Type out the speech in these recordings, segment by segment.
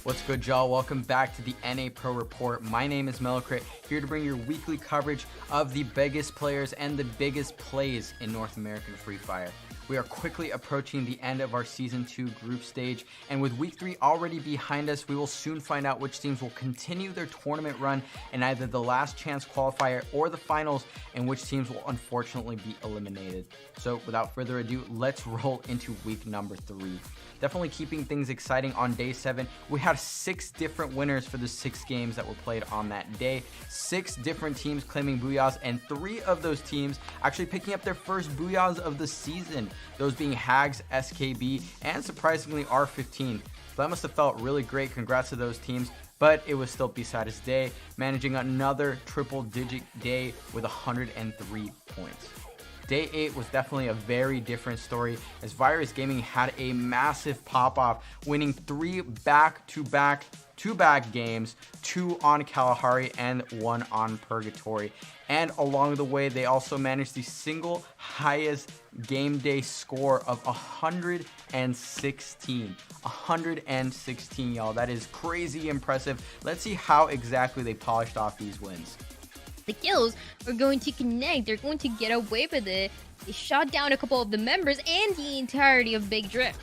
What's good, y'all? Welcome back to the NA Pro Report. My name is Melocrit, here to bring your weekly coverage of the biggest players and the biggest plays in North American Free Fire. We are quickly approaching the end of our Season 2 group stage, and with Week 3 already behind us, we will soon find out which teams will continue their tournament run in either the last chance qualifier or the finals, and which teams will unfortunately be eliminated. So without further ado, let's roll into week number 3. Definitely keeping things exciting on day 7. We had 6 different winners for the 6 games that were played on that day. 6 different teams claiming booyahs, and 3 of those teams actually picking up their first booyahs of the season. Those being Hags, SKB, and surprisingly R15. So that must have felt really great. Congrats to those teams. But it was still B-Side's day, managing another triple-digit day with 103 points. Day 8 was definitely a very different story, as Virus Gaming had a massive pop-off, winning 3 back-to-back games, 2 on Kalahari and 1 on Purgatory. And along the way, they also managed the single highest game day score of 116. 116, y'all. That is crazy impressive. Let's see how exactly they polished off these wins. The kills are going to connect. They're going to get away with it. They shot down a couple of the members and the entirety of Big Drift.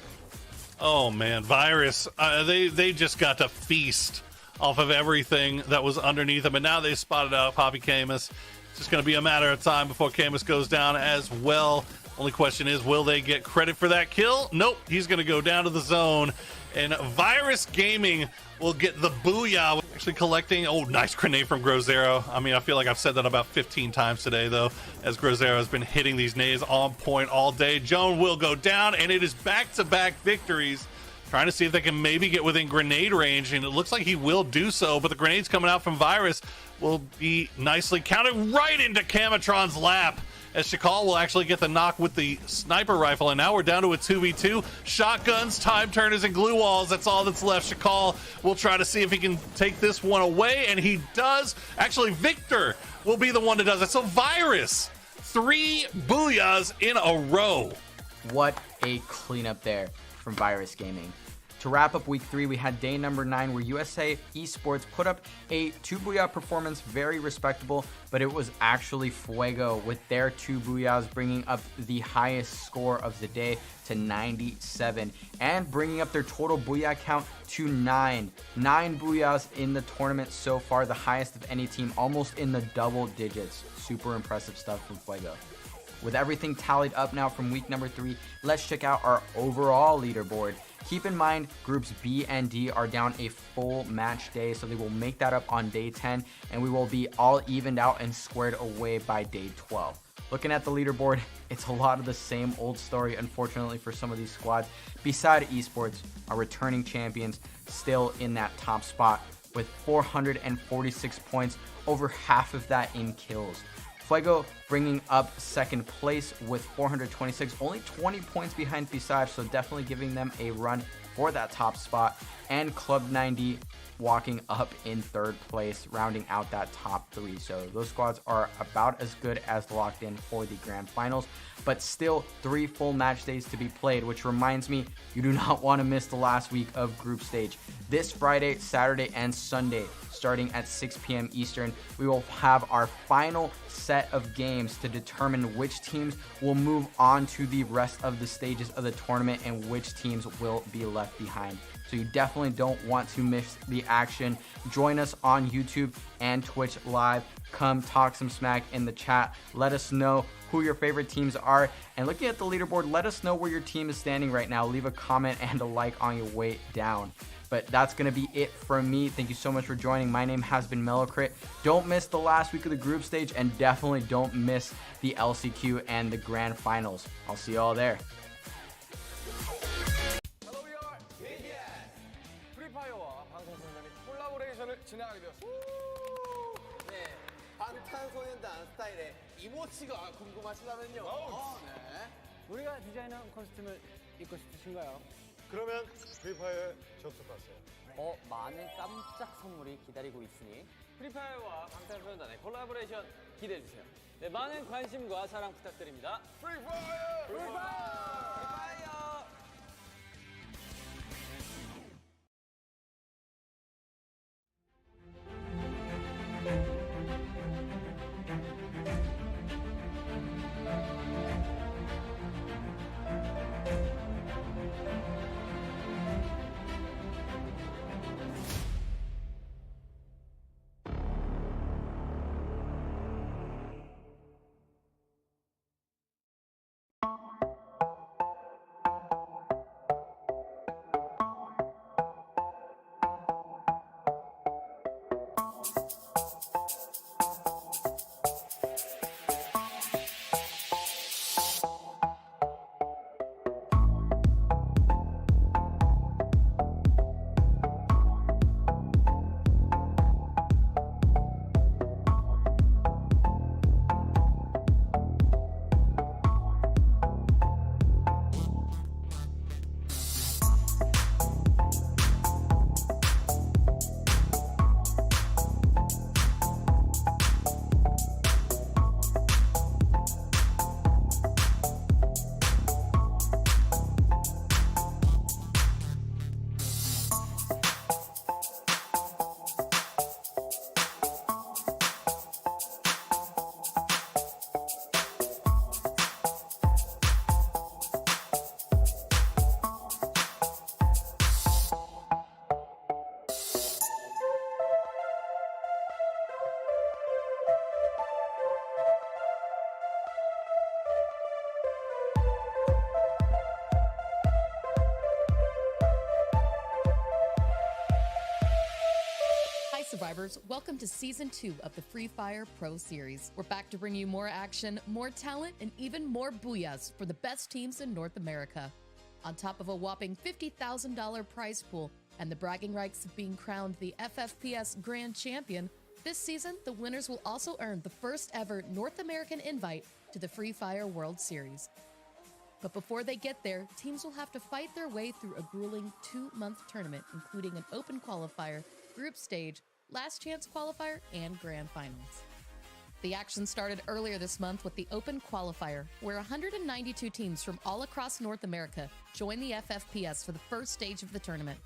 Oh man, Virus, they just got to feast off of everything that was underneath them, and now they spotted out Poppy Camus. It's just going to be a matter of time before Camus goes down as well. Only question is, will they get credit for that kill? Nope, he's going to go down to the zone, and Virus Gaming will get the booyah. Actually collecting, oh, nice grenade from Grozero. I mean, I feel like I've said that about 15 times today, though, as Grozero has been hitting these nades on point all day. Joan will go down, and it is back-to-back victories, trying to see if they can maybe get within grenade range, and it looks like he will do so, but the grenades coming out from Virus will be nicely counted right into Camatron's lap, as Shakal will actually get the knock with the sniper rifle, and now we're down to a 2v2. Shotguns, time turners, and glue walls. That's all that's left. Shakal will try to see if he can take this one away, and he does. Actually, Victor will be the one that does it. So Virus, 3 booyahs in a row. What a cleanup there from Virus Gaming. To wrap up week 3, we had day number 9, where USA Esports put up a 2 booyah performance, very respectable, but it was actually Fuego with their 2 booyahs bringing up the highest score of the day to 97, and bringing up their total booyah count to 9. 9 booyahs in the tournament so far, the highest of any team, almost in the double digits. Super impressive stuff from Fuego. With everything tallied up now from week number 3, let's check out our overall leaderboard. Keep in mind, groups B and D are down a full match day, so they will make that up on day 10, and we will be all evened out and squared away by day 12. Looking at the leaderboard, it's a lot of the same old story, unfortunately, for some of these squads. Beside Esports, our returning champions still in that top spot with 446 points, over half of that in kills. Fuego bringing up second place with 426, only 20 points behind P5, so definitely giving them a run for that top spot. And Club 90 walking up in 3rd place, rounding out that top 3. So those squads are about as good as locked in for the grand finals, but still 3 full match days to be played, which reminds me, you do not want to miss the last week of group stage. This Friday, Saturday, and Sunday, starting at 6 p.m. Eastern, we will have our final set of games to determine which teams will move on to the rest of the stages of the tournament and which teams will be left behind. So you definitely don't want to miss the action. Join us on YouTube and Twitch live. Come talk some smack in the chat. Let us know who your favorite teams are. And looking at the leaderboard, let us know where your team is standing right now. Leave a comment and a like on your way down. But that's going to be it from me. Thank you so much for joining. My name has been Melocrit. Don't miss the last week of the group stage, and definitely don't miss the LCQ and the grand finals. I'll see you all there. Hello, we are BTS. 프리파이어와 방탄소년단이 콜라보레이션을 진행하게 되었습니다. 네, 방탄소년단 스타일의 이모치가 궁금하시다면요. 네. 우리가 디자인한 코스튬을 입고 싶으신가요? 그러면 프리파이어에 접속하세요. 많은 깜짝 선물이 기다리고 있으니 프리파이어와 방탄소년단의 콜라보레이션 기대해주세요. 네, 많은 관심과 사랑 부탁드립니다. 프리파이어! 프리파이어! survivors, welcome to Season 2 of the Free Fire Pro Series. We're back to bring you more action, more talent, and even more booyahs for the best teams in North America. On top of a whopping $50,000 prize pool and the bragging rights of being crowned the FFPS Grand Champion, this season the winners will also earn the first ever North American invite to the Free Fire World Series. But before they get there, teams will have to fight their way through a grueling 2-month tournament, including an open qualifier, group stage, last chance qualifier, and grand finals. The action started earlier this month with the open qualifier, where 192 teams from all across North America joined the FFPS for the first stage of the tournament.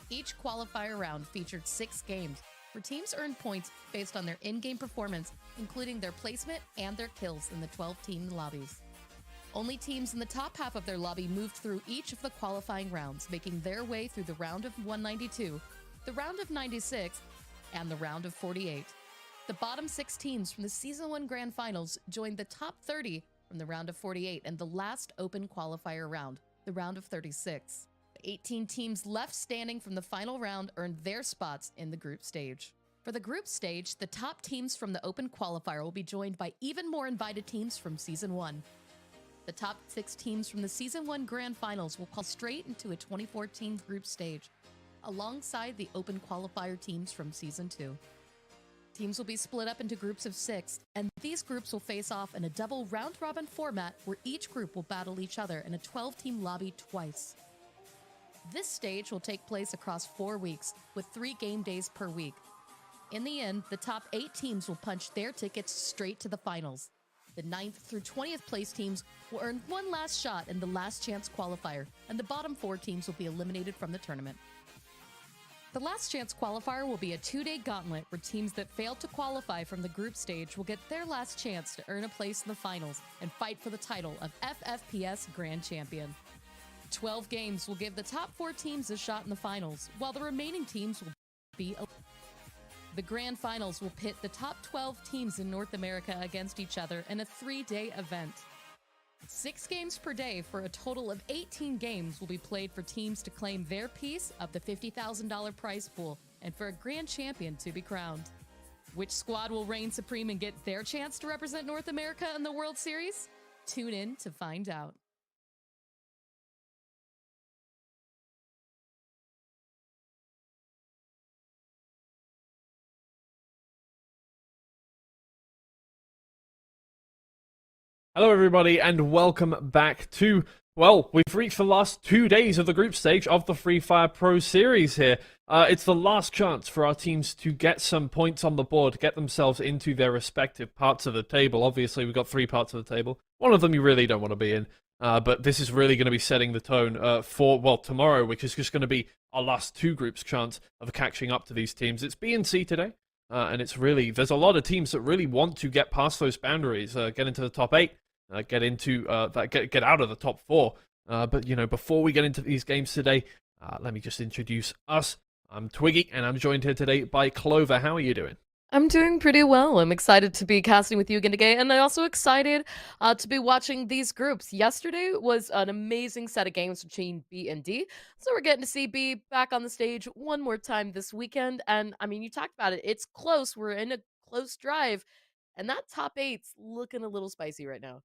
Each qualifier round featured 6 games, where teams earned points based on their in-game performance, including their placement and their kills in the 12-team lobbies. Only teams in the top half of their lobby moved through each of the qualifying rounds, making their way through the round of 192, the round of 96, and the round of 48. The bottom 6 teams from the Season 1 Grand Finals joined the top 30 from the round of 48 and the last open qualifier round, the round of 36. The 18 teams left standing from the final round earned their spots in the group stage. For the group stage, the top teams from the open qualifier will be joined by even more invited teams from Season 1. The top 6 teams from the Season 1 Grand Finals will call straight into a 2014 group stage, alongside the open qualifier teams from Season 2. Teams will be split up into groups of 6, and these groups will face off in a double round-robin format where each group will battle each other in a 12-team lobby twice. This stage will take place across 4 weeks, with 3 game days per week. In the end, the top 8 teams will punch their tickets straight to the finals. The 9th through 20th place teams will earn one last shot in the last chance qualifier, and the bottom 4 teams will be eliminated from the tournament. The last chance qualifier will be a 2-day gauntlet where teams that fail to qualify from the group stage will get their last chance to earn a place in the finals and fight for the title of FFPS Grand Champion. 12 games will give the top 4 teams a shot in the finals, while the remaining teams will be The Grand Finals will pit the top 12 teams in North America against each other in a 3-day event. 6 games per day for a total of 18 games will be played for teams to claim their piece of the $50,000 prize pool and for a grand champion to be crowned. Which squad will reign supreme and get their chance to represent North America in the World Series? Tune in to find out. Hello everybody and welcome back to, well, we've reached the last 2 days of the group stage of the Free Fire Pro Series here. It's the last chance for our teams to get some points on the board, get themselves into their respective parts of the table. Obviously, we've got 3 parts of the table. One of them you really don't want to be in, but this is really going to be setting the tone for, well, tomorrow, which is just going to be our last 2 groups' chance of catching up to these teams. It's B and C today. And it's really, there's a lot of teams that really want to get past those boundaries, get into the top 8, get into get out of the top 4. But you know, before we get into these games today, let me just introduce us. I'm Twiggy, and I'm joined here today by Clover. How are you doing? I'm doing pretty well. I'm excited to be casting with you again today, and I'm also excited to be watching these groups. Yesterday was an amazing set of games between B and D, so we're getting to see B back on the stage one more time this weekend, and I mean, you talked about it. It's close. We're in a close drive, and that top 8's looking a little spicy right now.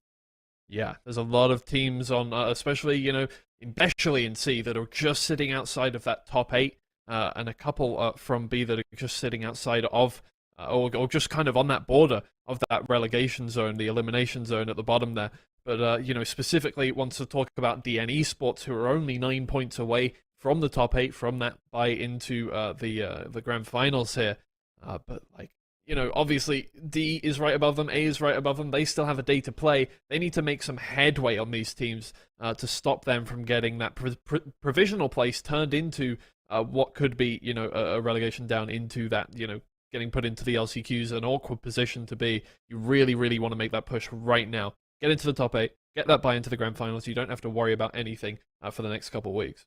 Yeah, there's a lot of teams on, especially, you know, especially in C, that are just sitting outside of that top 8, and a couple from B that are just sitting outside of, or just kind of on that border of that relegation zone, the elimination zone at the bottom there. But, you know, specifically wants to talk about DN Esports, who are only 9 points away from the top 8, from that buy into the grand finals here. But, like, you know, obviously, D is right above them, A is right above them. They still have a day to play. They need to make some headway on these teams to stop them from getting that provisional place turned into what could be, you know, a relegation down into that, you know, getting put into the LCQs, an awkward position to be. You really, really want to make that push right now. Get into the top 8, get that buy into the grand finals. You don't have to worry about anything for the next couple of weeks.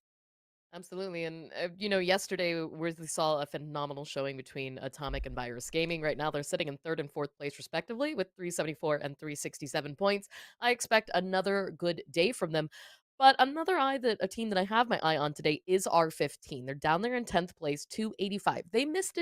Absolutely. And, you know, yesterday we saw a phenomenal showing between Atomic and Virus Gaming. Right now they're sitting in 3rd and 4th place, respectively, with 374 and 367 points. I expect another good day from them. But another a team that I have my eye on today is R15. They're down there in 10th place, 285. They missed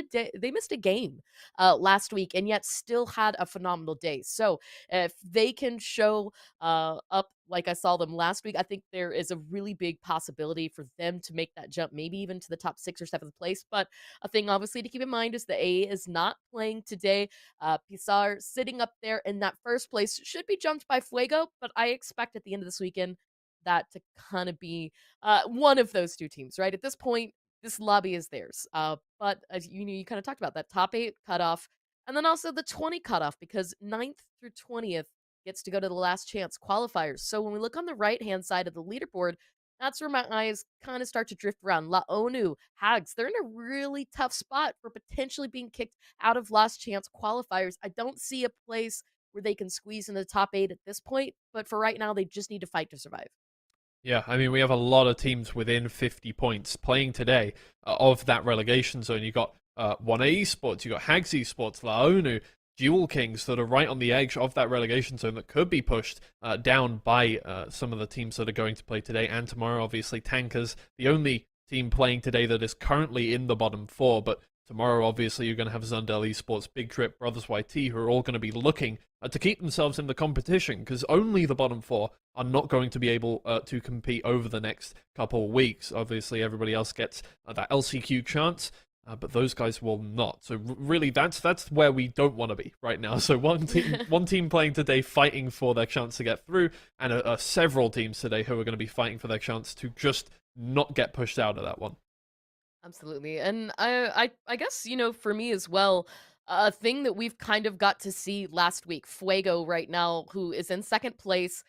a game last week, and yet still had a phenomenal day. So if they can show up like I saw them last week, I think there is a really big possibility for them to make that jump, maybe even to the top 6th or 7th place. But a thing obviously to keep in mind is the A is not playing today. Pisar sitting up there in that first place should be jumped by Fuego, but I expect at the end of this weekend that to kind of be one of those two teams, right? At this point, this lobby is theirs. But as you kind of talked about that top 8 cutoff, and then also the 20 cutoff, because 9th through 20th gets to go to the last chance qualifiers. So when we look on the right-hand side of the leaderboard, that's where my eyes kind of start to drift around. La ONU, Hags, they're in a really tough spot for potentially being kicked out of last chance qualifiers. I don't see a place where they can squeeze in the top 8 at this point, but for right now, they just need to fight to survive. Yeah, I mean, we have a lot of teams within 50 points playing today of that relegation zone. You got 1A Esports, you got Hags Esports, La ONU, Dual Kings that are right on the edge of that relegation zone that could be pushed down by some of the teams that are going to play today and tomorrow. Obviously, Tankers, the only team playing today that is currently in the bottom 4, but tomorrow, obviously, you're going to have Zundel Esports, Big Trip, Brothers YT, who are all going to be looking to keep themselves in the competition, because only the bottom 4 are not going to be able to compete over the next couple of weeks. Obviously, everybody else gets that LCQ chance, but those guys will not. So really, that's where we don't want to be right now. So one team playing today fighting for their chance to get through, and several teams today who are going to be fighting for their chance to just not get pushed out of that one. Absolutely. And I guess, for me as well, a thing that we've kind of got to see last week, Fuego right now, who is in 2nd place,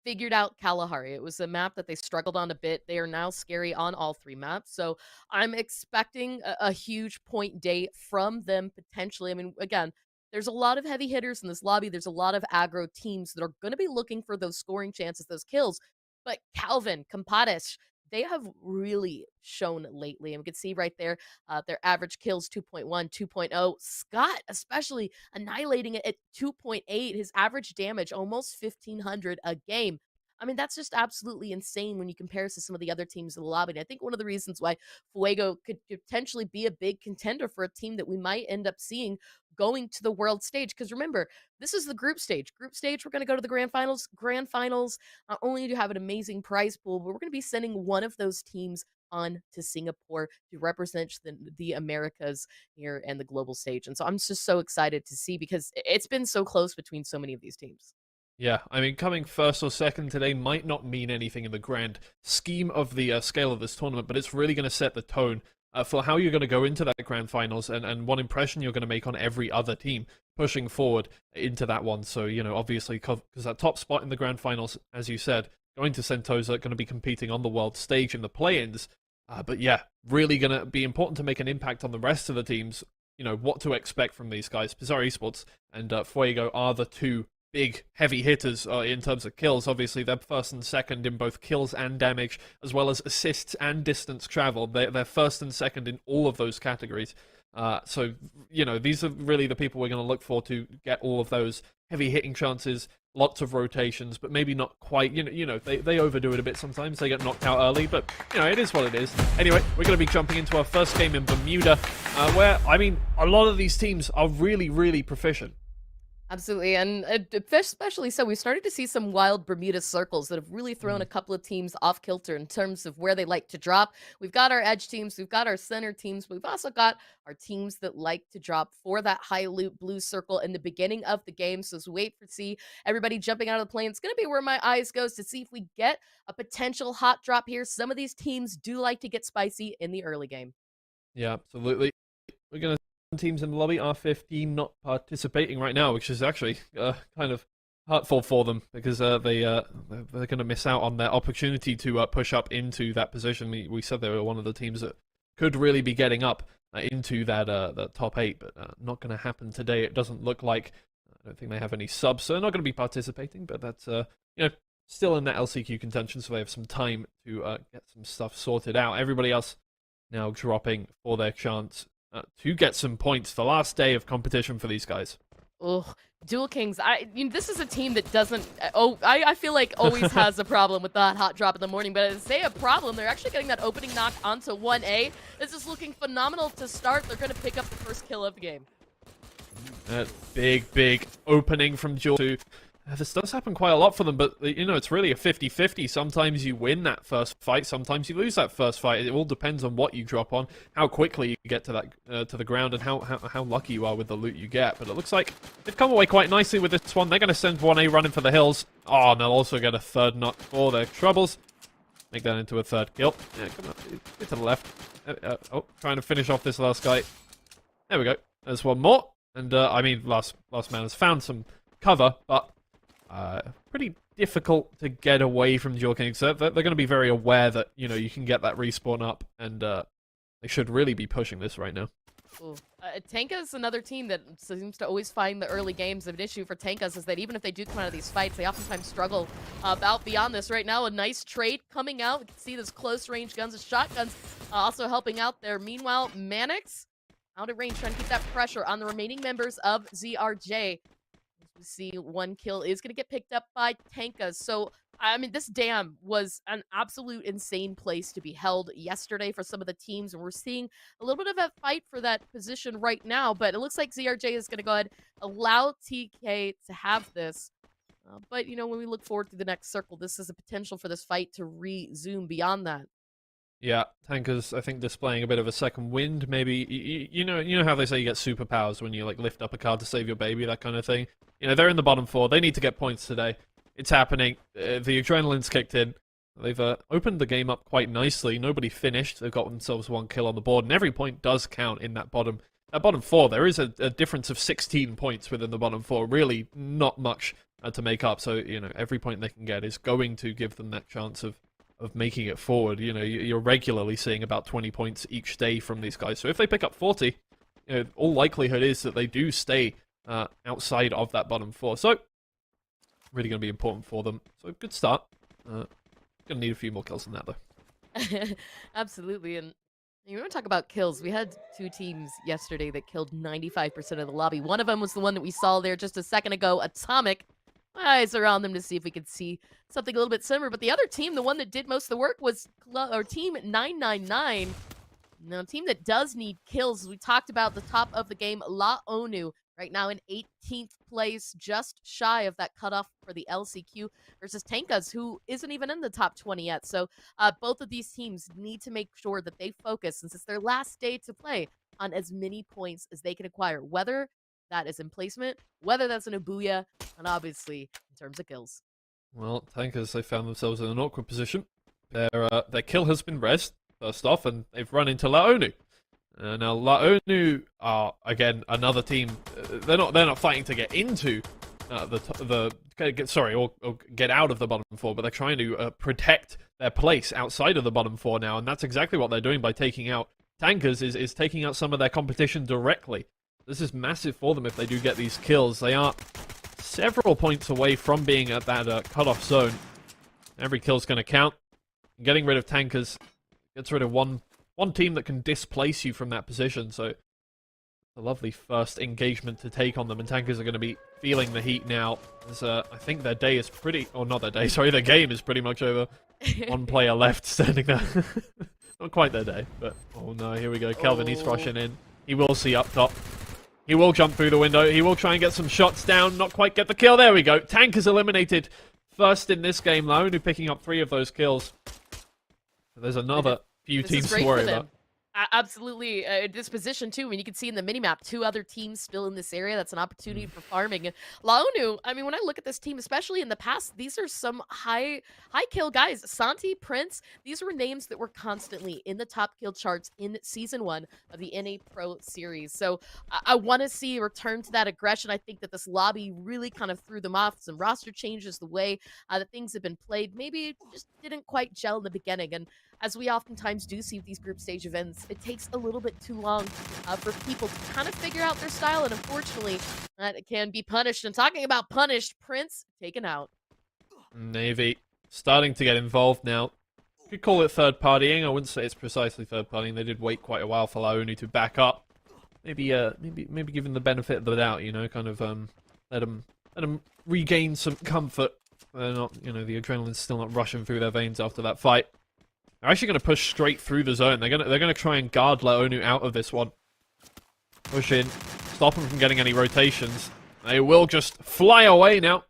figured out Kalahari. It was a map that they struggled on a bit. They are now scary on all 3 maps. So I'm expecting a huge point day from them potentially. I mean, again, there's a lot of heavy hitters in this lobby. There's a lot of aggro teams that are going to be looking for those scoring chances, those kills. But Calvin, Compadres, they have really shown lately. And we can see right there, their average kills 2.1, 2.0. Scott, especially annihilating it at 2.8. His average damage, almost 1,500 a game. I mean, that's just absolutely insane when you compare us to some of the other teams in the lobby. And I think one of the reasons why Fuego could potentially be a big contender for a team that we might end up seeing going to the world stage. Because remember, this is the group stage. Group stage, we're going to go to the grand finals. Grand finals, not only do you have an amazing prize pool, but we're going to be sending one of those teams on to Singapore to represent the Americas here and the global stage. And so I'm just so excited to see, because it's been so close between so many of these teams. Yeah, I mean, coming 1st or 2nd today might not mean anything in the grand scheme of the scale of this tournament, but it's really going to set the tone for how you're going to go into that grand finals and what impression you're going to make on every other team pushing forward into that one. So, obviously, because that top spot in the grand finals, as you said, going to Sentosa, going to be competing on the world stage in the play-ins. But yeah, really going to be important to make an impact on the rest of the teams, what to expect from these guys. Pisar Esports and Fuego are the 2 big heavy hitters in terms of kills. Obviously, they're 1st and 2nd in both kills and damage, as well as assists and distance travel. They're 1st and 2nd in all of those categories. So, these are really the people we're going to look for to get all of those heavy hitting chances, lots of rotations, but maybe not quite, they overdo it a bit sometimes. They get knocked out early, but, it is what it is. Anyway, we're going to be jumping into our first game in Bermuda, where, I mean, a lot of these teams are really, really proficient. Absolutely, and especially so, we've started to see some wild Bermuda circles that have really thrown a couple of teams off kilter in terms of where they like to drop. We've got our edge teams, we've got our center teams, but we've also got our teams that like to drop for that high loot blue circle in the beginning of the game. So as we wait for see everybody jumping out of the plane, it's going to be where my eyes goes to see if we get a potential hot drop here. Some of these teams do like to get spicy in the early game. Yeah, absolutely. We're going to teams in the lobby, R15 not participating right now, which is actually kind of hurtful for them, because they're going to miss out on their opportunity to push up into that position. We said they were one of the teams that could really be getting up into that top 8, but not going to happen today. It doesn't look like. I don't think they have any subs, so they're not going to be participating, but that's still in that LCQ contention, so they have some time to get some stuff sorted out. Everybody else now dropping for their chance to get some points. The last day of competition for these guys. Oh, Dual Kings. This is a team that doesn't. I feel like always has a problem with that hot drop in the morning. But as they have a problem, they're actually getting that opening knock onto 1A. This is looking phenomenal to start. They're going to pick up the first kill of the game. That big opening from Dual 2. This does happen quite a lot for them, but, you know, it's really a 50-50. Sometimes you win that first fight, sometimes you lose that first fight. It all depends on what you drop on, how quickly you get to that to the ground, and how lucky you are with the loot you get. But it looks like they've come away quite nicely with this one. They're going to send 1A running for the hills. Oh, and they'll also get a third knock for their troubles. Make that into a third kill. Yeah, come on, get to the left. Trying to finish off this last guy. There we go. There's one more. And, I mean, last man has found some cover, but pretty difficult to get away from Dual Kings. So they're going to be very aware that, you know, you can get that respawn up, and they should really be pushing this right now. Tanka's another team that seems to always find the early games of an issue for Tankas, is that even if they do come out of these fights, they oftentimes struggle about beyond this. Right now, a nice trade coming out. We can see those close range guns and shotguns also helping out there. Meanwhile, Mannix out of range, trying to keep that pressure on the remaining members of ZRJ. We see one kill is going to get picked up by Tankas. So, I mean, this dam was an absolute insane place to be held yesterday for some of the teams, and we're seeing a little bit of a fight for that position right now, but it looks like ZRJ is going to go ahead and allow TK to have this. But, you know, when we look forward to the next circle, this is a potential for this fight to resume beyond that. Yeah, Tankers, I think, displaying a bit of a second wind. Maybe, you know how they say you get superpowers when you, like, lift up a card to save your baby, that kind of thing. You know, they're in the bottom four. They need to get points today. It's happening. The adrenaline's kicked in. They've opened the game up quite nicely. Nobody finished. They've got themselves one kill on the board, and every point does count in that bottom four. There is a difference of 16 points within the bottom four. Really not much to make up. So, you know, every point they can get is going to give them that chance of making it forward. You know, you're regularly seeing about 20 points each day from these guys. So if they pick up 40, you know, all likelihood is that they do stay outside of that bottom four. So, really going to be important for them. So, good start. Going to need a few more kills than that, though. Absolutely. And you want to talk about kills. We had two teams yesterday that killed 95% of the lobby. One of them was the one that we saw there just a second ago, Atomic. My eyes are on them to see if we could see something a little bit similar. But the other team, the one that did most of the work, was Team 999. Now, a team that does need kills, as we talked about the top of the game, La ONU, right now in 18th place, just shy of that cutoff for the LCQ, versus Tankas, who isn't even in the top 20 yet. So both of these teams need to make sure that they focus, since it's their last day to play, on as many points as they can acquire, whether that is in placement, whether that's in a booyah, and obviously in terms of kills. Well, Tankers, they found themselves in an awkward position. Their kill has been rezzed, first off, and they've run into La ONU. Now, La ONU are, again, another team. They're not fighting to get into get out of the bottom four, but they're trying to protect their place outside of the bottom four now, and that's exactly what they're doing by taking out Tankers, is taking out some of their competition directly. This is massive for them if they do get these kills. They are several points away from being at that cutoff zone. Every kill's going to count. Getting rid of Tankers gets rid of one team that can displace you from that position. So, a lovely first engagement to take on them. And Tankers are going to be feeling the heat now. As, I think their day is their game is pretty much over. One player left standing there. Not quite their day, but oh no, here we go. Kelvin, he's rushing in. He will see up top. He will jump through the window. He will try and get some shots down. Not quite get the kill. There we go. Tankers eliminated first in this game. La ONU picking up 3 of those kills. There's another few teams to worry about. Absolutely. This position, too, when you can see in the minimap, 2 other teams still in this area. That's an opportunity for farming. And La ONU, I mean, when I look at this team, especially in the past, these are some high kill guys. Santi, Prince, these were names that were constantly in the top kill charts in Season 1 of the NA Pro Series. So I want to see a return to that aggression. I think that this lobby really kind of threw them off. Some roster changes, the way that things have been played. Maybe it just didn't quite gel in the beginning. And as we oftentimes do see with these group stage events, it takes a little bit too long for people to kind of figure out their style, and unfortunately, that can be punished. And talking about punished, Prince taken out. Navy starting to get involved now. You could call it third partying. I wouldn't say it's precisely third partying. They did wait quite a while for La ONU to back up. maybe give them the benefit of the doubt, you know, kind of let them regain some comfort. They're not, you know, the adrenaline's still not rushing through their veins after that fight. They're actually going to push straight through the zone. They're gonna try and guard Laonu out of this one. Push in, stop him from getting any rotations. They will just fly away now.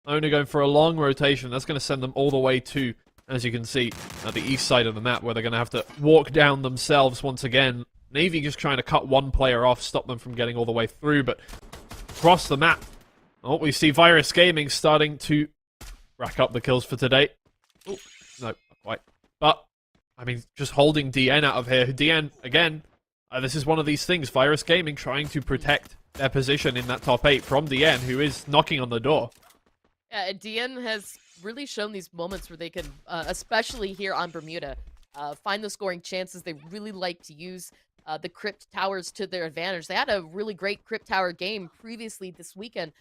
Laonu going for a long rotation. That's going to send them all the way to, as you can see, the east side of the map, where they're going to have to walk down themselves once again. Navy just trying to cut one player off, stop them from getting all the way through, but across the map, oh, we see Virus Gaming starting to rack up the kills for today. Oh, no, not quite. But, I mean, just holding DN out of here. DN, again, this is one of these things. Virus Gaming trying to protect their position in that top 8 from DN, who is knocking on the door. Yeah, DN has really shown these moments where they can, especially here on Bermuda, find the scoring chances. They really like to use the crypt towers to their advantage. They had a really great crypt tower game previously this weekend.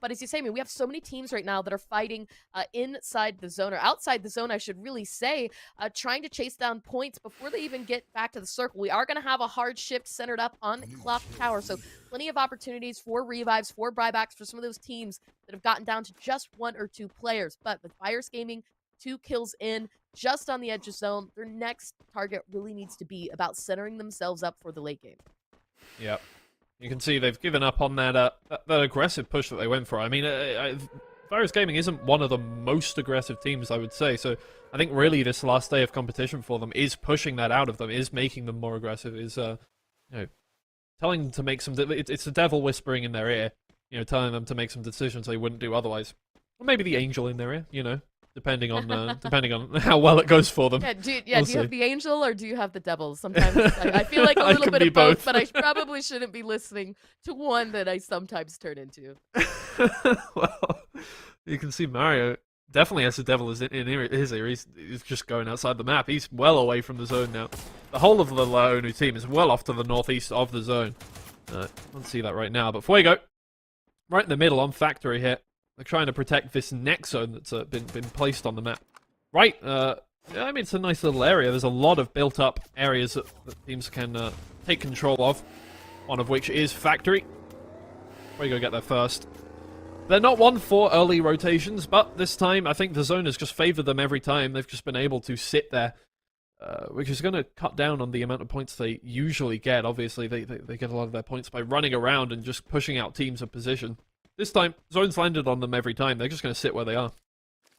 But as you say, I mean, we have so many teams right now that are fighting inside the zone, or outside the zone, I should really say, trying to chase down points before they even get back to the circle. We are going to have a hard shift centered up on Clock Tower, so plenty of opportunities for revives, for buybacks for some of those teams that have gotten down to just 1 or 2 players. But with Virus Gaming 2 kills in, just on the edge of zone, their next target really needs to be about centering themselves up for the late game. Yep. You can see they've given up on that aggressive push that they went for. I mean, Virus Gaming isn't one of the most aggressive teams, I would say. So I think really this last day of competition for them is pushing that out of them, is making them more aggressive, is you know, telling them to make some. It's the devil whispering in their ear, you know, telling them to make some decisions they wouldn't do otherwise. Or maybe the angel in their ear, you know. Depending on how well it goes for them. Yeah, do you have the angel or do you have the devil? Sometimes I feel like a little bit of both, but I probably shouldn't be listening to one that I sometimes turn into. Well, you can see Mario definitely has the devil in his ear. He's just going outside the map. He's well away from the zone now. The whole of the Laonu team is well off to the northeast of the zone. I can't see that right now, but Fuego, right in the middle on Factory here. They're trying to protect this next zone that's been placed on the map. Right, I mean, it's a nice little area. There's a lot of built-up areas that teams can take control of, one of which is Factory. We go get there first. They're not one for early rotations, but this time I think the zone has just favored them every time. They've just been able to sit there, which is going to cut down on the amount of points they usually get. Obviously, they get a lot of their points by running around and just pushing out teams of position. This time, zone's landed on them every time. They're just going to sit where they are.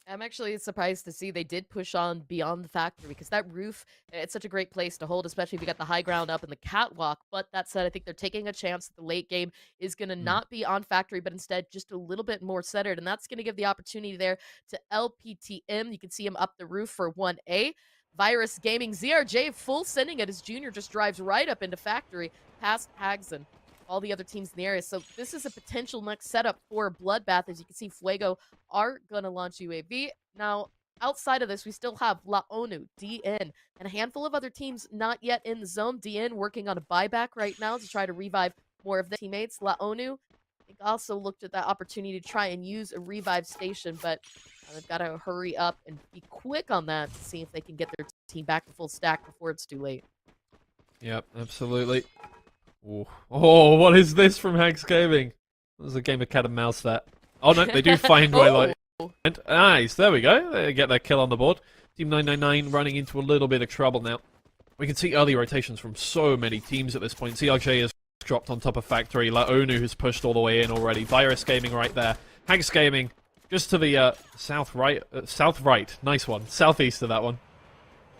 I'm actually surprised to see they did push on beyond the factory, because that roof, it's such a great place to hold, especially if you got the high ground up in the catwalk. But that said, I think they're taking a chance that the late game is going to not be on factory, but instead just a little bit more centered. And that's going to give the opportunity there to LPTM. You can see him up the roof for 1A. Virus Gaming, ZRJ full sending it. His junior just drives right up into factory, past Hags and all the other teams in the area. So this is a potential next setup for Bloodbath. As you can see, Fuego are going to launch UAV. Now, outside of this, we still have Laonu, DN, and a handful of other teams not yet in the zone. DN working on a buyback right now to try to revive more of their teammates. Laonu, I think, also looked at that opportunity to try and use a revive station, but they've got to hurry up and be quick on that to see if they can get their team back to full stack before it's too late. Yep, absolutely. Ooh. Oh, what is this from Hags Gaming? That was a game of cat and mouse, that. Oh, no, they do find Waylight. Nice, there we go. They get their kill on the board. Team 999 running into a little bit of trouble now. We can see early rotations from so many teams at this point. CRJ has dropped on top of Factory. Laonu has pushed all the way in already. Virus Gaming right there. Hags Gaming just to the south right. Nice one. Southeast of that one.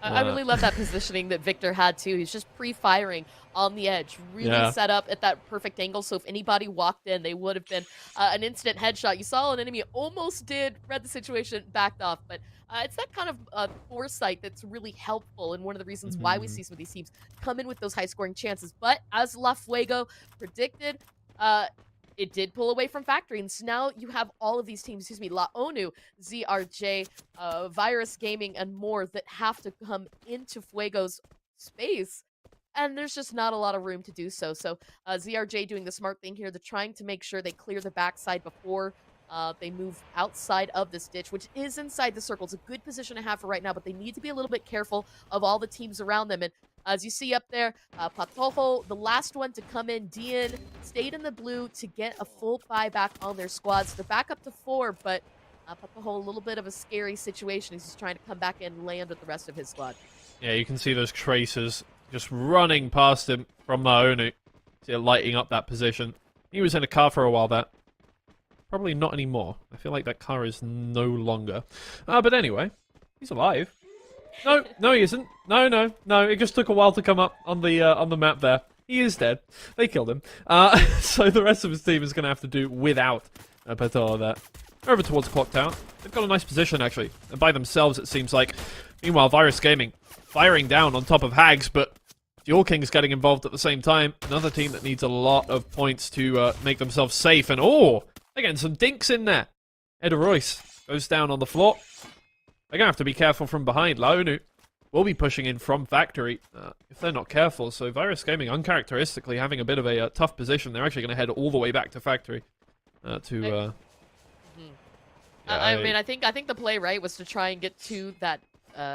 I really love that positioning that Victor had, too. He's just pre-firing on the edge, really set up at that perfect angle, so if anybody walked in, they would have been an instant headshot. You saw an enemy almost read the situation, backed off, but it's that kind of foresight that's really helpful, and one of the reasons why we see some of these teams come in with those high-scoring chances. But as La Fuego predicted, it did pull away from Factory, and so now you have all of these teams, Laonu, ZRJ, Virus Gaming, and more that have to come into Fuego's space, and there's just not a lot of room to do so. So ZRJ doing the smart thing here. They're trying to make sure they clear the backside before they move outside of this ditch, which is inside the circle. It's a good position to have for right now, but they need to be a little bit careful of all the teams around them. And As you see up there, Patojo, the last one to come in, Dian, stayed in the blue to get a full buyback on their squad. So they're back up to 4, but Patojo, a little bit of a scary situation. He's just trying to come back and land with the rest of his squad. Yeah, you can see those tracers just running past him from Laonu. See it lighting up that position. He was in a car for a while there. Probably not anymore. I feel like that car is no longer. But anyway, he's alive. No, he isn't. No. It just took a while to come up on the map there. He is dead. They killed him. So the rest of his team is going to have to do without Patojo there. Over towards Clock Tower. They've got a nice position, actually. And by themselves, it seems like. Meanwhile, Virus Gaming firing down on top of Hags, but Duel King's getting involved at the same time. Another team that needs a lot of points to make themselves safe. And, they're getting some dinks in there. Eda Royce goes down on the floor. They're going to have to be careful from behind. Laonu will be pushing in from Factory if they're not careful. So Virus Gaming, uncharacteristically, having a bit of a tough position. They're actually going to head all the way back to Factory to... I mean, I think the play, right, was to try and get to that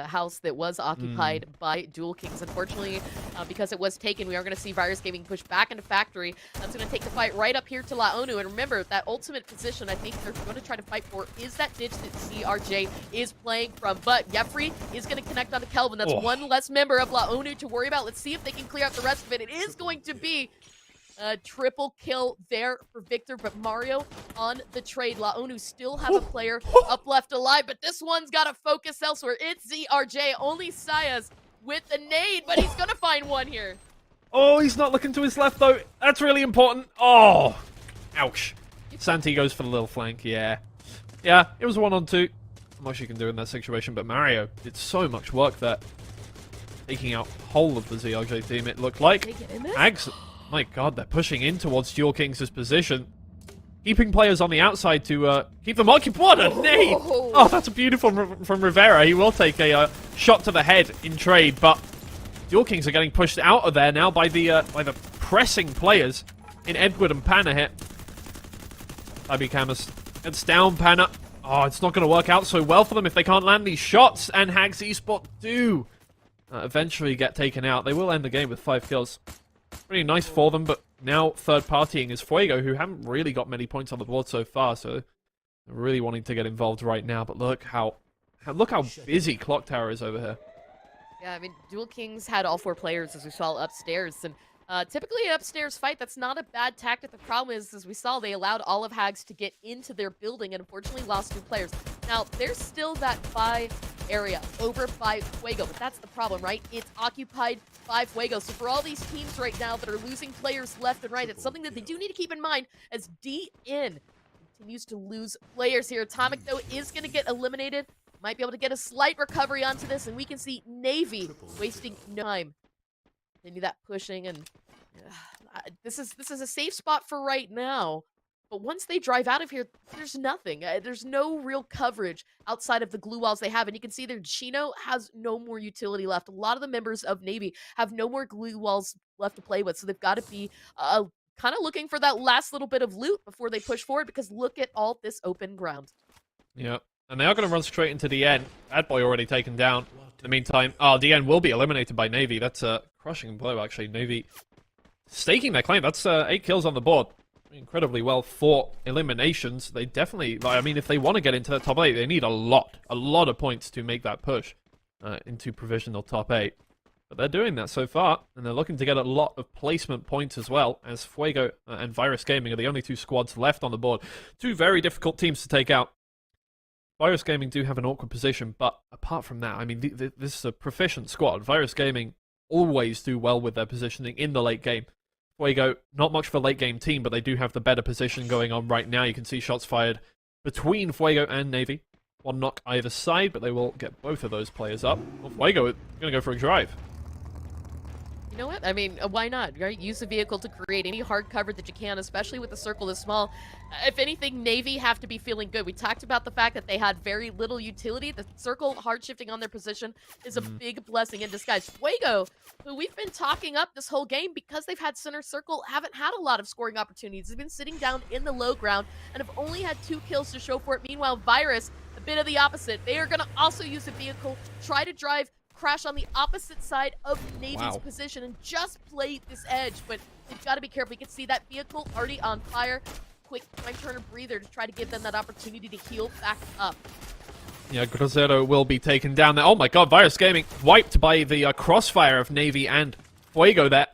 house that was occupied by Duel Kings. Unfortunately, because it was taken, we are going to see Virus Gaming push back into Factory. That's going to take the fight right up here to Laonu. And remember, that ultimate position I think they're going to try to fight for is that ditch that CRJ is playing from. But Jeffrey is going to connect onto Kelvin. That's one less member of Laonu to worry about. Let's see if they can clear out the rest of it. It is going to be a triple kill there for Victor, but Mario on the trade. Laonu still have a player up left alive, but this one's got to focus elsewhere. It's ZRJ, only Sayas with the nade, but he's going to find one here. Oh, he's not looking to his left, though. That's really important. Oh, ouch. Santi goes for the little flank, yeah. Yeah, it was a 1-on-2. Not much you can do in that situation, but Mario did so much work there. Taking out whole of the ZRJ team, it looked like. Hags... My god, they're pushing in towards Duel Kings' position. Keeping players on the outside to keep them occupied. What a nade! Oh, that's beautiful from Rivera. He will take a shot to the head in trade, but Duel Kings are getting pushed out of there now by the pressing players in Edward and Panna here. IB Camus gets down, Panna. Oh, it's not going to work out so well for them if they can't land these shots, and Hags Esport do eventually get taken out. They will end the game with 5 kills. Pretty nice for them, but now third-partying is Fuego, who haven't really got many points on the board so far, so they're really wanting to get involved right now. But look how busy Clock Tower is over here. Yeah, I mean, Duel Kings had all 4 players, as we saw upstairs, and typically an upstairs fight, that's not a bad tactic. The problem is, as we saw, they allowed all of Hags to get into their building and unfortunately lost 2 players. Now, there's still that 5 area over by Fuego, but that's the problem, right? It's occupied by Fuego. So for all these teams right now that are losing players left and right, it's something that they do need to keep in mind as DN continues to lose players here. Atomic, though, is going to get eliminated. Might be able to get a slight recovery onto this, and we can see Navy wasting no time. Continue that pushing, and this is a safe spot for right now. But once they drive out of here, there's nothing. There's no real coverage outside of the glue walls they have. And you can see there, Chino has no more utility left. A lot of the members of Navy have no more glue walls left to play with. So they've got to be kind of looking for that last little bit of loot before they push forward, because look at all this open ground. Yep. And they are going to run straight into DN. Bad Boy already taken down. In the meantime, DN will be eliminated by Navy. That's a crushing blow, actually. Navy staking their claim. That's 8 kills on the board. Incredibly well fought eliminations. They definitely, I mean, if they want to get into the top 8, they need a lot of points to make that push into provisional top 8. But they're doing that so far, and they're looking to get a lot of placement points as well, as Fuego and Virus Gaming are the only 2 squads left on the board. 2 very difficult teams to take out. Virus Gaming do have an awkward position, but apart from that, I mean, this is a proficient squad. Virus Gaming always do well with their positioning in the late game. Fuego, not much of a late game team, but they do have the better position going on right now. You can see shots fired between Fuego and Navy. 1 knock either side, but they will get both of those players up. Well, Fuego is going to go for a drive. You know what? I mean, why not, right? Use the vehicle to create any hard cover that you can, especially with the circle this small. If anything, Navy have to be feeling good. We talked about the fact that they had very little utility. The circle hard shifting on their position is a big blessing in disguise. Fuego, who we've been talking up this whole game because they've had center circle, haven't had a lot of scoring opportunities. They've been sitting down in the low ground and have only had 2 kills to show for it. Meanwhile, Virus, a bit of the opposite. They are going to also use the vehicle, try to drive crash on the opposite side of Navy's position and just play this edge. But they've got to be careful. You can see that vehicle already on fire. Quick turn of breather to try to give them that opportunity to heal back up. Yeah, Grosero will be taken down there. Oh my god, Virus Gaming wiped by the crossfire of Navy and Fuego there.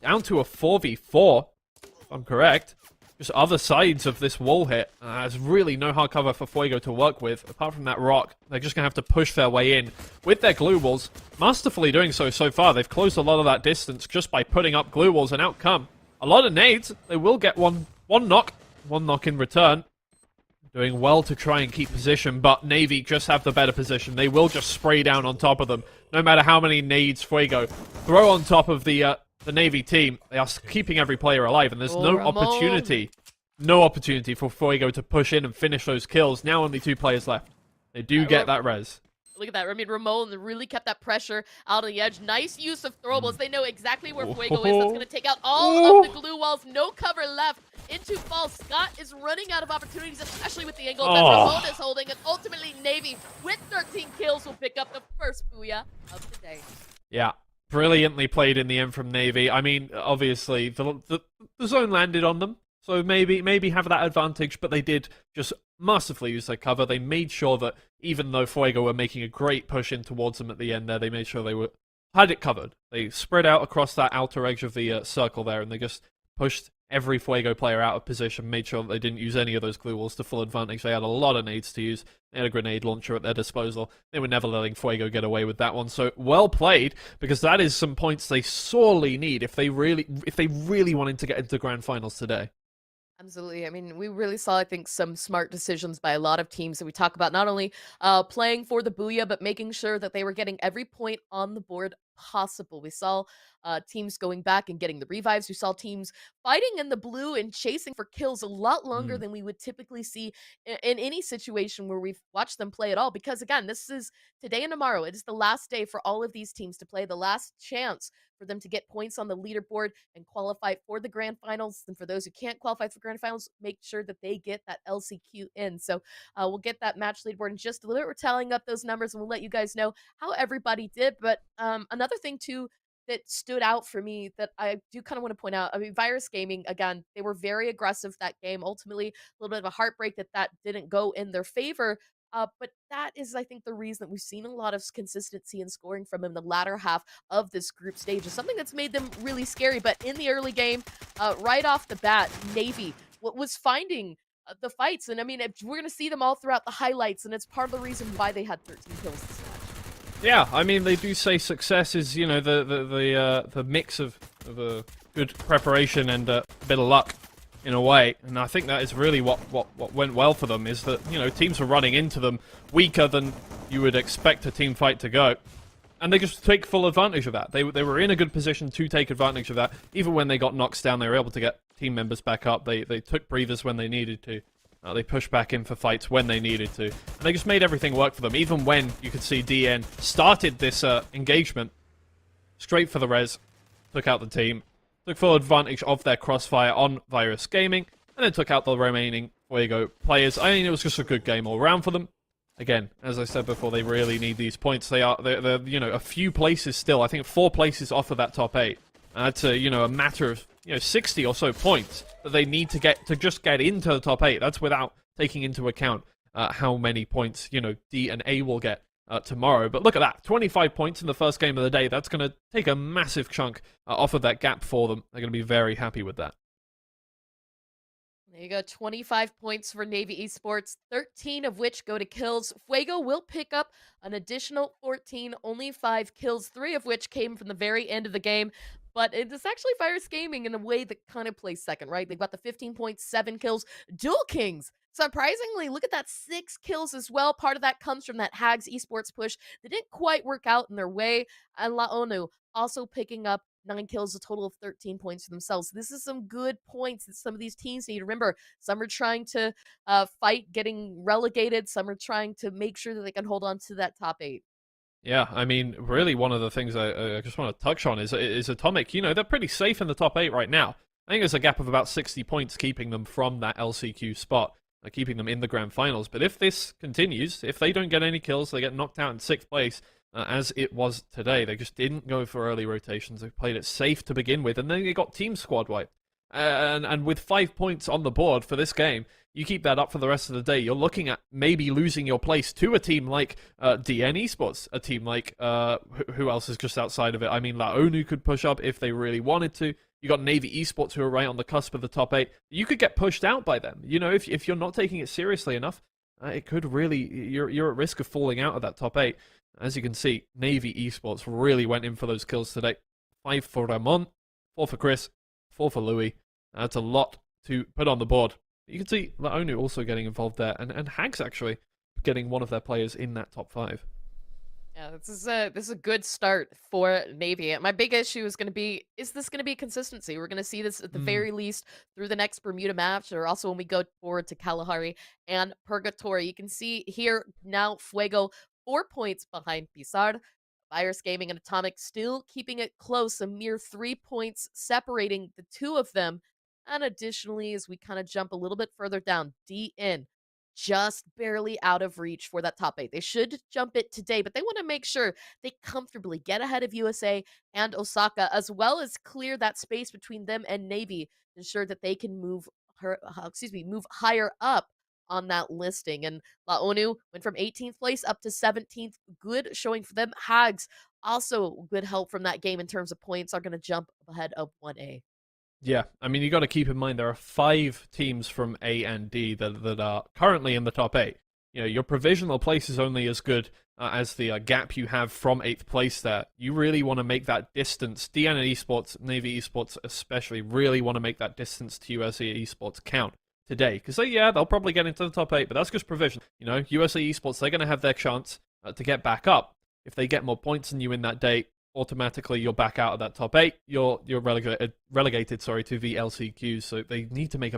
Down to a 4v4, if I'm correct. Just other sides of this wall hit. There's really no hard cover for Fuego to work with. Apart from that rock, they're just going to have to push their way in with their glue walls. Masterfully doing so far. They've closed a lot of that distance just by putting up glue walls, and out come a lot of nades. They will get one knock in return. Doing well to try and keep position, but Navy just have the better position. They will just spray down on top of them, no matter how many nades Fuego throw on top of the Navy team. They are keeping every player alive, and there's no opportunity for Fuego to push in and finish those kills. Now only 2 players left. They do get that res. Look at that. I mean, Ramon really kept that pressure out on the edge. Nice use of throwables. They know exactly where Fuego is. That's going to take out all of the glue walls. No cover left. Into fall. Scott is running out of opportunities, especially with the angle that Ramon is holding. And ultimately, Navy, with 13 kills, will pick up the first booyah of the day. Yeah. Brilliantly played in the end from Navy. I mean, obviously, the zone landed on them. So maybe have that advantage, but they did just masterfully use their cover. They made sure that even though Fuego were making a great push in towards them at the end there, they made sure they had it covered. They spread out across that outer edge of the circle there, and they just pushed every Fuego player out of position, made sure that they didn't use any of those glue walls to full advantage. They had a lot of nades to use. They had a grenade launcher at their disposal. They were never letting Fuego get away with that one. So well played, because that is some points they sorely need if they really wanted to get into grand finals today. Absolutely. I mean, we really saw, I think, some smart decisions by a lot of teams that we talk about, not only playing for the booyah, but making sure that they were getting every point on the board possible. We saw teams going back and getting the revives. We saw teams fighting in the blue and chasing for kills a lot longer than we would typically see in any situation where we've watched them play at all. Because again, this is today and tomorrow. It is the last day for all of these teams to play, the last chance for them to get points on the leaderboard and qualify for the grand finals. And for those who can't qualify for grand finals, make sure that they get that LCQ in. So we'll get that match leaderboard in just a little bit. We're tallying up those numbers, and we'll let you guys know how everybody did. But another thing too that stood out for me that I do kind of want to point out, I mean, Virus Gaming, again, they were very aggressive that game. Ultimately, a little bit of a heartbreak that didn't go in their favor. But that is, I think, the reason that we've seen a lot of consistency in scoring from them in the latter half of this group stage. Is something that's made them really scary. But in the early game, right off the bat, Navy was finding the fights. And I mean, we're going to see them all throughout the highlights, and it's part of the reason why they had 13 kills this match. Yeah, I mean, they do say success is, you know, the mix of a good preparation and a bit of luck in a way. And I think that is really what went well for them, is that, you know, teams were running into them weaker than you would expect a team fight to go. And they just take full advantage of that. They were in a good position to take advantage of that. Even when they got knocks down, they were able to get team members back up. They took breathers when they needed to. They pushed back in for fights when they needed to. And they just made everything work for them. Even when you could see DN started this engagement straight for the res, took out the team, took full advantage of their crossfire on Virus Gaming, and then took out the remaining Fuego players. I mean, it was just a good game all around for them. Again, as I said before, they really need these points. They're you know, a few places still. I think 4 places off of that top 8. And that's a matter of 60 or so points that they need to just get into the top 8. That's without taking into account how many points D and A will get tomorrow. But look at that, 25 points in the first game of the day. That's going to take a massive chunk off of that gap for them. They're going to be very happy with that. There you go, 25 points for Navy Esports, 13 of which go to kills. Fuego will pick up an additional 14, only 5 kills, 3 of which came from the very end of the game. But it's actually Virus Gaming in a way that kind of plays second, right? They've got the 15.7 kills. Dual Kings, surprisingly, look at that, 6 kills as well. Part of that comes from that Hags Esports push that didn't quite work out in their way. And La Onu also picking up 9 kills, a total of 13 points for themselves. This is some good points that some of these teams need. Remember, some are trying to fight getting relegated. Some are trying to make sure that they can hold on to that top 8. Yeah, I mean, really one of the things I just want to touch on is Atomic. They're pretty safe in the top 8 right now. I think there's a gap of about 60 points keeping them from that LCQ spot, keeping them in the grand finals. But if this continues, if they don't get any kills, they get knocked out in 6th place, as it was today. They just didn't go for early rotations. They played it safe to begin with, and then they got team squad wiped. And with 5 points on the board for this game, you keep that up for the rest of the day, you're looking at maybe losing your place to a team like DN Esports, a team like, who else is just outside of it? I mean, Laonu could push up if they really wanted to. You got Navy Esports, who are right on the cusp of the top 8. You could get pushed out by them. You know, if you're not taking it seriously enough, it could really, you're at risk of falling out of that top 8. As you can see, Navy Esports really went in for those kills today. 5 for Ramon, 4 for Chris, 4 for Louis. That's a lot to put on the board. You can see Laonu also getting involved there, and Hags actually getting one of their players in that top 5. Yeah, this is a good start for Navy. My big issue is going to be, is this going to be consistency? We're going to see this at the very least through the next Bermuda match, or also when we go forward to Kalahari and Purgatory. You can see here now Fuego 4 points behind Pizarro. Virus Gaming and Atomic still keeping it close, a mere 3 points separating the two of them. And additionally, as we kind of jump a little bit further down, DN just barely out of reach for that top 8. They should jump it today, but they want to make sure they comfortably get ahead of USA and Osaka, as well as clear that space between them and Navy to ensure that they can move higher up on that listing. And Laonu went from 18th place up to 17th. Good showing for them. Hags, also good help from that game in terms of points, are going to jump ahead of 1A. Yeah, I mean, you got to keep in mind there are 5 teams from A and D that are currently in the top 8. You know, your provisional place is only as good as the gap you have from 8th place there. You really want to make that distance. DN Esports, Navy Esports especially, really want to make that distance to USA Esports count today. Because, they'll probably get into the top 8, but that's just provision. You know, USA Esports, they're going to have their chance to get back up. If they get more points than you in that day, automatically you're back out of that top 8. You're relegated to the LCQs. So they need to make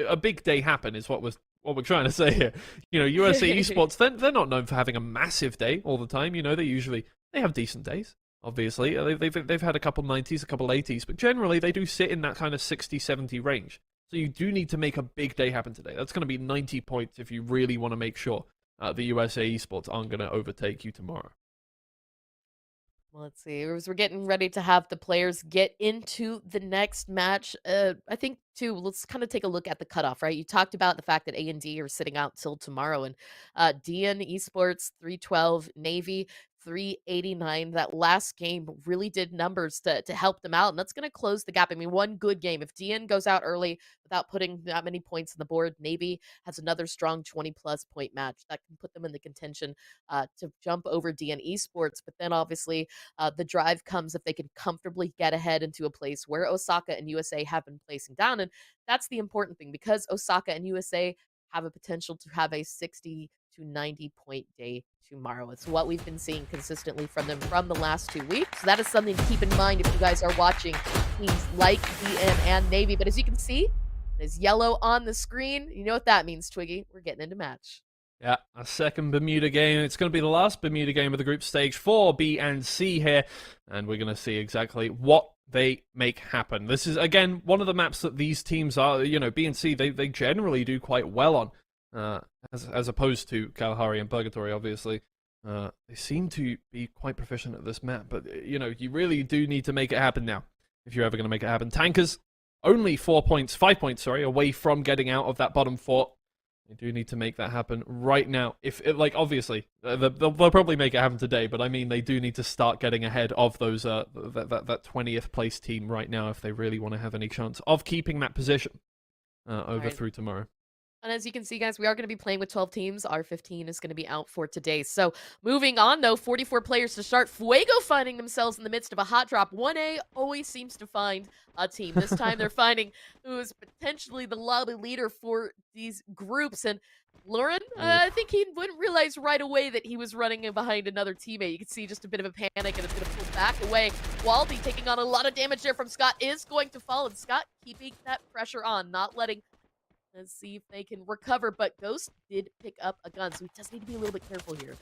a big day happen. Is what we're trying to say here. You know, USA Esports, they're not known for having a massive day all the time. You know, they have decent days. Obviously, they've had a couple 90s, a couple 80s, but generally they do sit in that kind of 60-70 range. So you do need to make a big day happen today. That's going to be 90 points if you really want to make sure the USA Esports aren't going to overtake you tomorrow. Well, let's see. As we're getting ready to have the players get into the next match, I think, too, let's kind of take a look at the cutoff, right? You talked about the fact that A&D are sitting out till tomorrow, and DN Esports 312, Navy 389. That last game really did numbers to help them out, and that's going to close the gap. I mean, one good game. If DN goes out early without putting that many points on the board, Navy has another strong 20-plus point match that can put them in the contention to jump over DN Esports. But then, obviously, the drive comes if they can comfortably get ahead into a place where Osaka and USA have been placing down, and that's the important thing, because Osaka and USA have a potential to have a 60 to 90 point day tomorrow. It's what we've been seeing consistently from them from the last 2 weeks. So that is something to keep in mind if you guys are watching teams like DN and Navy. But as you can see, there's yellow on the screen. You know what that means, Twiggy. We're getting into match. Yeah, a second Bermuda game. It's going to be the last Bermuda game of the group stage for B and C here. And we're going to see exactly what they make happen. This is, again, one of the maps that these teams are, you know, B and C, they generally do quite well on. As opposed to Kalahari and Purgatory, obviously. They seem to be quite proficient at this map, but, you know, you really do need to make it happen now, if you're ever going to make it happen. Tankers, only 5 points, away from getting out of that bottom 4. They do need to make that happen right now. Obviously, they'll probably make it happen today, but I mean, they do need to start getting ahead of those that 20th place team right now if they really want to have any chance of keeping that position through tomorrow. And as you can see, guys, we are going to be playing with 12 teams. Our 15 is going to be out for today. So moving on, though, 44 players to start. Fuego finding themselves in the midst of a hot drop. 1A always seems to find a team. This time they're finding who is potentially the lobby leader for these groups. And Lauren, I think he wouldn't realize right away that he was running behind another teammate. You can see just a bit of a panic, and it's going to pull back away. Waldy taking on a lot of damage there from Scott is going to fall. And Scott keeping that pressure on, not letting... Let's see if they can recover, but Ghost did pick up a gun, so he does need to be a little bit careful here.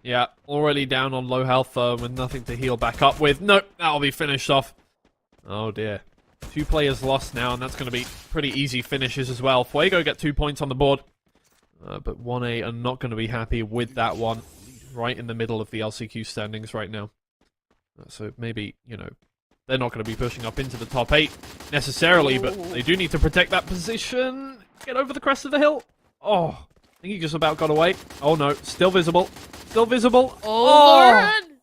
Yeah, already down on low health with nothing to heal back up with. Nope, that'll be finished off. Oh dear. 2 players lost now, and that's going to be pretty easy finishes as well. Fuego get 2 points on the board, but 1A are not going to be happy with that one. right in the middle of the LCQ standings right now. So maybe, you know, they're not going to be pushing up into the top 8 necessarily, but they do need to protect that position. Get over the crest of the hill. Oh, I think he just about got away. Oh no, still visible. Still visible. Oh, Lauren!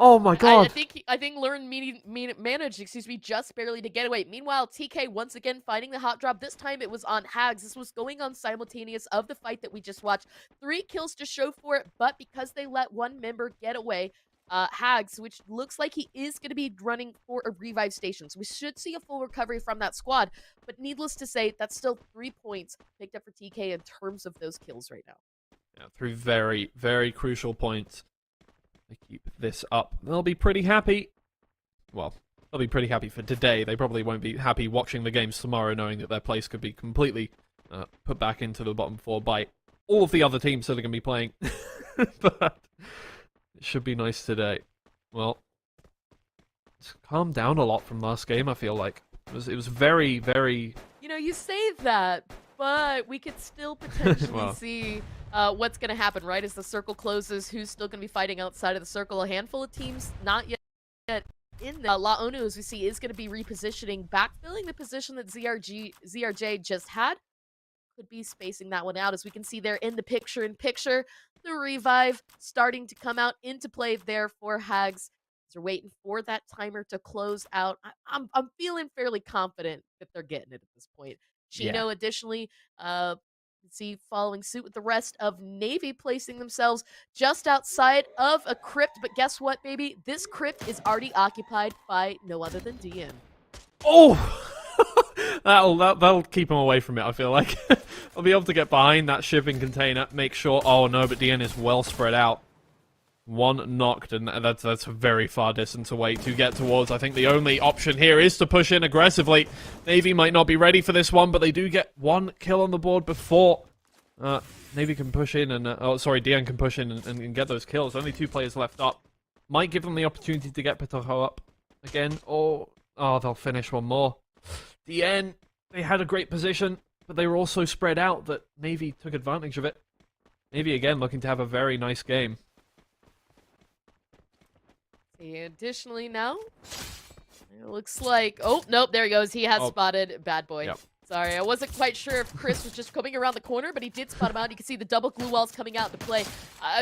Oh my god. I think Lauren managed, just barely to get away. Meanwhile, TK once again finding the hot drop. This time it was on Hags. This was going on simultaneous of the fight that we just watched. 3 kills to show for it, but because they let one member get away, Hags, which looks like he is going to be running for a revive station. So we should see a full recovery from that squad. But needless to say, that's still 3 points picked up for TK in terms of those kills right now. Yeah, 3 very, very crucial points. They keep this up. They'll be pretty happy. Well, they'll be pretty happy for today. They probably won't be happy watching the games tomorrow, knowing that their place could be completely put back into the bottom 4 by all of the other teams that are going to be playing. But it should be nice today. Well, it's calmed down a lot from last game, I feel like. It was very, very... You know, you say that, but we could still potentially see what's going to happen, right? As the circle closes, who's still going to be fighting outside of the circle? A handful of teams not yet in there. La ONU, as we see, is going to be repositioning, backfilling the position that ZRJ just had. Could be spacing that one out, as we can see there in the picture-in-picture. The revive starting to come out into play there for Hags. They're waiting for that timer to close out. I'm feeling fairly confident that they're getting it at this point. Chino, additionally, see following suit with the rest of Navy, placing themselves just outside of a crypt. But guess what, baby? This crypt is already occupied by no other than DN. Oh! that'll keep him away from it, I feel like. I'll be able to get behind that shipping container, make sure... Oh no, but DN is well spread out. 1 knocked, and that's a very far distance away to get towards. I think the only option here is to push in aggressively. Navy might not be ready for this one, but they do get 1 kill on the board before Navy can push in, and DN can push in and get those kills. Only 2 players left up. Might give them the opportunity to get Pitojo up again, or they'll finish 1 more. DN, they had a great position, but they were also spread out that Navy took advantage of it. Navy again looking to have a very nice game. Additionally now, it looks like... Oh, nope, there he goes. He has spotted Bad Boy. Yep. Sorry, I wasn't quite sure if Chris was just coming around the corner, but he did spot him out. You can see the double glue walls coming out to play.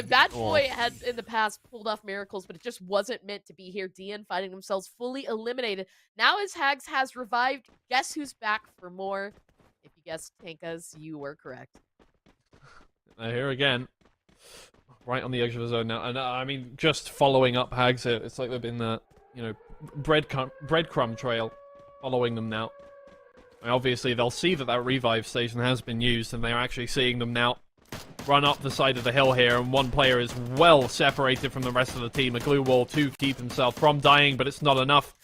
Bad Boy had, in the past, pulled off miracles, but it just wasn't meant to be here. DN finding themselves fully eliminated. Now as Hags has revived, guess who's back for more? If you guessed Tankas, you were correct. Here again. Right on the edge of the zone now. And I mean, just following up Hags here. It's like they've been the, breadcrumb trail following them now. I mean, obviously, they'll see that revive station has been used, and they're actually seeing them now run up the side of the hill here, and 1 player is well separated from the rest of the team. A glue wall to keep himself from dying, but it's not enough.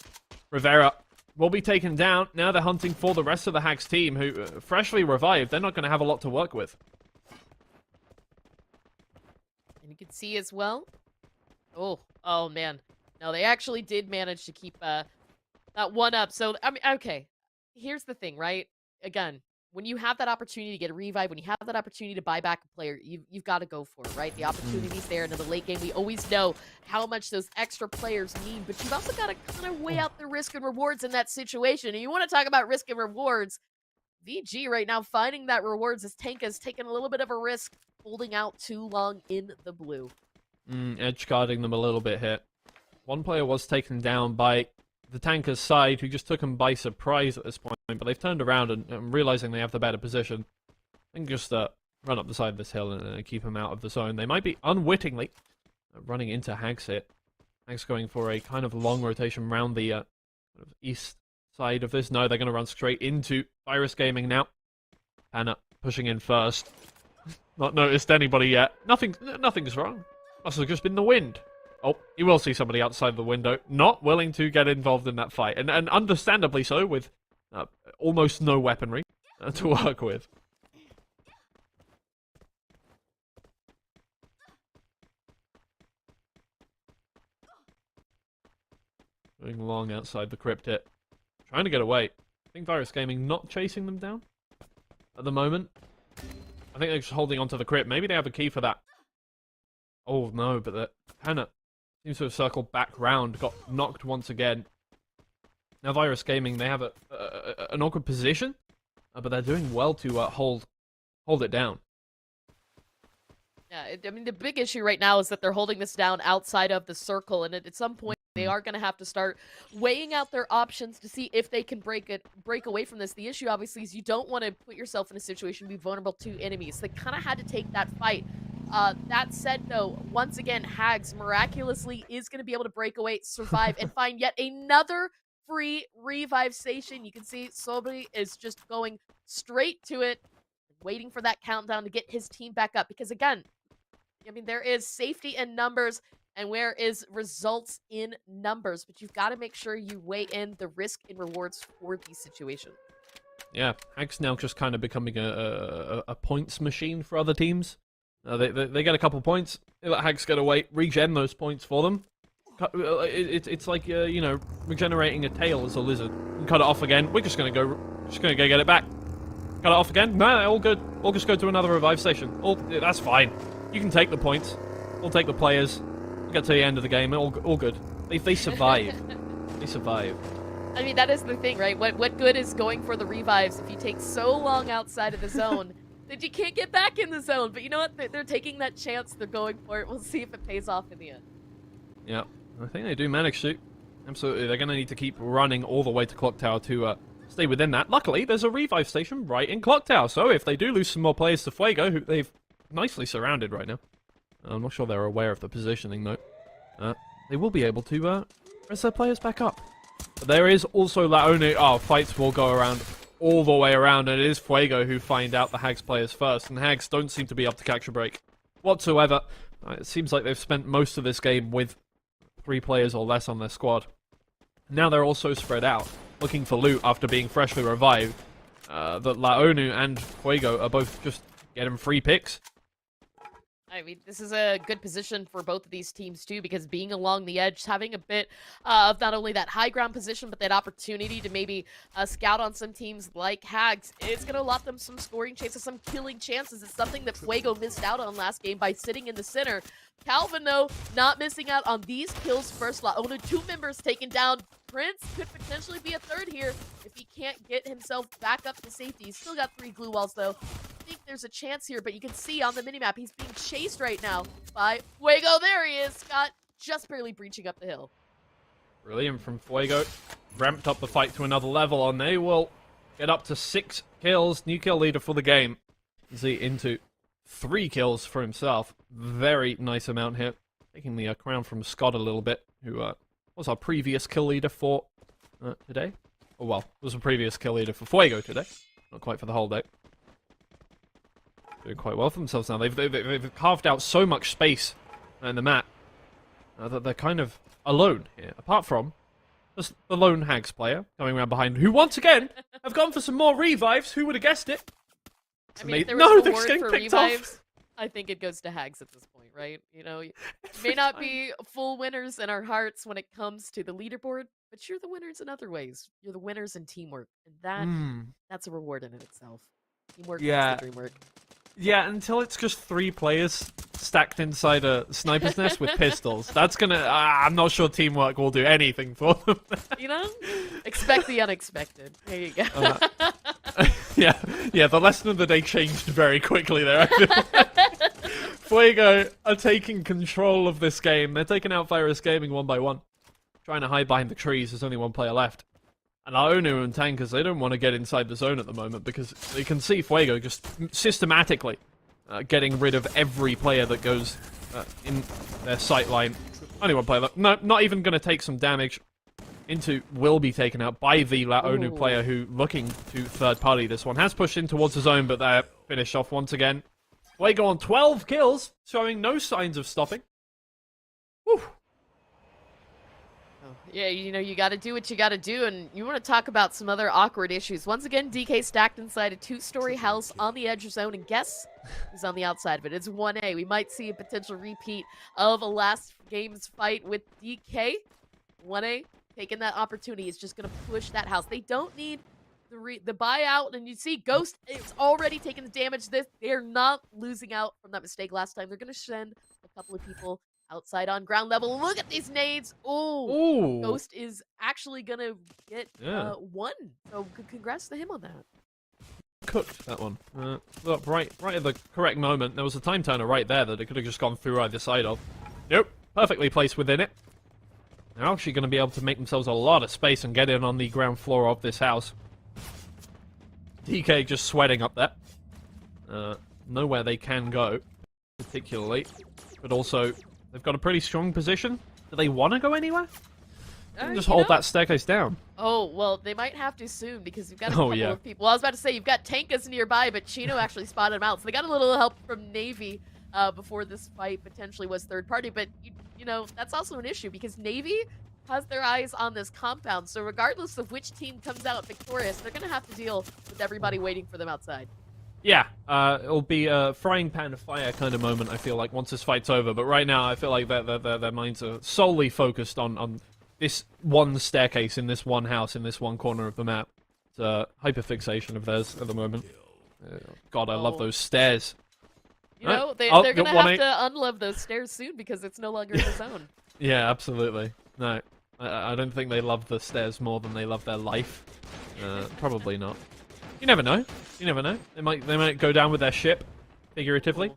Rivera will be taken down. Now they're hunting for the rest of the Hags team, who freshly revived. They're not going to have a lot to work with. And you can see as well. Oh man. No, they actually did manage to keep that 1 up. So, I mean, okay. Here's the thing, right? Again, when you have that opportunity to get a revive, when you have that opportunity to buy back a player, you've got to go for it, right? The opportunity's there. And in the late game, we always know how much those extra players mean, but you've also got to kind of weigh out the risk and rewards in that situation. And you want to talk about risk and rewards. VG right now finding that rewards as Tanka's taking a little bit of a risk, holding out too long in the blue. Edge guarding them a little bit here. 1 player was taken down by the Tanker's side, who just took him by surprise at this point, but they've turned around and realizing they have the better position, and just run up the side of this hill and keep him out of the zone. They might be unwittingly running into Hags here. Hags going for a kind of long rotation around the east side of this. No, they're going to run straight into Virus Gaming now. Anna pushing in first. Not noticed anybody yet. Nothing's wrong. Must have just been the wind. Oh, you will see somebody outside the window, not willing to get involved in that fight. And understandably so, with almost no weaponry to work with. Going long outside the crypt hit. Trying to get away. I think Virus Gaming not chasing them down at the moment. I think they're just holding onto the crypt. Maybe they have a key for that. Oh no, but the Hannah seems to have circled back round, got knocked once again. Now Virus Gaming, they have an awkward position, but they're doing well to hold it down. Yeah, I mean, the big issue right now is that they're holding this down outside of the circle, and at some point they are going to have to start weighing out their options to see if they can break away from this. The issue, obviously, is you don't want to put yourself in a situation to be vulnerable to enemies. They kind of had to take that fight. That said, though, once again, Hags miraculously is going to be able to break away, survive, and find yet another free revive station. You can see Sobri is just going straight to it, waiting for that countdown to get his team back up. Because, again, I mean, there is safety in numbers, and where is results in numbers. But you've got to make sure you weigh in the risk and rewards for these situations. Yeah, Hags now just kind of becoming a points machine for other teams. They get a couple points. They let Hags get away, regen those points for them. It's like you know, regenerating a tail as a lizard. You cut it off again. We're just gonna go get it back. Cut it off again. No, all good. We'll just go to another revive station. That's fine. You can take the points. We'll take the players. We'll get to the end of the game. All good. They survive. They survive. I mean, that is the thing, right? What good is going for the revives if you take so long outside of the zone that you can't get back in the zone? But you know what? They're taking that chance. They're going for it. We'll see if it pays off in the end. Yeah, I think they do manage to. Absolutely. They're going to need to keep running all the way to Clock Tower to stay within that. Luckily, there's a revive station right in Clock Tower. So if they do lose some more players to Fuego, who they've nicely surrounded right now. I'm not sure they're aware of the positioning, though. They will be able to press their players back up. But there is also Laonu. Oh, fights will go around all the way around, and it is Fuego who find out the Hags players first, and Hags don't seem to be able to catch a break whatsoever. It seems like they've spent most of this game with 3 players or less on their squad. Now they're also spread out, looking for loot after being freshly revived. That Laonu and Fuego are both just getting free picks. I mean, this is a good position for both of these teams, too, because being along the edge, having a bit of not only that high ground position, but that opportunity to maybe scout on some teams like Hags, it's going to allot them some scoring chances, some killing chances. It's something that Fuego missed out on last game by sitting in the center. Calvin, though, not missing out on these kills first. Laonu, 2 members taken down. Prince could potentially be a third here if he can't get himself back up to safety. He's still got 3 glue walls, though. I think there's a chance here, but you can see on the minimap he's being chased right now by Fuego. There he is, Scott, just barely breaching up the hill. Brilliant from Fuego. Ramped up the fight to another level, and they will get up to 6 kills. New kill leader for the game. Z into 3 kills for himself. Very nice amount here. Taking the crown from Scott a little bit, who was our previous kill leader for today. Oh, well, was a previous kill leader for Fuego today. Not quite for the whole day. Doing quite well for themselves now. They've carved out so much space in the map that they're kind of alone here. Apart from just the lone Hags player coming around behind, who once again have gone for some more revives. Who would have guessed it? I mean, if there was no, an they're award getting for picked revives, off. I think it goes to Hags at this point, right? You know, you may not be full winners in our hearts when it comes to the leaderboard, but you're the winners in other ways. You're the winners in teamwork, and that's a reward in it itself. Teamwork is the dream work. Yeah, until it's just 3 players stacked inside a sniper's nest with pistols. That's gonna... I'm not sure teamwork will do anything for them. You know? Expect the unexpected. There you go. Yeah, the lesson of the day changed very quickly there. Fuego are taking control of this game. They're taking out Virus Gaming 1 by 1. Trying to hide behind the trees. There's only 1 player left. And Laonu and Tankers, they don't want to get inside the zone at the moment because they can see Fuego just systematically getting rid of every player that goes in their sight line. Only 1 player. No, not even going to take some damage. Into will be taken out by the Laonu player who, looking to third party this one, has pushed in towards the zone, but they're finished off once again. Fuego on 12 kills, showing no signs of stopping. Whew. Yeah, you know, you got to do what you got to do, and you want to talk about some other awkward issues. Once again, DK stacked inside a 2-story house on the edge zone, and guess who's on the outside of it? It's 1A. We might see a potential repeat of a last game's fight with DK. 1A taking that opportunity is just going to push that house. They don't need the buyout, and you see Ghost is already taking the damage. They're not losing out from that mistake last time. They're going to send a a couple of people outside on ground level. Look at these nades. Oh, Ooh. Ghost is actually gonna get Yeah. one. So congrats to him on that. Cooked that one. Look, right at the correct moment. There was a time turner right there that it could have just gone through either side of. Nope. Perfectly placed within it. They're actually going to be able to make themselves a lot of space and get in on the ground floor of this house. DK just sweating up there. Nowhere they can go, particularly. But also, they've got a pretty strong position. Do they want to go anywhere? Just hold that staircase down. Oh, well, they might have to soon because you've got a Oh, couple yeah. of people. Well, I was about to say, you've got Tankus nearby, but Chino actually spotted him out. So they got a little help from Navy before this fight potentially was third party. But, you know, that's also an issue because Navy has their eyes on this compound. So regardless of which team comes out victorious, they're going to have to deal with everybody waiting for them outside. Yeah, it'll be a frying pan of fire kind of moment, I feel like, once this fight's over. But right now, I feel like their minds are solely focused on this one staircase in this one house in this one corner of the map. It's a hyperfixation of theirs at the moment. God, I love those stairs. You know, they're going to have to unlove those stairs soon because it's no longer in the zone. Yeah, absolutely. No, I don't think they love the stairs more than they love their life. Probably not. You never know. You never know. They might go down with their ship, figuratively.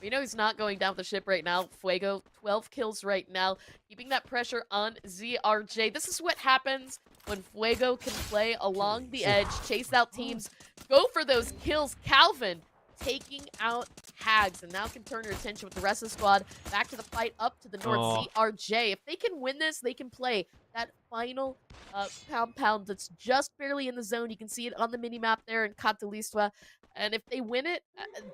We know he's not going down with the ship right now. Fuego, 12 kills right now, keeping that pressure on ZRJ. This is what happens when Fuego can play along the edge, chase out teams, go for those kills. Calvin taking out Hags, and now can turn her attention with the rest of the squad back to the fight up to the north. ZRJ, if they can win this, they can play that final compound that's just barely in the zone. You can see it on the mini-map there in Catalista. And if they win it,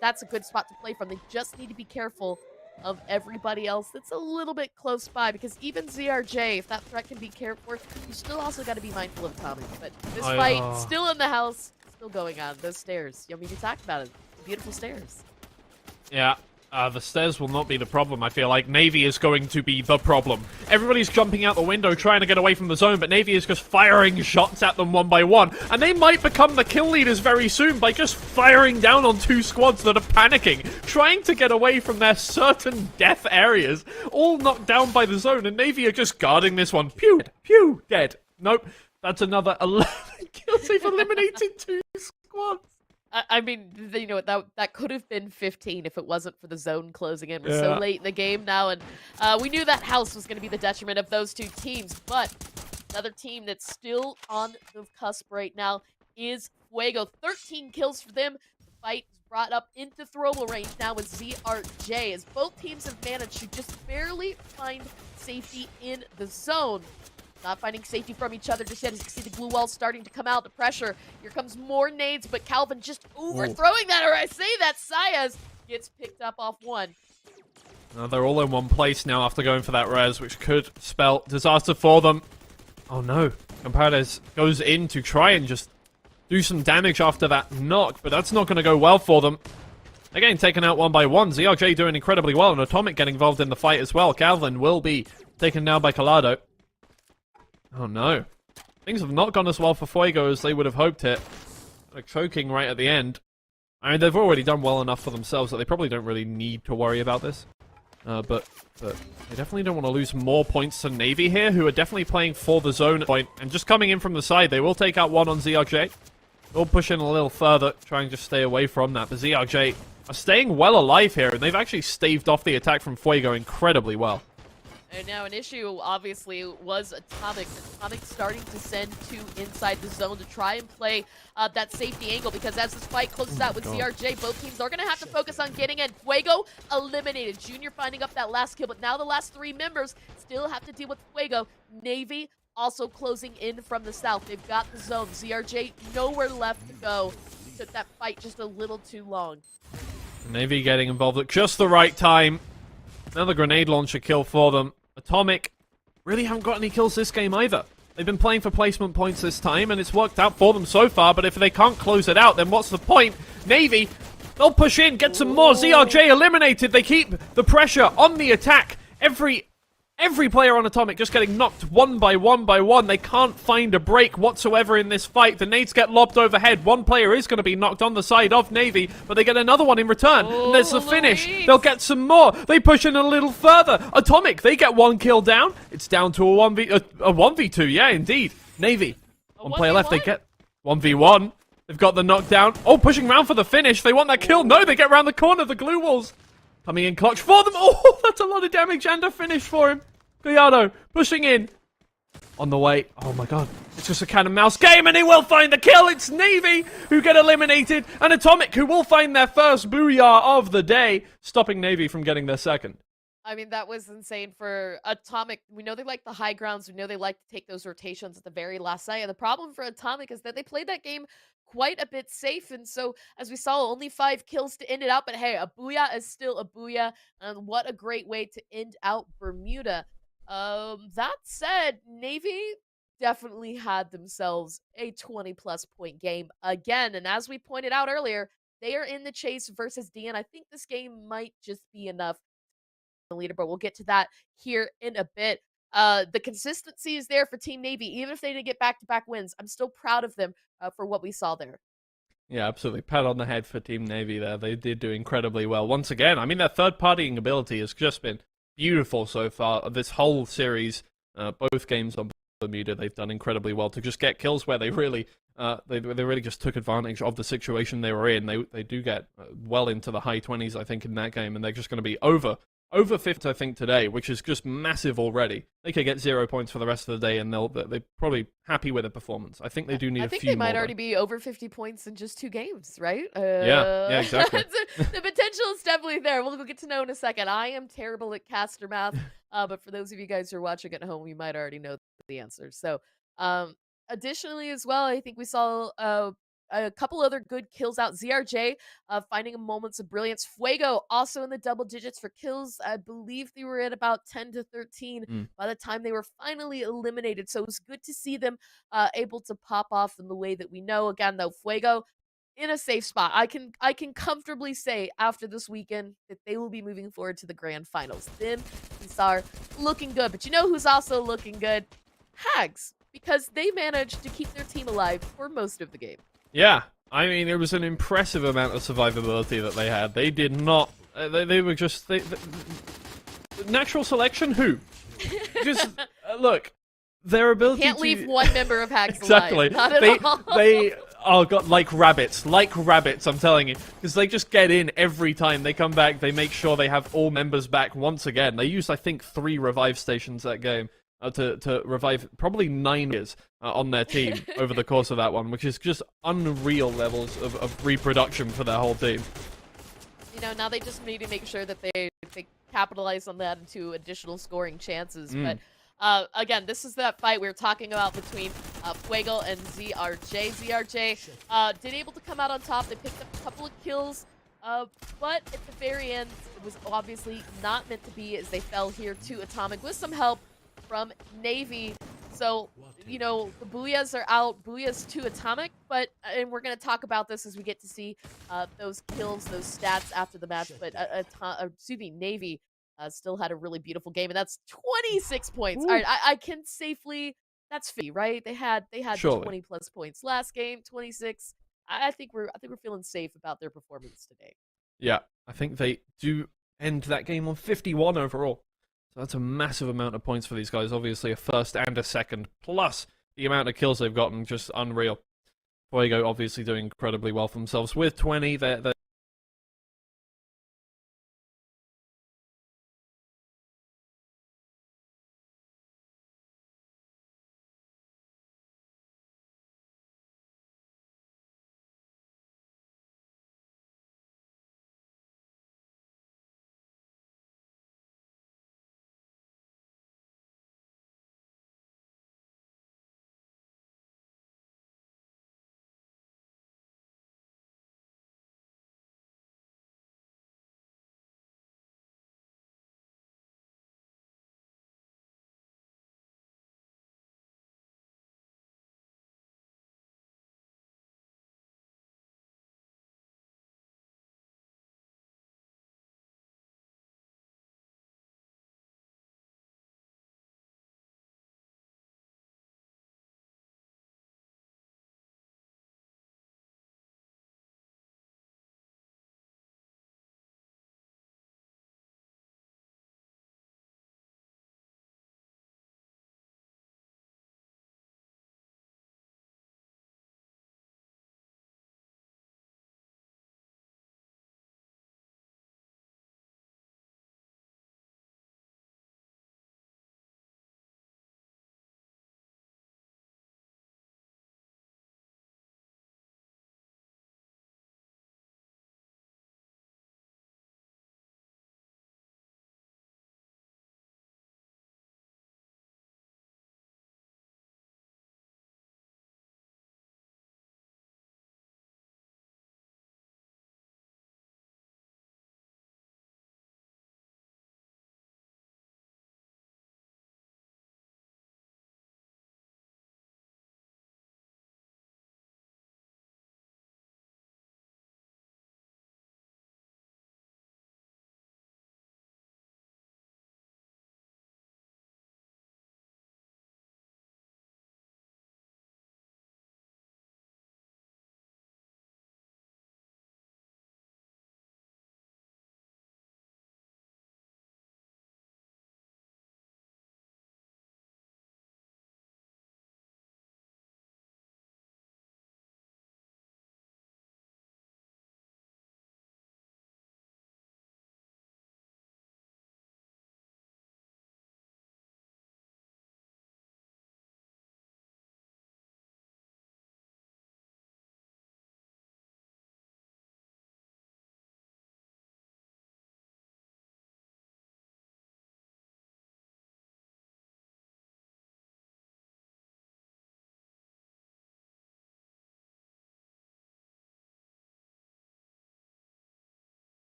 that's a good spot to play from. They just need to be careful of everybody else that's a little bit close by, because even ZRJ, if that threat can be cared for, you still also got to be mindful of Tommy. But this fight, still in the house, still going on. Those stairs. I mean, you talked about it. Beautiful stairs. Yeah. The stairs will not be the problem, I feel like. Navy is going to be the problem. Everybody's jumping out the window trying to get away from the zone, but Navy is just firing shots at them one by one. And they might become the kill leaders very soon by just firing down on two squads that are panicking, trying to get away from their certain death areas, all knocked down by the zone, and Navy are just guarding this one. Pew! Pew! Dead. Nope. That's another 11 kills. They've eliminated two squads. I mean, you know, that could have been 15 if it wasn't for the zone closing in. We're so late in the game now, and we knew that house was going to be the detriment of those two teams. But another team that's still on the cusp right now is Fuego. 13 kills for them. The fight is brought up into throwable range now with ZRJ, as both teams have managed to just barely find safety in the zone. Not finding safety from each other just yet, as you can see the glue wall starting to come out, the pressure. Here comes more nades, but Calvin just overthrowing that, or I say that Sayas gets picked up off one. They're all in one place now after going for that res, which could spell disaster for them. Oh no, Compadres goes in to try and just do some damage after that knock, but that's not going to go well for them. They're getting taken out one by one. ZRJ doing incredibly well, and Atomic getting involved in the fight as well. Calvin will be taken down by Colado. Oh no. Things have not gone as well for Fuego as they would have hoped it. They're choking right at the end. I mean, they've already done well enough for themselves that they probably don't really need to worry about this. But they definitely don't want to lose more points to Navy here, who are definitely playing for the zone point. And just coming in from the side, they will take out one on ZRJ. They'll push in a little further, try and just stay away from that. But ZRJ are staying well alive here, and they've actually staved off the attack from Fuego incredibly well. And now an issue, obviously, was Atomic. Atomic starting to send two inside the zone to try and play that safety angle, because as this fight closes out with ZRJ, both teams are going to have to focus on getting in. Fuego eliminated. Junior finding up that last kill, but now the last three members still have to deal with Fuego. Navy also closing in from the south. They've got the zone. ZRJ nowhere left to go. Took that fight just a little too long. Navy getting involved at just the right time. Another grenade launcher kill for them. Atomic really haven't got any kills this game either. They've been playing for placement points this time, and it's worked out for them so far, but if they can't close it out, then what's the point? Navy, they'll push in, get some more. ZRJ eliminated. They keep the pressure on the attack. Every Every player on Atomic just getting knocked one by one. They can't find a break whatsoever in this fight. The nades get lobbed overhead. One player is going to be knocked on the side of Navy, but they get another one in return. And there's the finish. They'll get some more. They push in a little further. Atomic, they get one kill down. It's down to a 1v2. Yeah, indeed. Navy, one player left. They get 1v1. They've got the knockdown. Oh, pushing around for the finish. They want that kill. No, they get around the corner. The glue walls coming in clutch for them. Oh, that's a lot of damage and a finish for him. Gallardo pushing in. On the way. Oh my god. It's just a cat and mouse game and he will find the kill. It's Navy who get eliminated and Atomic who will find their first booyah of the day, stopping Navy from getting their second. I mean, that was insane for Atomic. We know they like the high grounds. We know they like to take those rotations at the very last second. The problem for Atomic is that they played that game quite a bit safe. And so, as we saw, only 5 kills to end it out. But hey, a booyah is still a booyah. And what a great way to end out Bermuda. That said, Navy definitely had themselves a 20-plus point game again. And as we pointed out earlier, they are in the chase versus D. And I think this game might just be enough. The leaderboard. We'll get to that here in a bit. The consistency is there for Team Navy. Even if they didn't get back-to-back wins, I'm still proud of them for what we saw there. Yeah, absolutely. Pat on the head for Team Navy there. They did do incredibly well. Once again, I mean, their third-partying ability has just been beautiful so far. This whole series, both games on Bermuda, they've done incredibly well to just get kills where they really they really just took advantage of the situation they were in. They do get well into the high 20s, I think, in that game, and they're just going to be over 50, I think, today, which is just massive already. They could get 0 points for the rest of the day, and they're probably happy with the performance. I think they do need a few more. I think they might already be over 50 points in just 2 games, right? Yeah, exactly. The potential is definitely there. We'll get to know in a second. I am terrible at caster math, but for those of you guys who are watching at home, you might already know the answer. So, additionally as well, I think we saw a couple other good kills out. ZRJ finding moments of brilliance. Fuego also in the double digits for kills. I believe they were at about 10 to 13 by the time they were finally eliminated. So it was good to see them able to pop off in the way that we know. Again, though, Fuego in a safe spot. I can comfortably say after this weekend that they will be moving forward to the grand finals. Them and Sar looking good. But you know who's also looking good? Hags. Because they managed to keep their team alive for most of the game. Yeah, I mean, it was an impressive amount of survivability that they had. They did not... They were just... natural selection? Who? Just, look, their ability Can't leave one member of Hags exactly. alive. Not at all. They got like rabbits, I'm telling you. Because they just get in every time. They come back, they make sure they have all members back once again. They used, I think, 3 revive stations that game. To revive probably 9 years on their team over the course of that one, which is just unreal levels of reproduction for their whole team. You know, now they just need to make sure that they capitalize on that into additional scoring chances. But again, this is that fight we were talking about between Fuego and ZRJ. ZRJ did able to come out on top. They picked up a couple of kills. But at the very end, it was obviously not meant to be, as they fell here to Atomic with some help from Navy. So, you know, the booyahs are out. Booyahs to Atomic, and we're going to talk about this as we get to see those kills, those stats after the match. But, Navy still had a really beautiful game, and that's 26 points. All right, I can safely, that's 50, right? They had 20 plus points last game, 26. I think we're feeling safe about their performance today. Yeah, I think they do end that game on 51 overall. So that's a massive amount of points for these guys. Obviously, a first and a second, plus the amount of kills they've gotten, just unreal. Fuego obviously doing incredibly well for themselves with 20. They're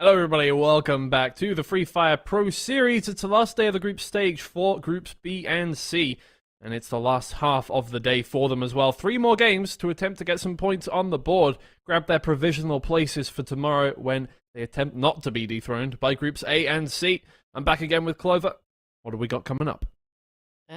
Hello everybody, welcome back to the Free Fire Pro Series. It's the last day of the group stage for Groups B and C, and it's the last half of the day for them as well. 3 more games to attempt to get some points on the board, grab their provisional places for tomorrow when they attempt not to be dethroned by Groups A and C. I'm back again with Clover. What do we got coming up?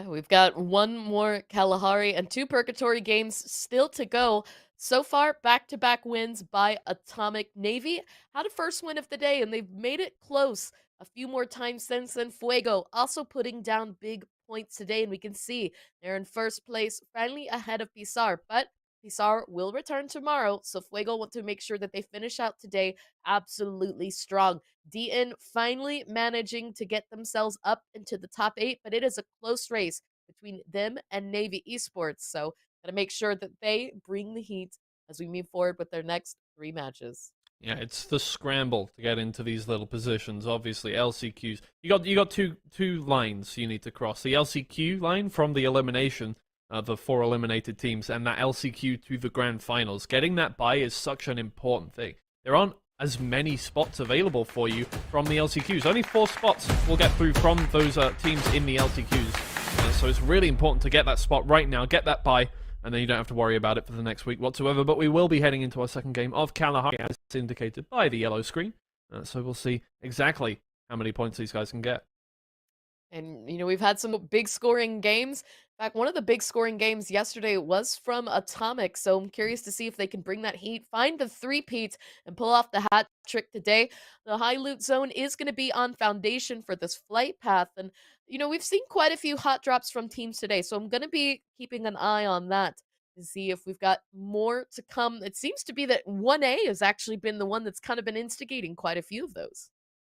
We've got 1 more Kalahari and 2 Purgatory games still to go. So far, back-to-back wins by Atomic. Navy had a first win of the day, and they've made it close a few more times since then. Fuego also putting down big points today, and we can see they're in first place, finally ahead of Pisar. But Pisar will return tomorrow, so Fuego want to make sure that they finish out today absolutely strong. DN finally managing to get themselves up into the top 8, but it is a close race between them and Navy Esports, so gotta make sure that they bring the heat as we move forward with their next 3 matches. Yeah, it's the scramble to get into these little positions. Obviously, LCQs. You got two lines you need to cross. The LCQ line from the elimination, the 4 eliminated teams, and that LCQ to the grand finals. Getting that bye is such an important thing. There aren't as many spots available for you from the LCQs. Only 4 spots will get through from those teams in the LCQs. So it's really important to get that spot right now, get that bye, and then you don't have to worry about it for the next week whatsoever. But we will be heading into our second game of Kalahari, as indicated by the yellow screen. So we'll see exactly how many points these guys can get. And, you know, we've had some big scoring games. In fact, one of the big scoring games yesterday was from Atomic, so I'm curious to see if they can bring that heat, find the 3-peat, and pull off the hat trick today. The high loot zone is going to be on Foundation for this flight path, and, you know, we've seen quite a few hot drops from teams today, so I'm going to be keeping an eye on that to see if we've got more to come. It seems to be that 1A has actually been the one that's kind of been instigating quite a few of those.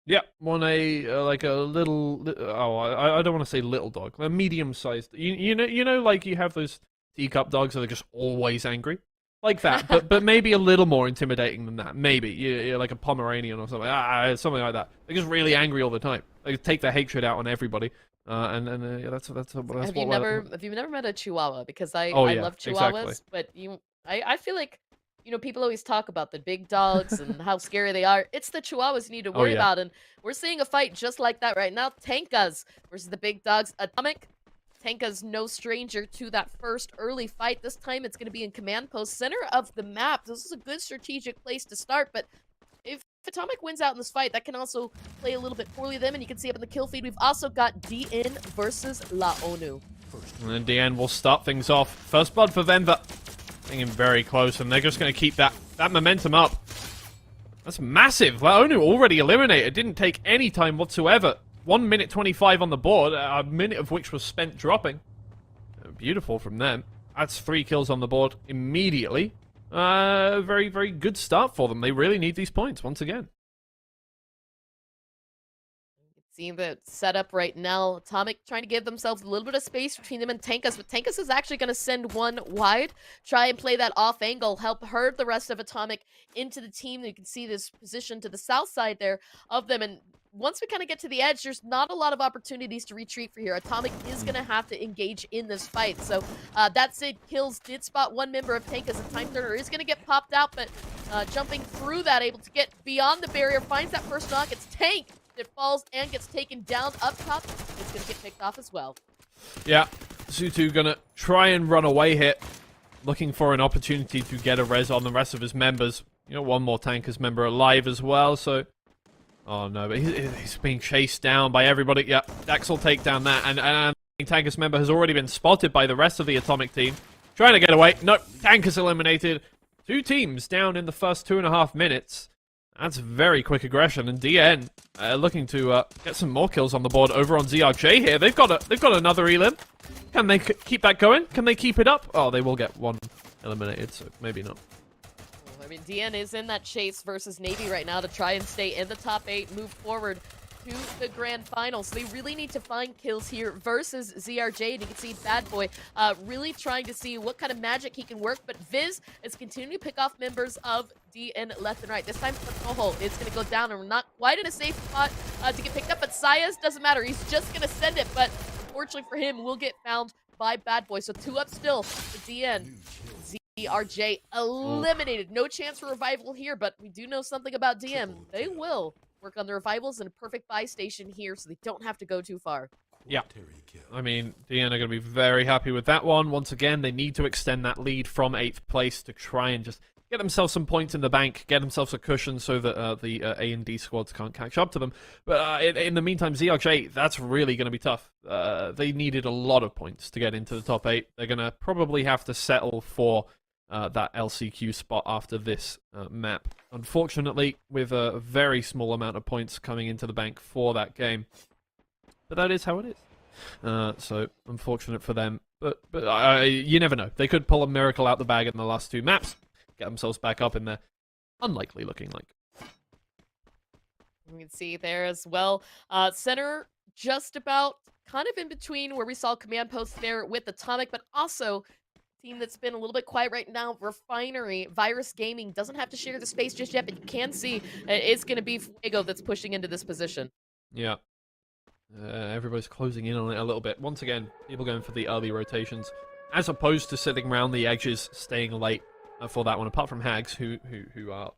Yeah, 1A, like a little, I don't want to say little dog, a medium-sized, you know, like you have those teacup dogs that are just always angry, like that, but maybe a little more intimidating than that, maybe, you're like a Pomeranian or something, something like that. They're just really angry all the time. They take their hatred out on everybody, yeah, that's Have you never met a Chihuahua? Because I yeah, love Chihuahuas, exactly. but I feel like, you know, people always talk about the big dogs and how scary they are. It's the Chihuahuas you need to worry about, and we're seeing a fight just like that right now. Tankas versus the big dogs. Atomic. Tanka's no stranger to that first early fight. This time it's going to be in command post, center of the map. This is a good strategic place to start, but if Atomic wins out in this fight, that can also play a little bit poorly them, and you can see up in the kill feed, we've also got DN versus La ONU. And then DN will start things off. First blood for Venva. Getting very close, and they're just going to keep that momentum up. That's massive. La ONU already eliminated. Didn't take any time whatsoever. 1 minute 25 on the board, a minute of which was spent dropping. Beautiful from them. That's 3 kills on the board immediately. Very, very good start for them. They really need these points once again. Seeing the setup right now, Atomic trying to give themselves a little bit of space between them and Tankas, but Tankas is actually going to send one wide, try and play that off angle, help herd the rest of Atomic into the team. You can see this position to the south side there of them, and once we kind of get to the edge, there's not a lot of opportunities to retreat for here. Atomic is going to have to engage in this fight, so that's it. Kills did spot one member of Tankas, and Time Turner is going to get popped out, but jumping through that, able to get beyond the barrier, finds that first knock. It's Tank that falls and gets taken down up top. It's going to get picked off as well. Yeah, Zutu gonna try and run away here, looking for an opportunity to get a res on the rest of his members. You know, one more Tankers member alive as well, so... Oh no, but he's being chased down by everybody. Yeah, Dax will take down that, and Tankers member has already been spotted by the rest of the Atomic team. Trying to get away. Nope, Tankers eliminated. 2 teams down in the first 2.5 minutes. That's very quick aggression, and DN looking to get some more kills on the board over on ZRJ here. They've got another elim. Can they keep that going? Can they keep it up? Oh, they will get one eliminated, so maybe not. I mean, DN is in that chase versus Navy right now to try and stay in the top 8, move forward to the grand finals. So they really need to find kills here versus ZRJ. And you can see Bad Boy really trying to see what kind of magic he can work. But Viz is continuing to pick off members of DN left and right. This time, Toho is going to go down, and we're not quite in a safe spot to get picked up. But Sayas doesn't matter. He's just going to send it. But unfortunately for him, will get found by Bad Boy. So 2 up still for DN. ZRJ eliminated. No chance for revival here, but we do know something about DM. They will work on the revivals in a perfect buy station here so they don't have to go too far. Yeah. I mean, DN are going to be very happy with that one. Once again, they need to extend that lead from 8th place to try and just get themselves some points in the bank, get themselves a cushion so that the A and D squads can't catch up to them. But in the meantime, ZRJ, that's really going to be tough. They needed a lot of points to get into the top 8. They're going to probably have to settle for that LCQ spot after this map. Unfortunately, with a very small amount of points coming into the bank for that game. But that is how it is. So, unfortunate for them. But you never know. They could pull a miracle out the bag in the last 2 maps. Get themselves back up in there. Unlikely looking like. You can see there as well. Center just about kind of in between where we saw command post there with Atomic, but also team that's been a little bit quiet right now, Refinery. Virus Gaming doesn't have to share the space just yet, but you can see it's going to be Fuego that's pushing into this position. Yeah. Everybody's closing in on it a little bit. Once again, people going for the early rotations, as opposed to sitting around the edges, staying late for that one. Apart from Hags, who are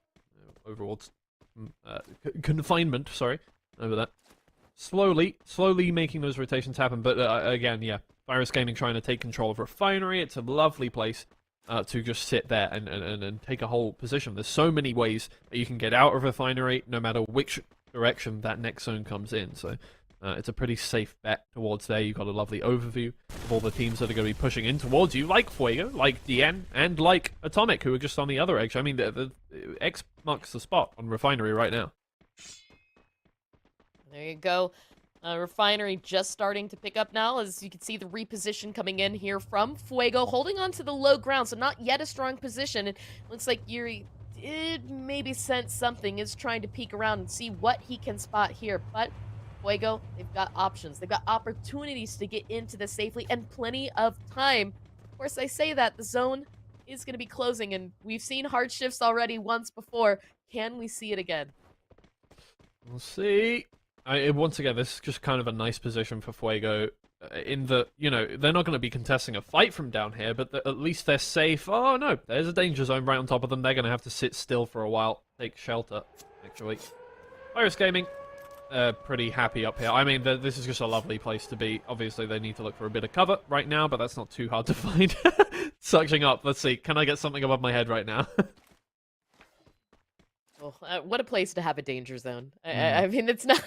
overall confinement. Sorry, over that. Slowly making those rotations happen. But again, yeah, Virus Gaming trying to take control of Refinery. It's a lovely place to just sit there and take a whole position. There's so many ways that you can get out of Refinery, no matter which direction that next zone comes in. So. It's a pretty safe bet towards there. You've got a lovely overview of all the teams that are going to be pushing in towards you, like Fuego, like DN, and like Atomic, who are just on the other edge. I mean, the X marks the spot on Refinery right now. There you go. Refinery just starting to pick up now, as you can see the reposition coming in here from Fuego, holding on to the low ground, so not yet a strong position. It looks like Yuri did maybe sense something, is trying to peek around and see what he can spot here, but Fuego, they've got options. They've got opportunities to get into this safely and plenty of time. Of course, I say that the zone is going to be closing, and we've seen hard shifts already once before. Can we see it again? We'll see. Once again, this is just kind of a nice position for Fuego. In the, they're not going to be contesting a fight from down here, but at least they're safe. Oh, no, there's a danger zone right on top of them. They're going to have to sit still for a while. Take shelter, actually. Virus Gaming. Pretty happy up here. I mean, this is just a lovely place to be. Obviously, they need to look for a bit of cover right now, but that's not too hard to find. Sucking up. Let's see. Can I get something above my head right now? Well, what a place to have a danger zone. I mean, it's not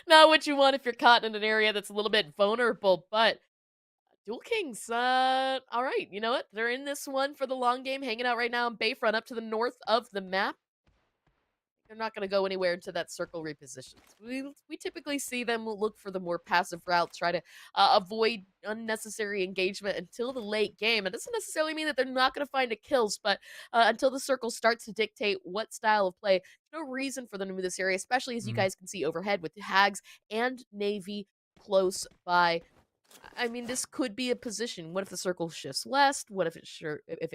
what you want if you're caught in an area that's a little bit vulnerable, but Dual Kings, all right. You know what? They're in this one for the long game, hanging out right now in Bayfront up to the north of the map. They're not going to go anywhere into that circle repositions. We typically see them look for the more passive route, try to avoid unnecessary engagement until the late game. It doesn't necessarily mean that they're not going to find kills, but until the circle starts to dictate what style of play, there's no reason for them to move this area, especially as you guys can see overhead with the Hags and Navy close by. I mean, this could be a position. What if the circle shifts left? What if it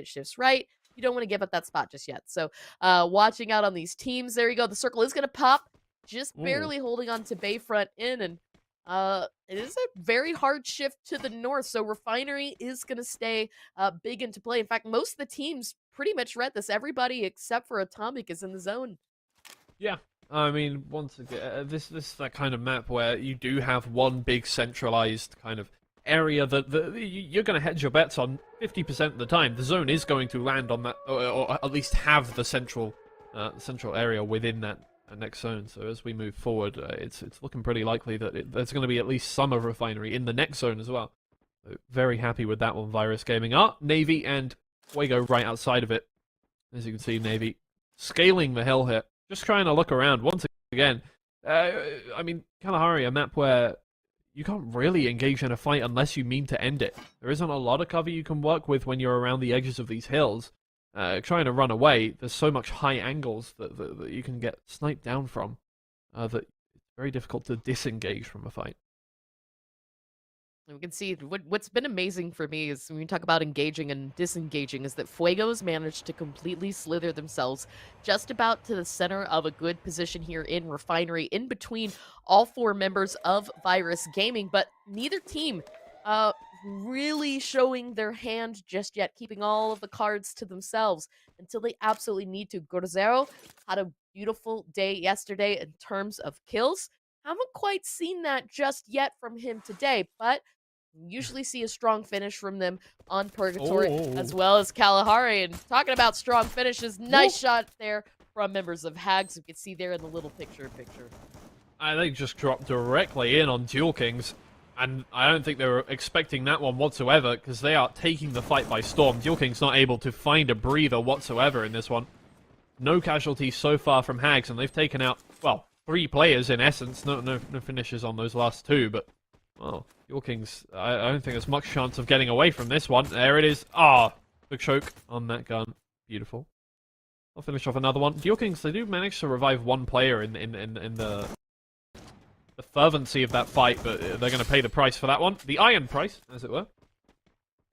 shifts right? You don't want to give up that spot just yet. So watching out on these teams. There you go. The circle is going to pop, just barely holding on to Bayfront in. And it is a very hard shift to the north. So Refinery is going to stay big into play. In fact, most of the teams pretty much read this. Everybody except for Atomic is in the zone. Yeah. I mean, once again, this is that kind of map where you do have one big centralized kind of area that you're going to hedge your bets on 50% of the time. The zone is going to land on that, or at least have the central area within that next zone. So as we move forward, it's looking pretty likely that there's going to be at least some of Refinery in the next zone as well. So very happy with that one, Virus Gaming. Navy and Fuego right outside of it. As you can see, Navy scaling the hill here, just trying to look around once again. I mean, Kalahari, a map where you can't really engage in a fight unless you mean to end it. There isn't a lot of cover you can work with when you're around the edges of these hills. Trying to run away, there's so much high angles that you can get sniped down from that it's very difficult to disengage from a fight. We can see what's been amazing for me is when we talk about engaging and disengaging is that Fuego has managed to completely slither themselves just about to the center of a good position here in Refinery, in between all 4 members of Virus Gaming, but neither team really showing their hand just yet, keeping all of the cards to themselves until they absolutely need to. Grosero had a beautiful day yesterday in terms of kills. Haven't quite seen that just yet from him today, but usually see a strong finish from them on Purgatory, as well as Kalahari. And talking about strong finishes, nice shot there from members of Hags, you can see there in the little picture. They just dropped directly in on Duel Kings, and I don't think they were expecting that one whatsoever, because they are taking the fight by storm. Duel Kings not able to find a breather whatsoever in this one. No casualties so far from Hags, and they've taken out, well, 3 players in essence. No finishes on those last 2, but, well, Duel Kings, I don't think there's much chance of getting away from this one. There it is. Big choke on that gun. Beautiful. I'll finish off another one. Duel Kings, they do manage to revive 1 player in the fervency of that fight, but they're going to pay the price for that one. The iron price, as it were.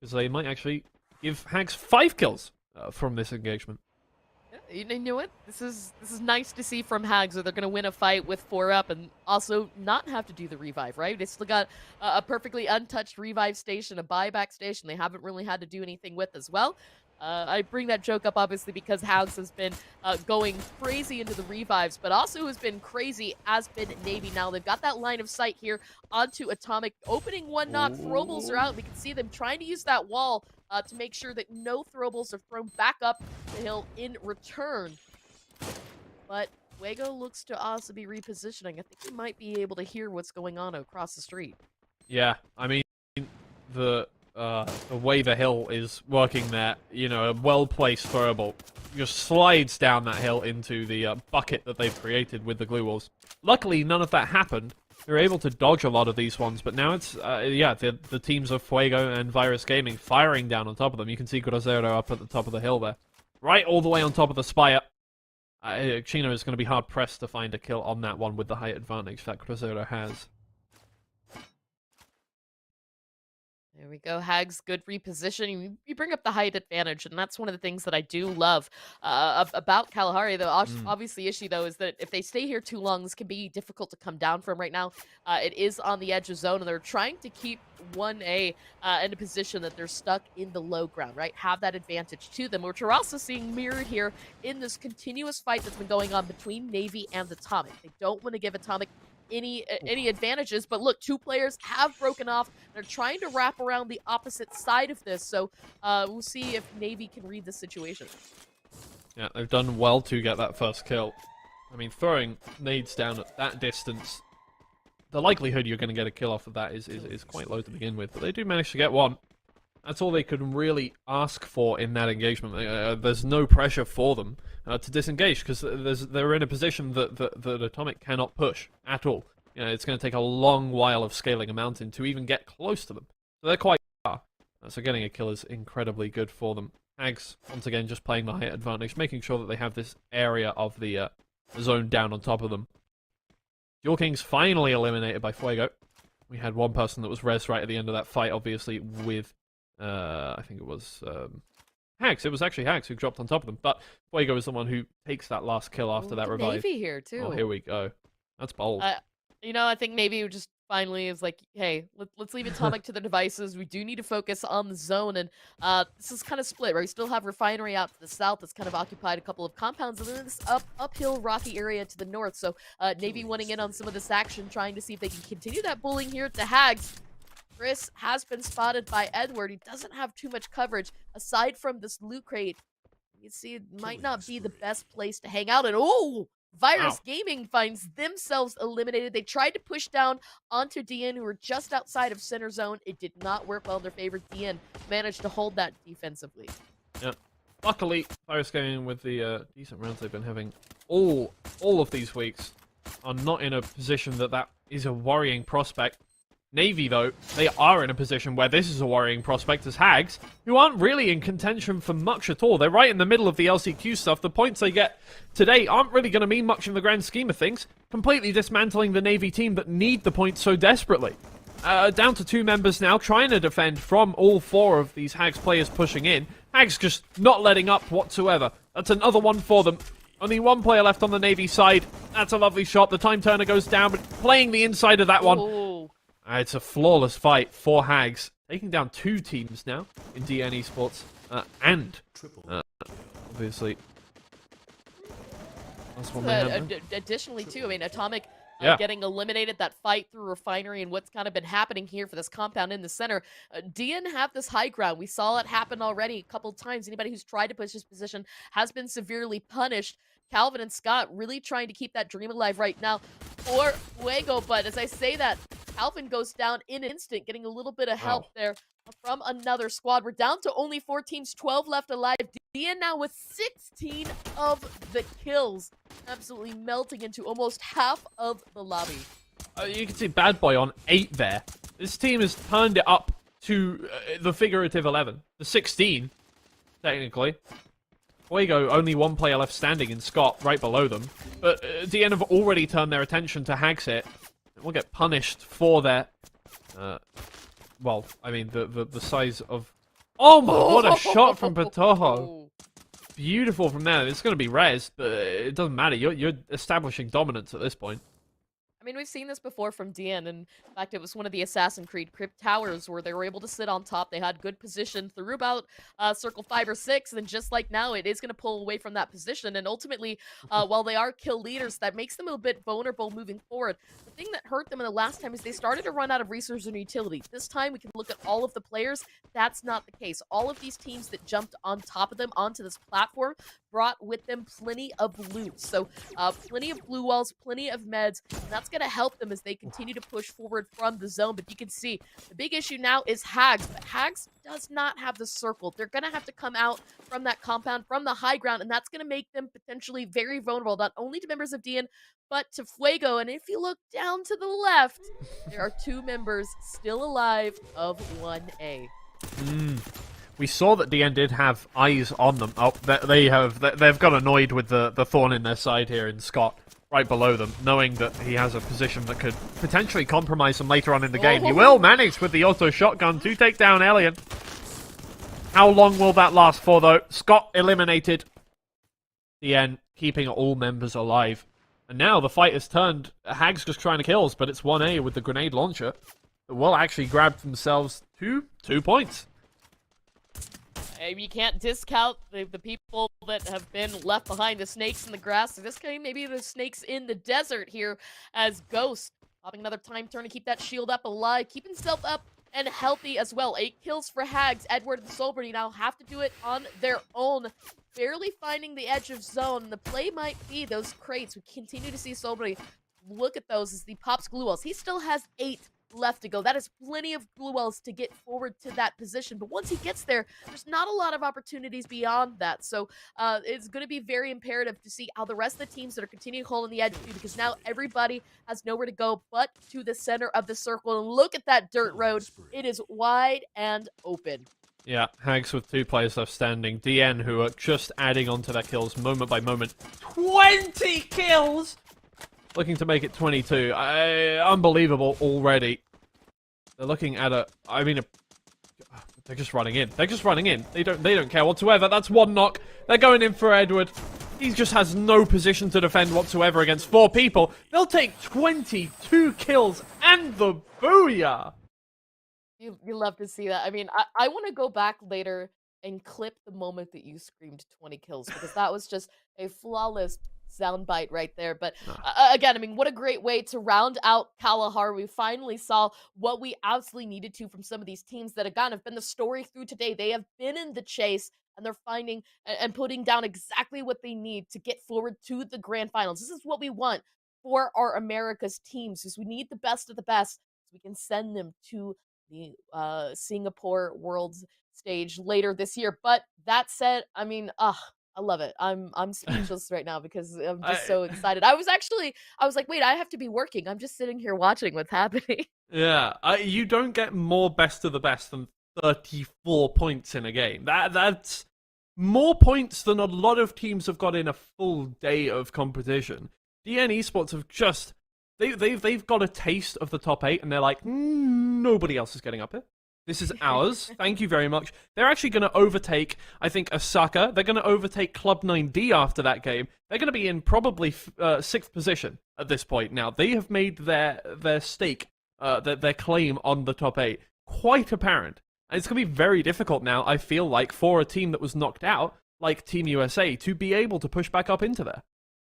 Because they might actually give Hags 5 kills from this engagement. You know what? This is nice to see from Hags, that they're going to win a fight with 4 up and also not have to do the revive, right? They still got a perfectly untouched revive station, a buyback station they haven't really had to do anything with as well. I bring that joke up, obviously, because Hags has been going crazy into the revives, but also has been crazy has been Navy. Now, they've got that line of sight here onto Atomic. Opening one knock, throwables are out. We can see them trying to use that wall to make sure that no throwables are thrown back up the hill in return. But Fuego looks to also be repositioning. I think he might be able to hear what's going on across the street. Yeah, I mean, the way the hill is working there, you know, a well-placed throwable just slides down that hill into the bucket that they've created with the glue walls. Luckily, none of that happened. They're able to dodge a lot of these ones, but now it's, the teams of Fuego and Virus Gaming firing down on top of them. You can see Grosero up at the top of the hill there. Right all the way on top of the spire. Chino is going to be hard-pressed to find a kill on that one with the height advantage that Grosero has. There we go, Hags, good repositioning. You bring up the height advantage, and that's one of the things that I do love about Kalahari. The obviously issue, though, is that if they stay here too long, this can be difficult to come down from right now. It is on the edge of zone, and they're trying to keep 1A in a position that they're stuck in the low ground, right? Have that advantage to them, which we're also seeing mirrored here in this continuous fight that's been going on between Navy and Atomic. They don't want to give Atomic any advantages, but look, 2 players have broken off. They're trying to wrap around the opposite side of this, so we'll see if Navy can read the situation. Yeah, they've done well to get that first kill. I mean, throwing nades down at that distance, the likelihood you're going to get a kill off of that is quite low to begin with, but they do manage to get one. That's all they can really ask for in that engagement. There's no pressure for them to disengage, because they're in a position that Atomic cannot push at all. You know, it's going to take a long while of scaling a mountain to even get close to them. So they're quite far. So getting a kill is incredibly good for them. Hags, once again, just playing the height advantage, making sure that they have this area of the zone down on top of them. Duel Kings finally eliminated by Fuego. We had one person that was res right at the end of that fight, obviously, with I think it was Hags. It was actually Hags who dropped on top of them, but Fuego is the one who takes that last kill after that revive. Navy here, too. Oh, here we go. That's bold. You know, I think Navy just finally is like, hey, let's leave Atomic to the devices. We do need to focus on the zone, and this is kind of split, right? We still have Refinery out to the south that's kind of occupied a couple of compounds, and then this uphill rocky area to the north. So Navy wanting in on some of this action, trying to see if they can continue that bullying here to Hags. Chris has been spotted by Edward. He doesn't have too much coverage aside from this loot crate. You see, it might not be the best place to hang out. And Virus Gaming finds themselves eliminated. They tried to push down onto DN, who were just outside of center zone. It did not work well in their favor. DN managed to hold that defensively. Yeah. Luckily, Virus Gaming, with the decent rounds they've been having all of these weeks, are not in a position that is a worrying prospect. Navy, though, they are in a position where this is a worrying prospect as Hags, who aren't really in contention for much at all. They're right in the middle of the LCQ stuff. The points they get today aren't really going to mean much in the grand scheme of things, completely dismantling the Navy team that need the points so desperately. Down to 2 members now, trying to defend from all 4 of these Hags players pushing in. Hags just not letting up whatsoever. That's another one for them. Only 1 player left on the Navy side. That's a lovely shot. The time turner goes down, but playing the inside of that one. Ooh. It's a flawless fight for Hags, taking down 2 teams now in DN Esports, and obviously that's one they have. Additionally, too, I mean, Atomic Yeah. getting eliminated, that fight through Refinery, and what's kind of been happening here for this compound in the center. DN have this high ground. We saw it happen already a couple times. Anybody who's tried to push this position has been severely punished. Calvin and Scott really trying to keep that dream alive right now for Fuego, but as I say that, Calvin goes down in an instant, getting a little bit of help there from another squad. We're down to only 4 teams, 12 left alive. DN now with 16 of the kills, absolutely melting into almost half of the lobby. You can see Bad Boy on 8 there. This team has turned it up to the figurative 11. The 16, technically. Fuego, only 1 player left standing in Scott right below them. But DN have already turned their attention to Hagsit. We'll get punished for their... well, I mean, the size of... Oh my, what a shot from Patojo. Beautiful from there. It's going to be res, but it doesn't matter. You're establishing dominance at this point. I mean, we've seen this before from DN, and in fact, it was one of the Assassin's Creed Crypt Towers where they were able to sit on top. They had good position through about circle 5 or 6, and then just like now, it is going to pull away from that position, and ultimately, while they are kill leaders, that makes them a bit vulnerable moving forward. The thing that hurt them in the last time is they started to run out of resources and utility. This time, we can look at all of the players. That's not the case. All of these teams that jumped on top of them onto this platform brought with them plenty of loot. So plenty of blue walls, plenty of meds, and that's going to help them as they continue to push forward from the zone. But you can see the big issue now is Hags, but Hags does not have the circle. They're going to have to come out from that compound, from the high ground, and that's going to make them potentially very vulnerable, not only to members of DN, but to Fuego. And if you look down to the left, there are 2 members still alive of 1A. We saw that DN did have eyes on them. Oh, they've got annoyed with the thorn in their side here in Scott, right below them, knowing that he has a position that could potentially compromise them later on in the game. He will manage with the auto shotgun to take down Elian. How long will that last for, though? Scott eliminated. DN keeping all members alive. And now the fight has turned. Hags just trying to kills, but it's 1A with the grenade launcher. That will actually grab themselves 2 points. You can't discount the people that have been left behind, the snakes in the grass. In this game, maybe the snakes in the desert here as Ghost. Popping another time turn to keep that shield up alive, keep himself up and healthy as well. 8 kills for Hags. Edward and Solberty now have to do it on their own. Barely finding the edge of zone. The play might be those crates. We continue to see Solberty look at those as he pops glue walls. He still has 8 left to go. That is plenty of glue wells to get forward to that position. But once he gets there, there's not a lot of opportunities beyond that. So it's going to be very imperative to see how the rest of the teams that are continuing holding the edge do, because now everybody has nowhere to go but to the center of the circle. And look at that dirt road. It is wide and open. Yeah, Hags with 2 players left standing. DN, who are just adding on to their kills moment by moment. 20 kills! Looking to make it 22. Unbelievable already. They're looking at they're just running in. They're just running in. They don't care whatsoever. That's 1 knock. They're going in for Edward. He just has no position to defend whatsoever against 4 people. They'll take 22 kills and the booyah. You love to see that. I mean, I want to go back later and clip the moment that you screamed 20 kills, because that was just a flawless soundbite right there. But again, I mean, what a great way to round out Kalahar. We finally saw what we absolutely needed to from some of these teams that again have been the story through today. They have been in the chase, and they're finding and putting down exactly what they need to get forward to the grand finals. This is what we want for our America's teams, is we need the best of the best so we can send them to the Singapore World's stage later this year. But that said, I mean, I love it. I'm speechless right now because I'm just so excited. I was like, wait, I have to be working. I'm just sitting here watching what's happening. Yeah, you don't get more best of the best than 34 points in a game. That's more points than a lot of teams have got in a full day of competition. DN Esports have just they've got a taste of the top 8, and they're like, nobody else is getting up here. This is ours. Thank you very much. They're actually going to overtake, I think, Osaka. They're going to overtake Club 9D after that game. They're going to be in probably 6th position at this point now. They have made their stake, their claim on the top 8 quite apparent. And it's going to be very difficult now, I feel like, for a team that was knocked out, like Team USA, to be able to push back up into there.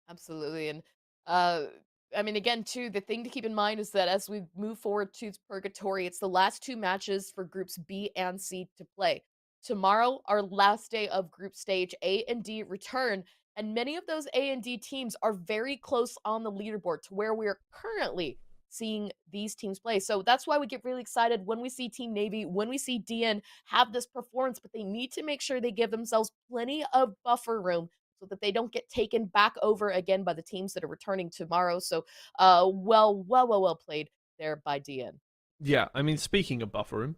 Absolutely. And I mean, again, too, the thing to keep in mind is that as we move forward to Purgatory, it's the last 2 matches for groups B and C to play. Tomorrow, our last day of group stage, A and D return, and many of those A and D teams are very close on the leaderboard to where we're currently seeing these teams play. So that's why we get really excited when we see Team Navy, when we see DN have this performance, but they need to make sure they give themselves plenty of buffer room so that they don't get taken back over again by the teams that are returning tomorrow. So, well played there by DN. Yeah, I mean, speaking of buffer room,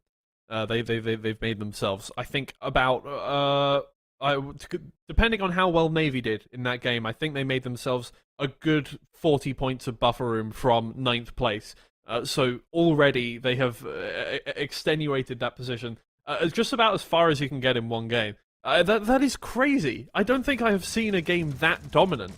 they've made themselves, I think, about depending on how well Navy did in that game, I think they made themselves a good 40 points of buffer room from 9th place. So already they have extenuated that position just about as far as you can get in one game. That is crazy. I don't think I have seen a game that dominant.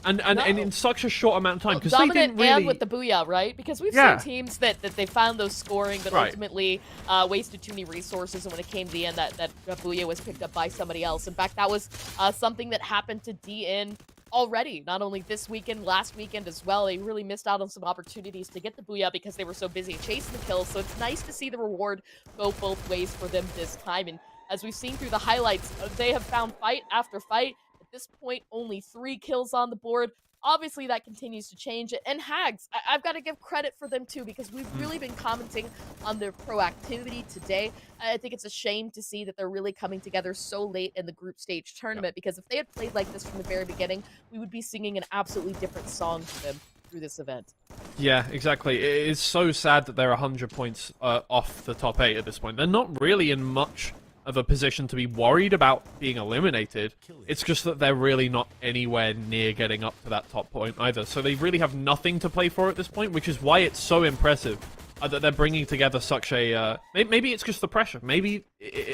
And in such a short amount of time, because they didn't really... and with the booyah, right? Because we've seen teams that they found those scoring, but ultimately wasted too many resources, and when it came to the end, that booyah was picked up by somebody else. In fact, that was something that happened to DN already, not only this weekend, last weekend as well. They really missed out on some opportunities to get the booyah because they were so busy chasing the kills, so it's nice to see the reward go both ways for them this time. And as we've seen through the highlights, they have found fight after fight. At this point, only 3 kills on the board. Obviously, that continues to change. And Hags, I've got to give credit for them, too, because we've really been commenting on their proactivity today. I think it's a shame to see that they're really coming together so late in the group stage tournament, because if they had played like this from the very beginning, we would be singing an absolutely different song to them through this event. Yeah, exactly. It is so sad that they're 100 points off the top 8 at this point. They're not really in much of a position to be worried about being eliminated. It's just that they're really not anywhere near getting up to that top point either. So they really have nothing to play for at this point, which is why it's so impressive that they're bringing together such a... maybe it's just the pressure. Maybe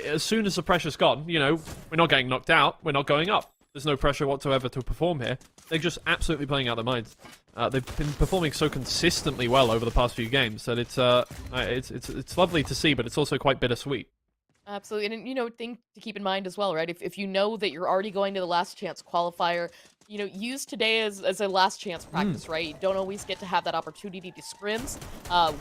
as soon as the pressure's gone, you know, we're not getting knocked out, we're not going up. There's no pressure whatsoever to perform here. They're just absolutely playing out their minds. They've been performing so consistently well over the past few games that it's lovely to see, but it's also quite bittersweet. Absolutely. And, you know, thing to keep in mind as well, right? If you know that you're already going to the last chance qualifier, you know, use today as a last chance practice, right? You don't always get to have that opportunity to scrims,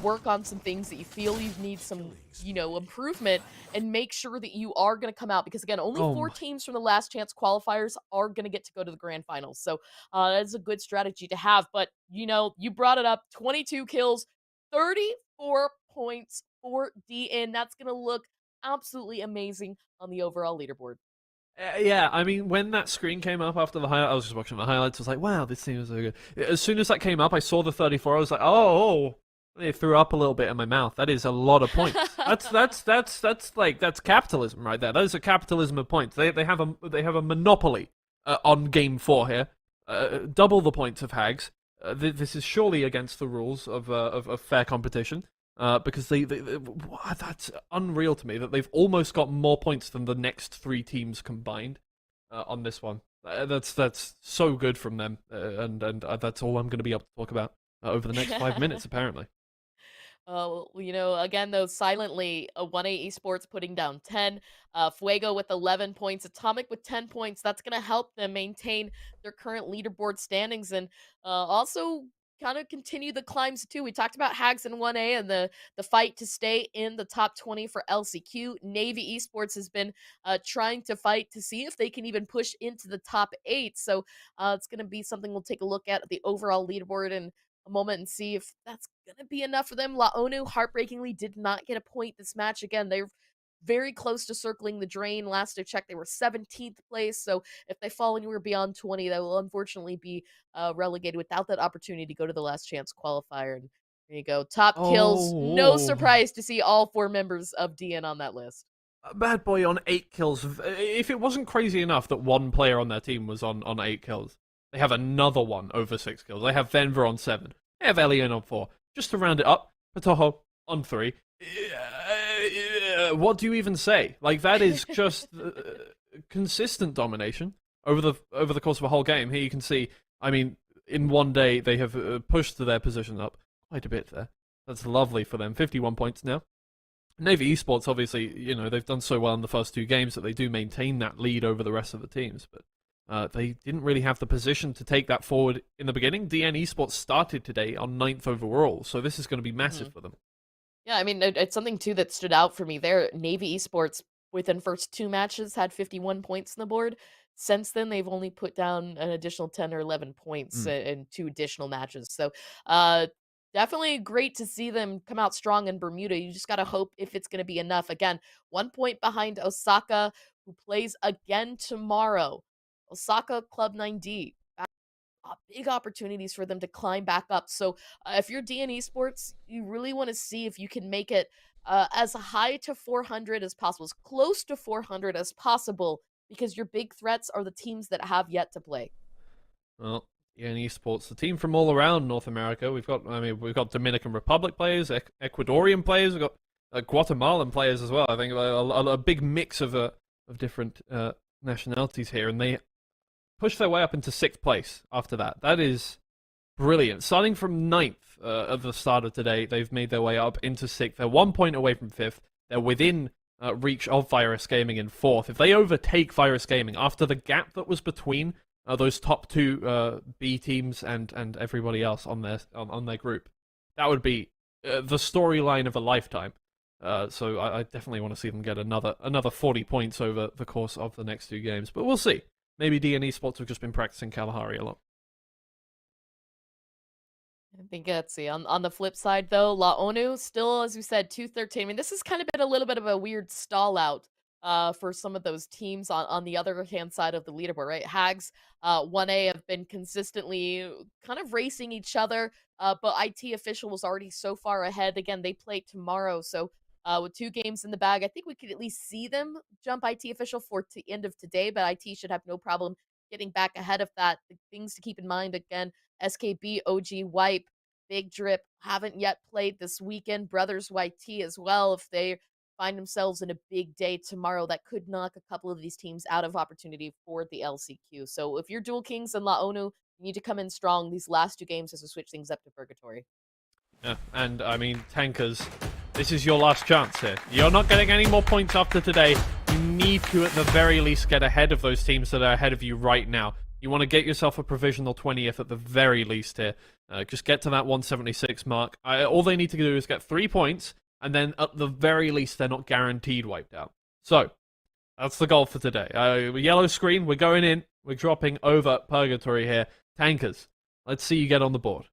work on some things that you feel you need some, you know, improvement, and make sure that you are going to come out. Because, again, only 4 teams from the last chance qualifiers are going to get to go to the grand finals. So that's a good strategy to have. But, you know, you brought it up, 22 kills, 34 points for DN. That's going to look absolutely amazing on the overall leaderboard. Yeah, I mean, when that screen came up after the highlight, I was just watching the highlights. I was like, wow, this team is so good. As soon as that came up, I saw the 34. I was like, oh, it threw up a little bit in my mouth. That is a lot of points. That's capitalism right there. That is a capitalism of points. They have a monopoly on game 4 here. Double the points of Hags. This is surely against the rules of fair competition. Because that's unreal to me that they've almost got more points than the next 3 teams combined on this one. That's so good from them, and that's all I'm going to be able to talk about over the next 5 minutes, apparently. You know, again, though, silently, 1A Esports putting down 10, Fuego with 11 points, Atomic with 10 points. That's going to help them maintain their current leaderboard standings, and also kind of continue the climbs too. We talked about Hags in 1A and the fight to stay in the top 20 for LCQ. Navy Esports has been trying to fight to see if they can even push into the top 8. So it's going to be something we'll take a look at the overall leaderboard in a moment and see if that's going to be enough for them. Laonu, heartbreakingly, did not get a point this match. Again, they're very close to circling the drain. Last I checked, they were 17th place. So if they fall anywhere beyond 20, they will unfortunately be relegated without that opportunity to go to the last chance qualifier. And there you go. Top kills. No surprise to see all 4 members of DN on that list. Bad Boy on 8 kills. If it wasn't crazy enough that one player on their team was on 8 kills, they have another one over 6 kills. They have Venver on 7. They have Elian on 4. Just to round it up, Patojo on 3. What do you even say? Like, that is just consistent domination over the course of a whole game. Here you can see, I mean, in one day they have pushed their position up quite a bit there. That's lovely for them. 51 points now. Navy Esports, obviously, you know, they've done so well in the first 2 games that they do maintain that lead over the rest of the teams, but they didn't really have the position to take that forward in the beginning. DN Esports started today on 9th overall, so this is going to be massive for them. Yeah, I mean, it's something, too, that stood out for me there. Navy Esports, within first 2 matches, had 51 points on the board. Since then, they've only put down an additional 10 or 11 points in 2 additional matches. So, definitely great to see them come out strong in Bermuda. You just got to hope if it's going to be enough. Again, 1 point behind Osaka, who plays again tomorrow. Osaka Club 9D. Big opportunities for them to climb back up. So if you're DN Esports, you really want to see if you can make it as high to 400 as possible, as close to 400 as possible, because your big threats are the teams that have yet to play. Well, DN Esports, the team from all around North America. We've got Dominican Republic players, Ecuadorian players, we've got Guatemalan players as well. I think a big mix of different nationalities here, and they push their way up into 6th place after that. That is brilliant. Starting from 9th at the start of today, they've made their way up into 6th. They're 1 point away from 5th. They're within reach of Virus Gaming in 4th. If they overtake Virus Gaming after the gap that was between those top 2 B teams and everybody else on their group, that would be the storyline of a lifetime. So I definitely want to see them get another 40 points over the course of the next 2 games. But we'll see. Maybe DN Esports have just been practicing Kalahari a lot. I think let's see. On the flip side, though, La ONU still, as we said, 213. I mean, this has kind of been a little bit of a weird stall out for some of those teams on the other hand side of the leaderboard, right? Hags 1A have been consistently kind of racing each other, but IT Official was already so far ahead. Again, they play tomorrow, so with 2 games in the bag, I think we could at least see them jump IT Official for the end of today, but IT should have no problem getting back ahead of that. The things to keep in mind, again, SKB, OG, Wipe, Big Drip haven't yet played this weekend. Brothers YT as well. If they find themselves in a big day tomorrow, that could knock a couple of these teams out of opportunity for the LCQ. So if you're Dual Kings and La ONU, you need to come in strong these last 2 games as we switch things up to Purgatory. Yeah, and I mean, Tankers, this is your last chance here. You're not getting any more points after today. You need to, at the very least, get ahead of those teams that are ahead of you right now. You want to get yourself a provisional 20th at the very least here. Just get to that 176 mark. All they need to do is get 3 points, and then at the very least, they're not guaranteed wiped out. So, that's the goal for today. Yellow screen, we're going in. We're dropping over Purgatory here. Tankers, let's see you get on the board.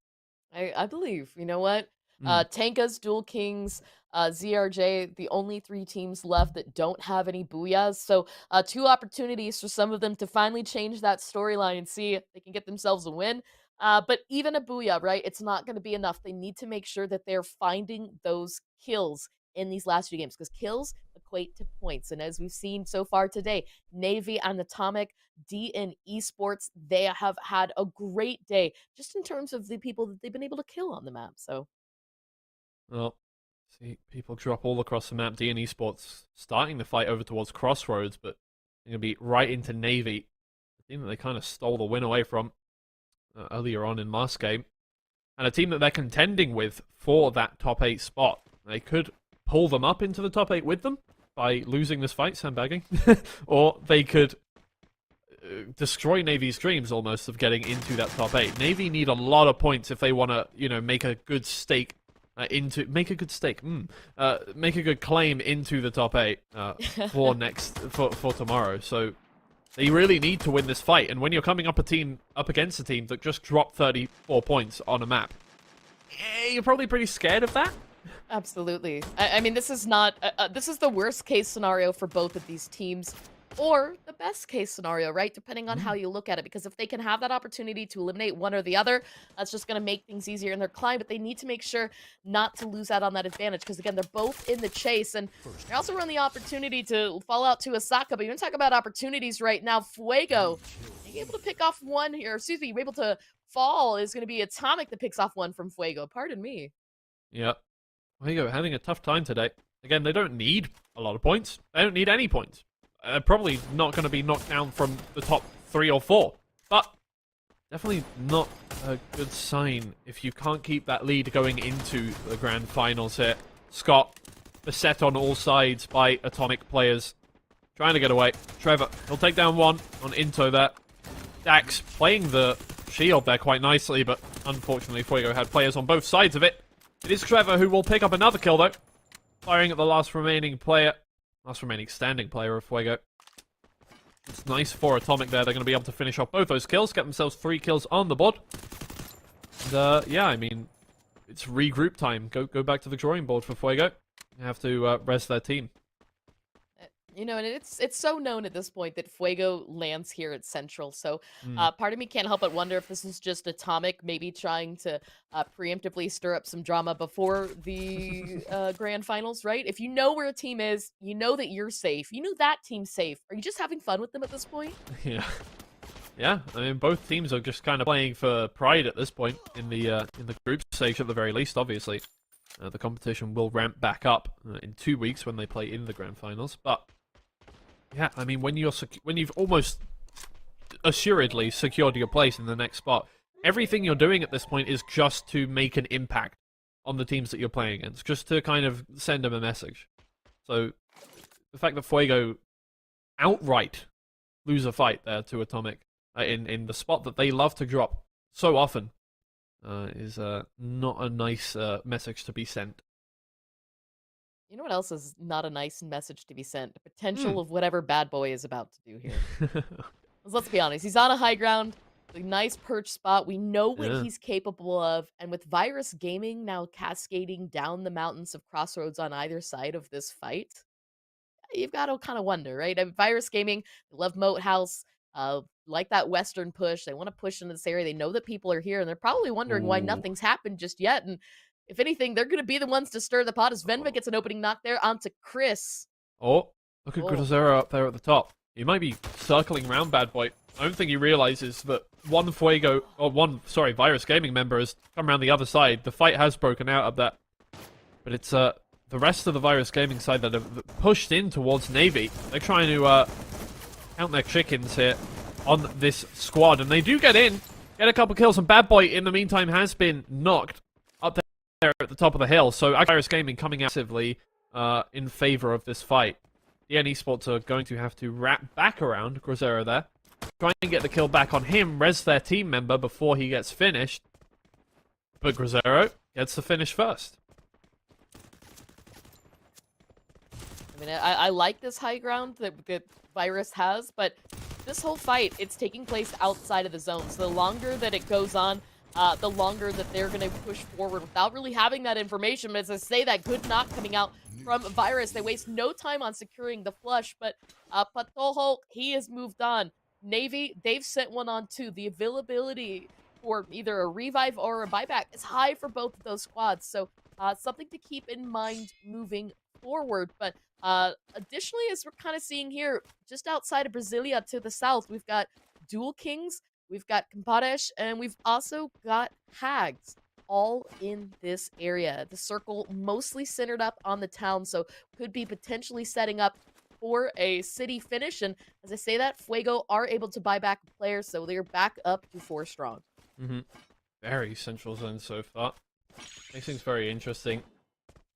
I believe. You know what? Tankas, Dual Kings, ZRJ, the only 3 teams left that don't have any booyahs. So 2 opportunities for some of them to finally change that storyline and see if they can get themselves a win. But even a booyah, right? It's not going to be enough. They need to make sure that they're finding those kills in these last 2 games, because kills equate to points. And as we've seen so far today, Navy and Atomic, DN Esports, they have had a great day just in terms of the people that they've been able to kill on the map. So, well, see people drop all across the map. DN Esports starting the fight over towards Crossroads, but they're going to be right into Navy, the team that they kind of stole the win away from earlier on in last game, and a team that they're contending with for that top 8 spot. They could pull them up into the top 8 with them by losing this fight, sandbagging, or they could destroy Navy's dreams almost of getting into that top 8. Navy need a lot of points if they want to, make a good stake make a good claim into the top 8 for tomorrow. So they really need to win this fight. And when you're coming up against a team that just dropped 34 points on a map, you're probably pretty scared of that. Absolutely. I mean, this is not this is the worst case scenario for both of these teams, or the best case scenario, right? Depending on how you look at it. Because if they can have that opportunity to eliminate one or the other, that's just going to make things easier in their climb. But they need to make sure not to lose out on that advantage. Because again, they're both in the chase, and they also run the opportunity to fall out to Osaka. But you want to talk about opportunities right now. Fuego, are you able to pick off one here? Excuse me, you're able to fall. Is going to be Atomic that picks off one from Fuego. Pardon me. Yep. Fuego having a tough time today. Again, they don't need a lot of points. They don't need any points. Probably not going to be knocked down from the top 3 or 4. But definitely not a good sign if you can't keep that lead going into the grand finals here. Scott, beset on all sides by Atomic players. Trying to get away. Trevor, he'll take down one on Into there. Dax playing the shield there quite nicely, but unfortunately Fuego had players on both sides of it. It is Trevor who will pick up another kill though. Firing at the last remaining standing player of Fuego. It's nice for Atomic there. They're going to be able to finish off both those kills, get themselves 3 kills on the board. And, yeah, I mean, it's regroup time. Go back to the drawing board for Fuego. You have to res their team. You know, and it's so known at this point that Fuego lands here at Central, so part of me can't help but wonder if this is just Atomic maybe trying to preemptively stir up some drama before the grand finals, right? If you know where a team is, you know that you're safe, you know that team's safe. Are you just having fun with them at this point? Yeah. Yeah, I mean, both teams are just kind of playing for pride at this point in the group stage at the very least, obviously. The competition will ramp back up in 2 weeks when they play in the grand finals, but yeah, I mean, when you've almost assuredly secured your place in the next spot, everything you're doing at this point is just to make an impact on the teams that you're playing against, just to kind of send them a message. So the fact that Fuego outright lose a fight there to Atomic in the spot that they love to drop so often is not a nice message to be sent. You know what else is not a nice message to be sent? The potential of whatever Bad Boy is about to do here. Let's be honest. He's on a high ground, a nice perch spot. We know what he's capable of. And with Virus Gaming now cascading down the mountains of Crossroads on either side of this fight, you've got to kind of wonder, right? I mean, Virus Gaming, they love Moat House, like that Western push. They want to push into this area. They know that people are here, and they're probably wondering why nothing's happened just yet. And if anything, they're going to be the ones to stir the pot as Venva gets an opening knock there onto Chris. Oh, look at Grozera up there at the top. He might be circling around Bad Boy. I don't think he realizes that one Virus Gaming member has come around the other side. The fight has broken out up there. But it's the rest of the Virus Gaming side that have pushed in towards Navy. They're trying to count their chickens here on this squad. And they do get in, get a couple kills. And Bad Boy, in the meantime, has been knocked up there at the top of the hill. So Virus Gaming coming actively in favor of this fight. DN Esports are going to have to wrap back around Grozera there. Try and get the kill back on him, res their team member before he gets finished. But Grozera gets the finish first. I mean, I like this high ground that Virus has, but this whole fight, it's taking place outside of the zone. So the longer that it goes on, the longer that they're going to push forward without really having that information. But as I say, that good knock coming out from Virus, they waste no time on securing the flush. But Patojo, he has moved on. Navy, they've sent one on too. The availability for either a revive or a buyback is high for both of those squads. So something to keep in mind moving forward. But additionally, as we're kind of seeing here, just outside of Brasilia to the south, we've got Dual Kings, we've got Compares, and we've also got Hags all in this area. The circle mostly centered up on the town, so could be potentially setting up for a city finish. And as I say that, Fuego are able to buy back players, so they're back up to 4 strong. Very central zone so far. Makes things very interesting.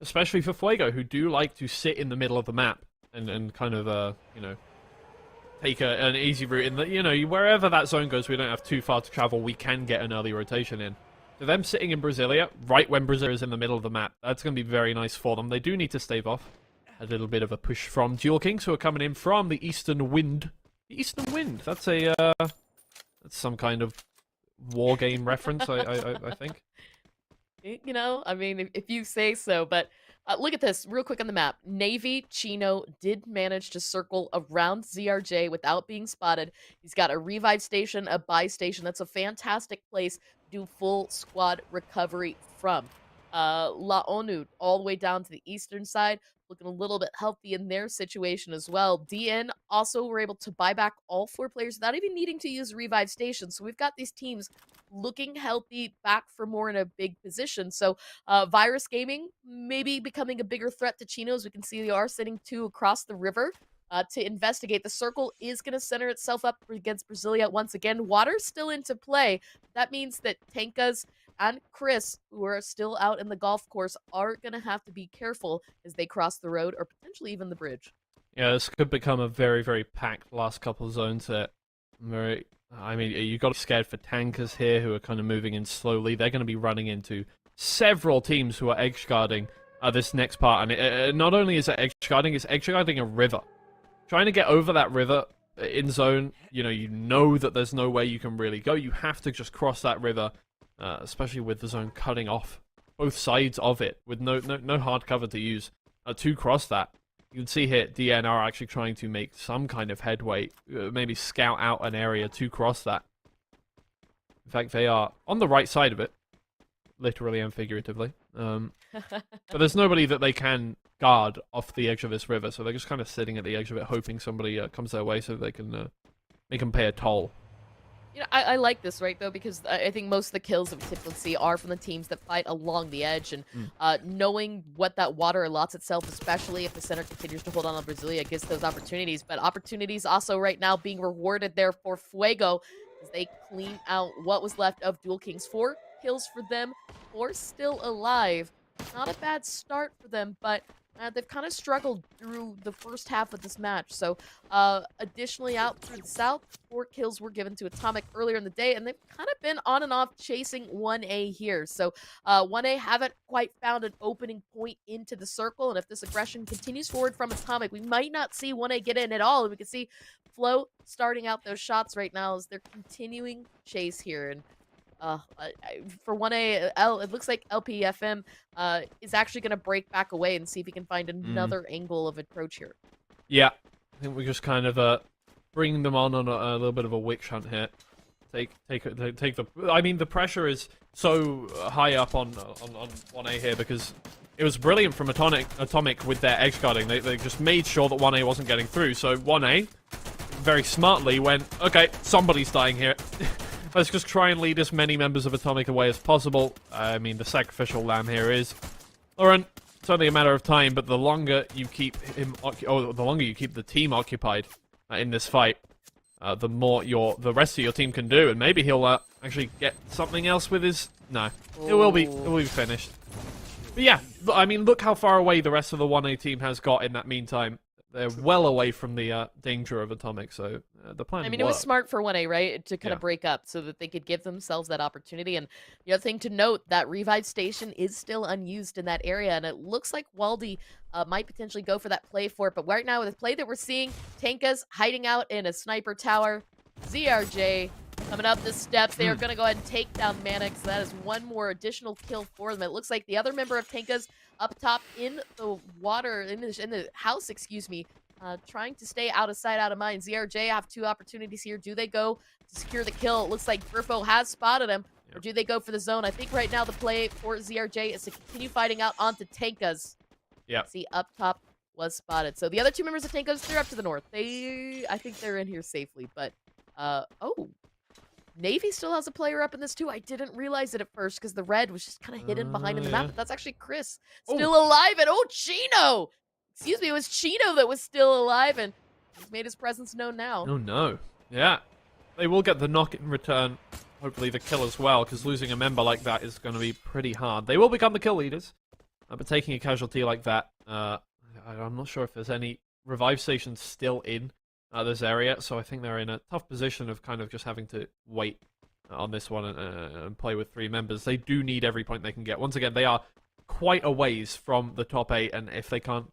Especially for Fuego, who do like to sit in the middle of the map and kind of, you know, take an easy route in that, you know, wherever that zone goes, we don't have too far to travel. We can get an early rotation in. So them sitting in Brasilia, right when Brasilia is in the middle of the map, that's going to be very nice for them. They do need to stave off a little bit of a push from Dual Kings, who are coming in from the Eastern Wind. The Eastern Wind, that's a, that's some kind of war game reference, I think. You know, I mean, if you say so, but look at this real quick on the map. Navy Chino did manage to circle around ZRJ without being spotted. He's got a revive station, a buy station. That's a fantastic place to do full squad recovery from. La ONU all the way down to the eastern side, looking a little bit healthy in their situation as well. DN also were able to buy back all 4 players without even needing to use revive stations. So we've got these teams looking healthy, back for more in a big position. So Virus Gaming maybe becoming a bigger threat to Chinos. We can see they are sitting 2 across the river to investigate. The circle is going to center itself up against Brasilia once again. Water's still into play. That means that Tankas and Chris, who are still out in the golf course, are going to have to be careful as they cross the road or potentially even the bridge. Yeah, this could become a very, very packed last couple of zones here. I mean, you got to be scared for tankers here who are kind of moving in slowly. They're going to be running into several teams who are edge guarding this next part. And not only is it edge guarding, it's edge guarding a river. Trying to get over that river in zone, you know that there's no way you can really go. You have to just cross that river, especially with the zone cutting off both sides of it with no hard cover to use to cross that. You can see here, DN are actually trying to make some kind of headway, maybe scout out an area to cross that. In fact, they are on the right side of it, literally and figuratively. But there's nobody that they can guard off the edge of this river, so they're just kind of sitting at the edge of it, hoping somebody comes their way so they can make them pay a toll. I like this, right, though, because I think most of the kills that we typically see are from the teams that fight along the edge, and knowing what that water allots itself, especially if the center continues to hold on to Brasilia, gives those opportunities. But opportunities also right now being rewarded there for Fuego as they clean out what was left of Dual Kings. 4 kills for them, 4 still alive. Not a bad start for them, but they've kind of struggled through the first half of this match. So, additionally, out through the south, 4 kills were given to Atomic earlier in the day, and they've kind of been on and off chasing 1A here. So, 1A haven't quite found an opening point into the circle, and if this aggression continues forward from Atomic, we might not see 1A get in at all. And we can see Flo starting out those shots right now as they're continuing chase here. And for 1A, it looks like LPFM is actually going to break back away and see if he can find another angle of approach here. Yeah, I think we're just kind of bringing them on a little bit of a witch hunt here. Take the. I mean, the pressure is so high up on 1A here because it was brilliant from Atomic with their edge guarding. They just made sure that 1A wasn't getting through. So 1A very smartly went, okay, somebody's dying here. Let's just try and lead as many members of Atomic away as possible. I mean, the sacrificial lamb here is Lauren. It's only a matter of time, but the longer you keep him, the longer you keep the team occupied in this fight, the more the rest of your team can do, and maybe he'll actually get something else with his. No, it will be finished. But yeah, I mean, look how far away the rest of the 1A team has got in that meantime. They're well away from the danger of Atomic, so the plan I mean, worked. it was smart for 1A, right? To kind of break up so that they could give themselves that opportunity. And the other thing to note, that revive station is still unused in that area, and it looks like Waldy might potentially go for that play for it. But right now, with the play that we're seeing, Tankas hiding out in a sniper tower, ZRJ coming up the steps. They are going to go ahead and take down Mannix. That is one more additional kill for them. It looks like the other member of Tankas up top in the water, in the house, excuse me, trying to stay out of sight, out of mind. ZRJ have 2 opportunities here. Do they go to secure the kill? It looks like Griffo has spotted him. Or do they go for the zone? I think right now the play for ZRJ is to continue fighting out onto Tankas. Yeah. See, up top was spotted. So the other 2 members of Tankas, they're up to the north. I think they're in here safely. But, oh. Navy still has a player up in this too. I didn't realize it at first because the red was just kind of hidden behind in the map. But that's actually Chris still alive. And Chino! Excuse me, it was Chino that was still alive, and he's made his presence known now. Oh no. Yeah. They will get the knock in return. Hopefully the kill as well, because losing a member like that is going to be pretty hard. They will become the kill leaders. But taking a casualty like that, I'm not sure if there's any revive stations still in this area, so I think they're in a tough position of kind of just having to wait on this one and play with 3 members. They do need every point they can get. Once again, they are quite a ways from the top 8, and if they can't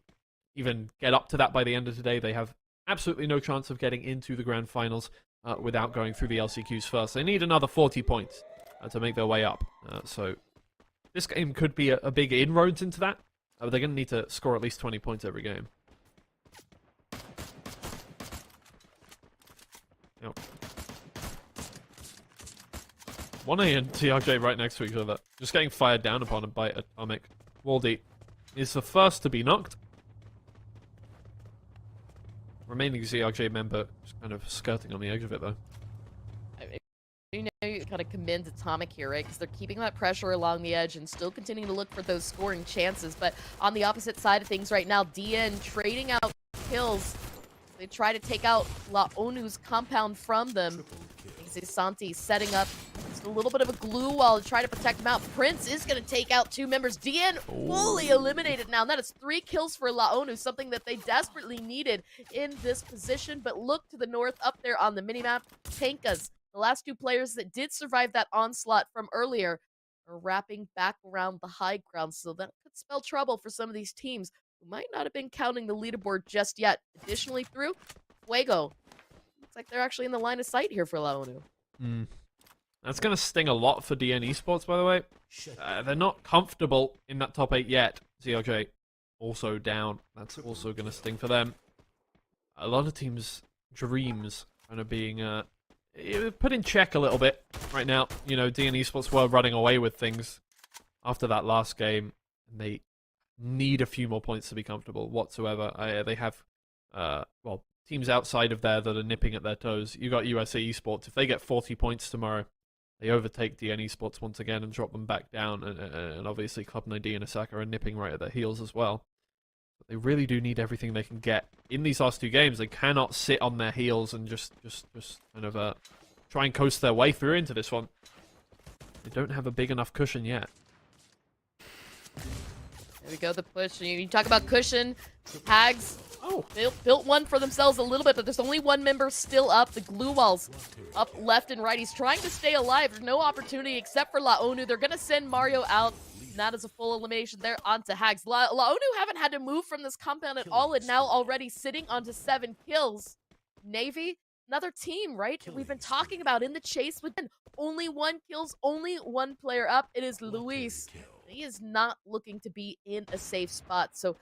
even get up to that by the end of today, they have absolutely no chance of getting into the grand finals without going through the LCQs first. They need another 40 points to make their way up. So this game could be a big inroads into that, but they're going to need to score at least 20 points every game. Yep. 1A and TRJ right next to each other, just getting fired down upon by Atomic. Waldy is the first to be knocked. Remaining ZRJ member just kind of skirting on the edge of it, though. You know, you kind of commend Atomic here, right? Because they're keeping that pressure along the edge and still continuing to look for those scoring chances. But on the opposite side of things right now, DN trading out kills. They try to take out La Onu's compound from them. Santi setting up his Just a little bit of a glue wall to try to protect him out. Prince is going to take out 2 members. DN fully eliminated now. And that is 3 kills for Laonu, something that they desperately needed in this position. But look to the north up there on the minimap. Tankas, the last 2 players that did survive that onslaught from earlier, are wrapping back around the high ground. So that could spell trouble for some of these teams who might not have been counting the leaderboard just yet. Additionally, through Fuego. Looks like they're actually in the line of sight here for Laonu. That's going to sting a lot for DN Esports, by the way. They're not comfortable in that top 8 yet. ZRJ also down. That's also going to sting for them. A lot of teams' dreams kind of being put in check a little bit right now. You know, DN Esports were running away with things after that last game. And they need a few more points to be comfortable whatsoever. They have, well, teams outside of there that are nipping at their toes. You got USA Esports. If they get 40 points tomorrow, they overtake DN Esports once again and drop them back down. And obviously Club 9D and Osaka are nipping right at their heels as well. But they really do need everything they can get. In these last 2 games, they cannot sit on their heels and just kind of try and coast their way through into this one. They don't have a big enough cushion yet. There we go, the push. You talk about cushion. Hags built one for themselves a little bit, but there's only 1 member still up. The glue wall's up left and right. He's trying to stay alive. There's no opportunity except for Laonu. They're going to send Mario out. And that is a full elimination there onto Hags. Laonu haven't had to move from this compound at all, and now already sitting onto 7 kills. Navy, another team, right? We've been talking about in the chase with only 1 kills, only 1 player up. It is Luis. He is not looking to be in a safe spot. So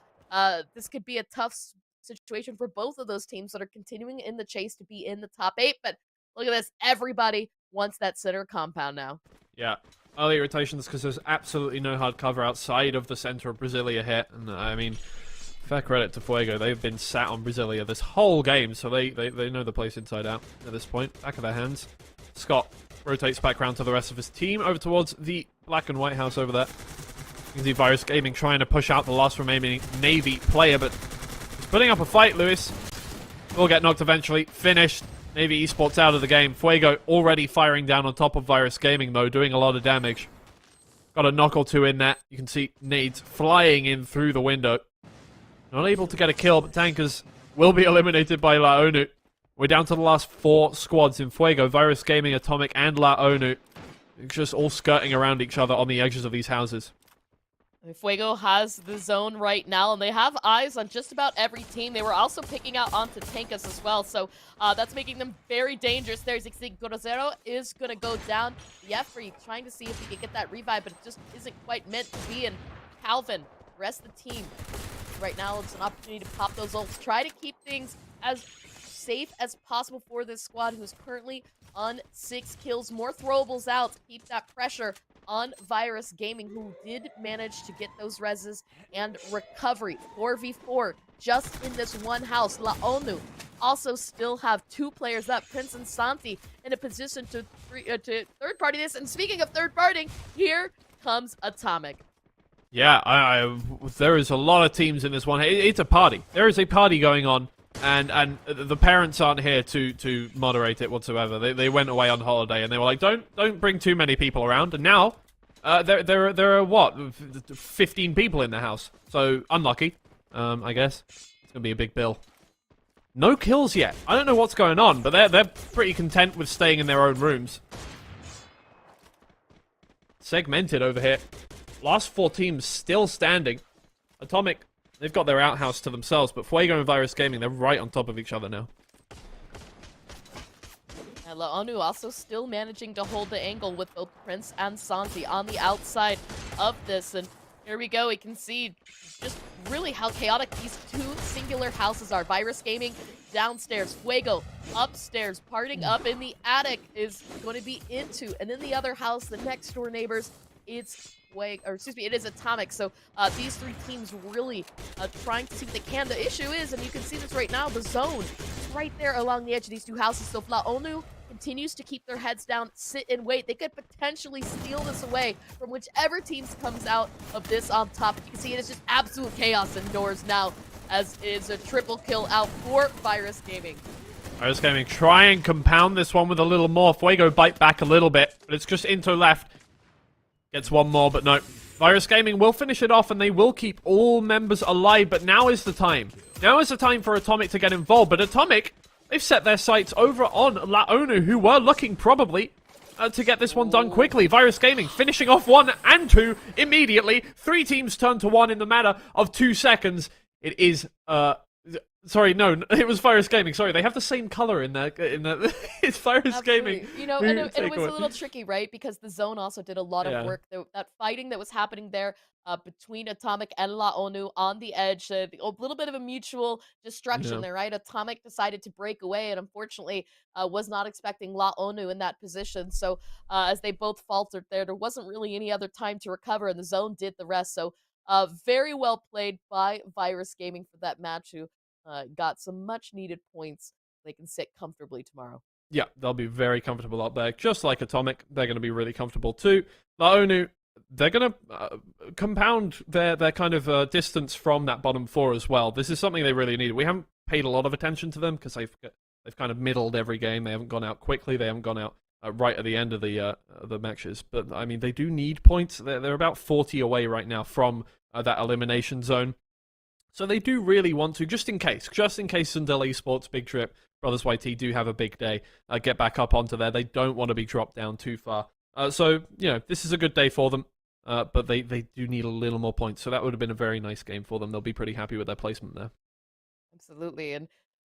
this could be a tough situation for both of those teams that are continuing in the chase to be in the top 8. But look at this. Everybody wants that center compound now. Yeah. Early irritations because there's absolutely no hard cover outside of the center of Brasilia here. And I mean, fair credit to Fuego. They've been sat on Brasilia this whole game, so they know the place inside out at this point. Back of their hands. Scott rotates back around to the rest of his team over towards the black and white house over there. You can see Virus Gaming trying to push out the last remaining Navy player, but he's putting up a fight, Lewis. Will get knocked eventually. Finished. Navy Esports out of the game. Fuego already firing down on top of Virus Gaming, though, doing a lot of damage. Got a knock or 2 in there. You can see nades flying in through the window. Not able to get a kill, but Tankers will be eliminated by Laonu. We're down to the last 4 squads in Fuego. Virus Gaming, Atomic, and Laonu. Just all skirting around each other on the edges of these houses. Fuego has the zone right now, and they have eyes on just about every team. They were also picking out onto Tankas as well, so that's making them very dangerous. There's Grosero is going to go down. Jeffrey trying to see if he can get that revive, but it just isn't quite meant to be. And Calvin, the rest of the team, right now it's an opportunity to pop those ults. Try to keep things as safe as possible for this squad, who's currently on 6 kills. More throwables out to keep that pressure on Virus Gaming, who did manage to get those reses and recovery. 4v4 just in this one house. Laonu also still have 2 players up. Prince and Santi in a position to third party this. And speaking of third partying, here comes Atomic. Yeah, there is a lot of teams in this one. It's a party. There is a party going on. And the parents aren't here to moderate it whatsoever. They went away on holiday and they were like, don't bring too many people around. And now there are what, 15 people in the house. So unlucky, I guess. It's gonna be a big bill. No kills yet. I don't know what's going on, but they're pretty content with staying in their own rooms. Segmented over here. Last 4 teams still standing. Atomic, they've got their outhouse to themselves, but Fuego and Virus Gaming, they're right on top of each other now. And Laonu also still managing to hold the angle with both Prince and Santi on the outside of this. And here we go. We can see just really how chaotic these 2 singular houses are. Virus Gaming downstairs, Fuego upstairs, partying up in the attic is going to be into. And in the other house, the next door neighbors, it is Atomic. So these 3 teams really trying to see what they can. The issue is, and you can see this right now, the zone is right there along the edge of these 2 houses. So if Laonu continues to keep their heads down, sit and wait, they could potentially steal this away from whichever teams comes out of this on top. You can see it is just absolute chaos indoors now, as it's a triple kill out for Virus Gaming. Virus Gaming try and compound this one with a little more. Fuego bite back a little bit, but it's just into left. Gets one more, but no. Virus Gaming will finish it off, and they will keep all members alive, but now is the time. Now is the time for Atomic to get involved, but Atomic, they've set their sights over on Laonu, who were looking probably to get this one done quickly. Virus Gaming finishing off 1 and 2 immediately. 3 teams turn to 1 in the matter of 2 seconds. It is, sorry, no, it was Virus Gaming. Sorry, they have the same color in there. It's Virus Absolutely. Gaming. You know, and it was a little tricky, right? Because the zone also did a lot of work. That fighting that was happening there between Atomic and La Onu on the edge, a little bit of a mutual destruction there, right? Atomic decided to break away and unfortunately was not expecting La Onu in that position. So as they both faltered there wasn't really any other time to recover, and the zone did the rest. So very well played by Virus Gaming for that match, who got some much needed points. They can sit comfortably tomorrow. Yeah, they'll be very comfortable up there. Just like Atomic, they're going to be really comfortable too. La Onu, they're going to compound their kind of distance from that bottom 4 as well. This is something they really need. We haven't paid a lot of attention to them because they've kind of middled every game. They haven't gone out quickly. They haven't gone out right at the end of the matches. But, I mean, they do need points. They're about 40 away right now from that elimination zone. So they do really want to, just in case Sundell Esports, Big Trip, Brothers YT do have a big day, get back up onto there. They don't want to be dropped down too far. So, this is a good day for them, but they do need a little more points. So that would have been a very nice game for them. They'll be pretty happy with their placement there. Absolutely. And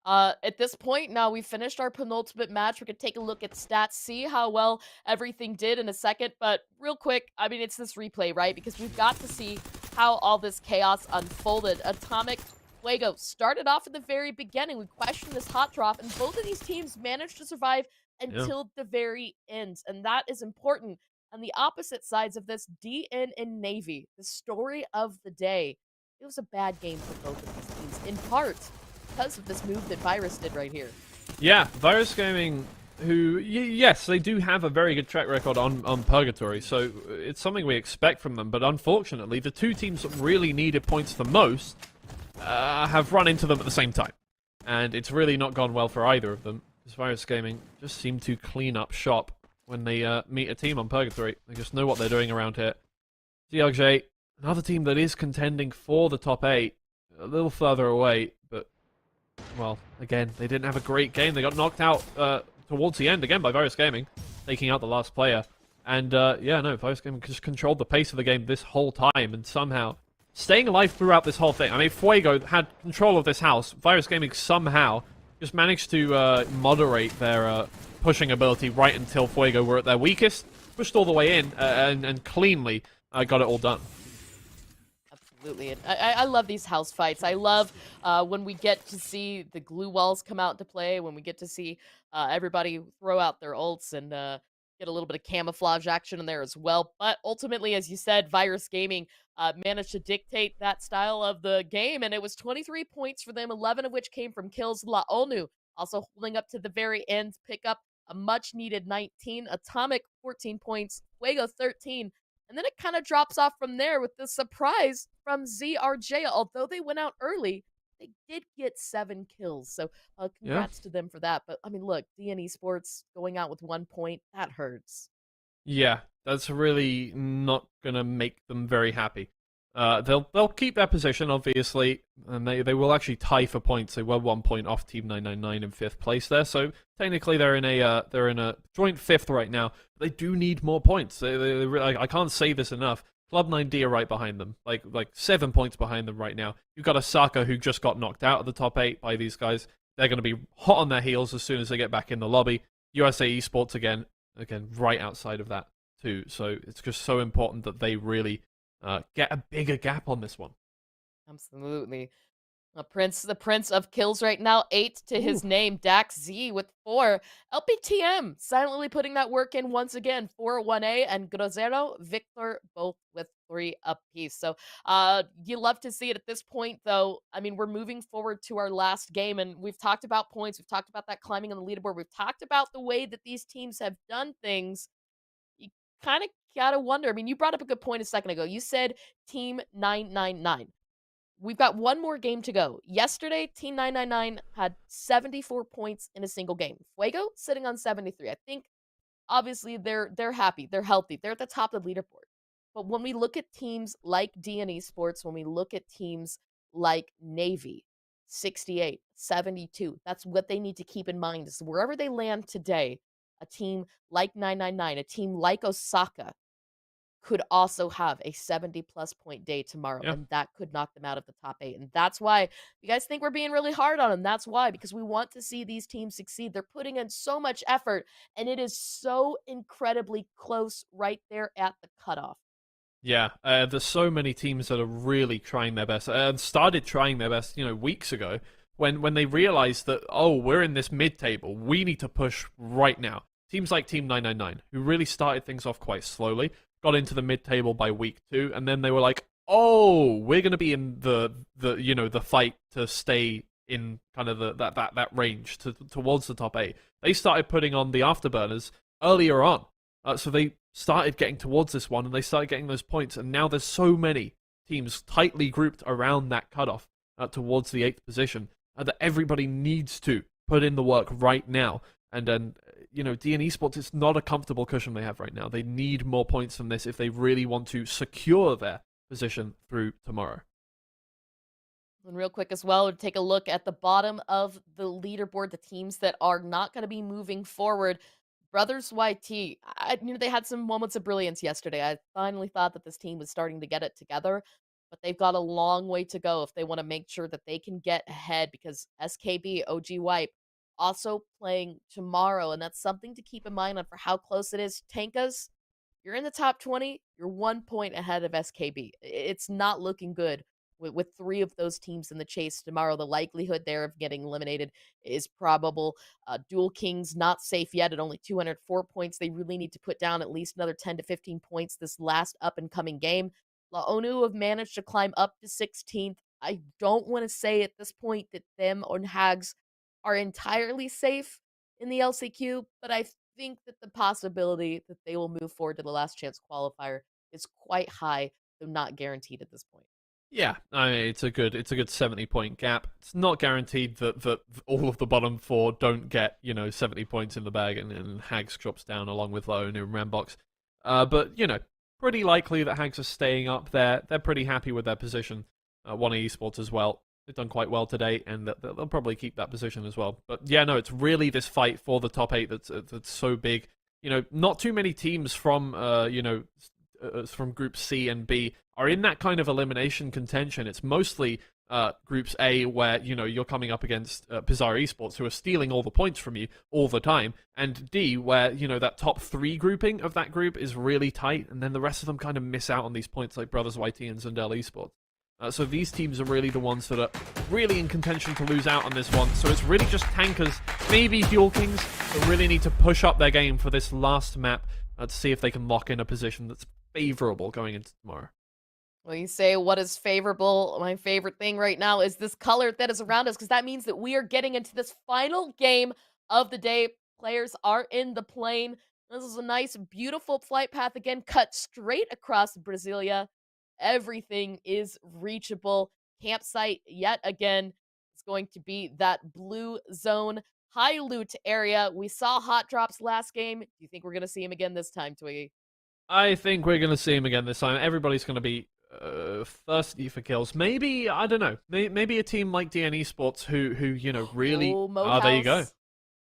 at this point, now we've finished our penultimate match. We could take a look at stats, see how well everything did in a second. But real quick, I mean, it's this replay, right? Because we've got to see how all this chaos unfolded. Atomic, Fuego started off at the very beginning. We questioned this hot drop, and both of these teams managed to survive until the very end. And that is important. On the opposite sides of this, DN and Navy, the story of the day. It was a bad game for both of these teams, in part because of this move that Virus did right here. Yeah, Virus Gaming, who, yes, they do have a very good track record on Purgatory, so it's something we expect from them, but unfortunately, the 2 teams that really needed points the most have run into them at the same time. And it's really not gone well for either of them, because Virus Gaming just seem to clean up shop when they meet a team on Purgatory. They just know what they're doing around here. DLJ, another team that is contending for the top 8, a little further away, but, well, again, they didn't have a great game. They got knocked out towards the end, again, by Virus Gaming, taking out the last player. And, Virus Gaming just controlled the pace of the game this whole time, and somehow staying alive throughout this whole thing. I mean, Fuego had control of this house. Virus Gaming somehow just managed to moderate their pushing ability right until Fuego were at their weakest, pushed all the way in, and cleanly got it all done. Absolutely. And I love these house fights. I love when we get to see the glue walls come out into play, when we get to see everybody throw out their ults and get a little bit of camouflage action in there as well. But ultimately, as you said, Virus Gaming managed to dictate that style of the game, and it was 23 points for them, 11 of which came from kills. La Onu also holding up to the very end, pick up a much-needed 19. Atomic, 14 points. Fuego, 13. And then it kind of drops off from there with the surprise from ZRJ. Although they went out early, they did get 7 kills. So congrats to them for that. But, I mean, look, DN Esports going out with 1 point, that hurts. Yeah, that's really not going to make them very happy. They'll keep their position, obviously, and they will actually tie for points. They were 1 point off Team 999 in 5th place there, so technically they're in a joint 5th right now. They do need more points. I can't say this enough. Club 9D are right behind them, like 7 points behind them right now. You've got Osaka who just got knocked out of the top 8 by these guys. They're going to be hot on their heels as soon as they get back in the lobby. USA Esports again right outside of that too. So it's just so important that they really get a bigger gap on this one. Absolutely. The prince of kills right now, 8 to his name. Dax Z with 4. LPTM silently putting that work in once again. 4 1A, and Grosero, Victor both with 3 apiece. So you love to see it at this point, though. I mean, we're moving forward to our last game, and we've talked about points. We've talked about that climbing on the leaderboard. We've talked about the way that these teams have done things. You kind of gotta wonder. I mean, you brought up a good point a second ago. You said Team 999. we've got one more game to go. Yesterday, Team 999 had 74 points in a single game. Fuego sitting on 73. I think obviously they're happy, they're healthy, they're at the top of the leaderboard. But when we look at teams like DNE Sports, when we look at teams like Navy, 68, 72, that's what they need to keep in mind is wherever they land today, a team like 999, a team like Osaka could also have a 70-plus point day tomorrow, and that could knock them out of the top 8. And that's why you guys think we're being really hard on them. That's why, because we want to see these teams succeed. They're putting in so much effort, and it is so incredibly close right there at the cutoff. Yeah, there's so many teams that are really trying their best and started trying their best, weeks ago when they realized that, oh, we're in this mid-table, we need to push right now. Teams like Team 999, who really started things off quite slowly, got into the mid-table by week 2, and then they were like, oh, we're going to be in the fight to stay in kind of that range towards the top 8. They started putting on the afterburners earlier on. So they started getting towards this one, and they started getting those points, and now there's so many teams tightly grouped around that cutoff towards the 8th position that everybody needs to put in the work right now. And then, DNE Sports, it's not a comfortable cushion they have right now. They need more points from this if they really want to secure their position through tomorrow. And real quick as well, take a look at the bottom of the leaderboard, the teams that are not going to be moving forward. Brothers YT, they had some moments of brilliance yesterday. I finally thought that this team was starting to get it together, but they've got a long way to go if they want to make sure that they can get ahead, because SKB, OG Wipe, also playing tomorrow, and that's something to keep in mind on for how close it is. Tankas, you're in the top 20, you're 1 point ahead of SKB. It's not looking good with 3 of those teams in the chase tomorrow. The likelihood there of getting eliminated is probable. Dual Kings not safe yet at only 204 points. They really need to put down at least another 10 to 15 points this last up-and-coming game. Laonu have managed to climb up to 16th. I don't want to say at this point that them or Hags are entirely safe in the LCQ, but I think that the possibility that they will move forward to the last chance qualifier is quite high, though not guaranteed at this point. Yeah, I mean, it's a good 70-point gap. It's not guaranteed that all of the bottom 4 don't get 70 points in the bag, and Hags drops down along with Laonu and Rambox. But pretty likely that Hags are staying up there. They're pretty happy with their position. One Esports as well. They've done quite well today, and they'll probably keep that position as well. But yeah, no, it's really this fight for the top 8 that's so big. Not too many teams from from Group C and B are in that kind of elimination contention. It's mostly Groups A, where you're coming up against Bizarre Esports, who are stealing all the points from you all the time, and D, where that top 3 grouping of that group is really tight, and then the rest of them kind of miss out on these points, like Brothers YT and Zundel Esports. So these teams are really the ones that are really in contention to lose out on this one. So it's really just Tankers, maybe Dual Kings, that really need to push up their game for this last map to see if they can lock in a position that's favorable going into tomorrow. Well, you say what is favorable. My favorite thing right now is this color that is around us, because that means that we are getting into this final game of the day. Players are in the plane. This is a nice, beautiful flight path again, cut straight across Brasilia. Everything is reachable. Campsite, yet again, is going to be that blue zone, high loot area. We saw Hot Drops last game. Do you think we're going to see him again this time, Twiggy? I think we're going to see him again this time. Everybody's going to be thirsty for kills. Maybe, I don't know, maybe a team like DNE Sports who really... Oh, there you go.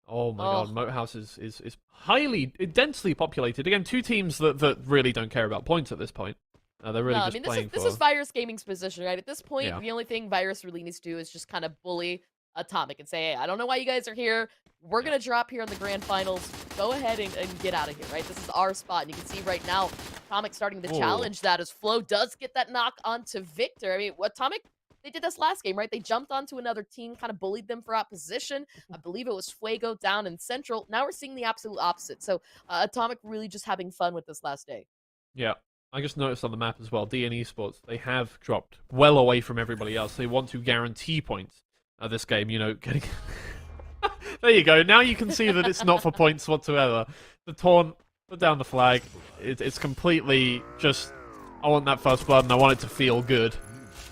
Oh my god, Moat House is highly, densely populated. Again, 2 teams that really don't care about points at this point. They're really just playing this is Virus Gaming's position, right? At this point, the only thing Virus really needs to do is just kind of bully Atomic and say, hey, I don't know why you guys are here. We're going to drop here in the grand finals. Go ahead and get out of here, right? This is our spot. And you can see right now, Atomic starting to challenge that as Flo does get that knock onto Victor. I mean, Atomic, they did this last game, right? They jumped onto another team, kind of bullied them for opposition. I believe it was Fuego down in Central. Now we're seeing the absolute opposite. So Atomic really just having fun with this last day. Yeah. I just noticed on the map as well, DNE Sports, they have dropped well away from everybody else. They want to guarantee points this game, getting... There you go. Now you can see that it's not for points whatsoever. The taunt, put down the flag. It's completely just, I want that first blood and I want it to feel good.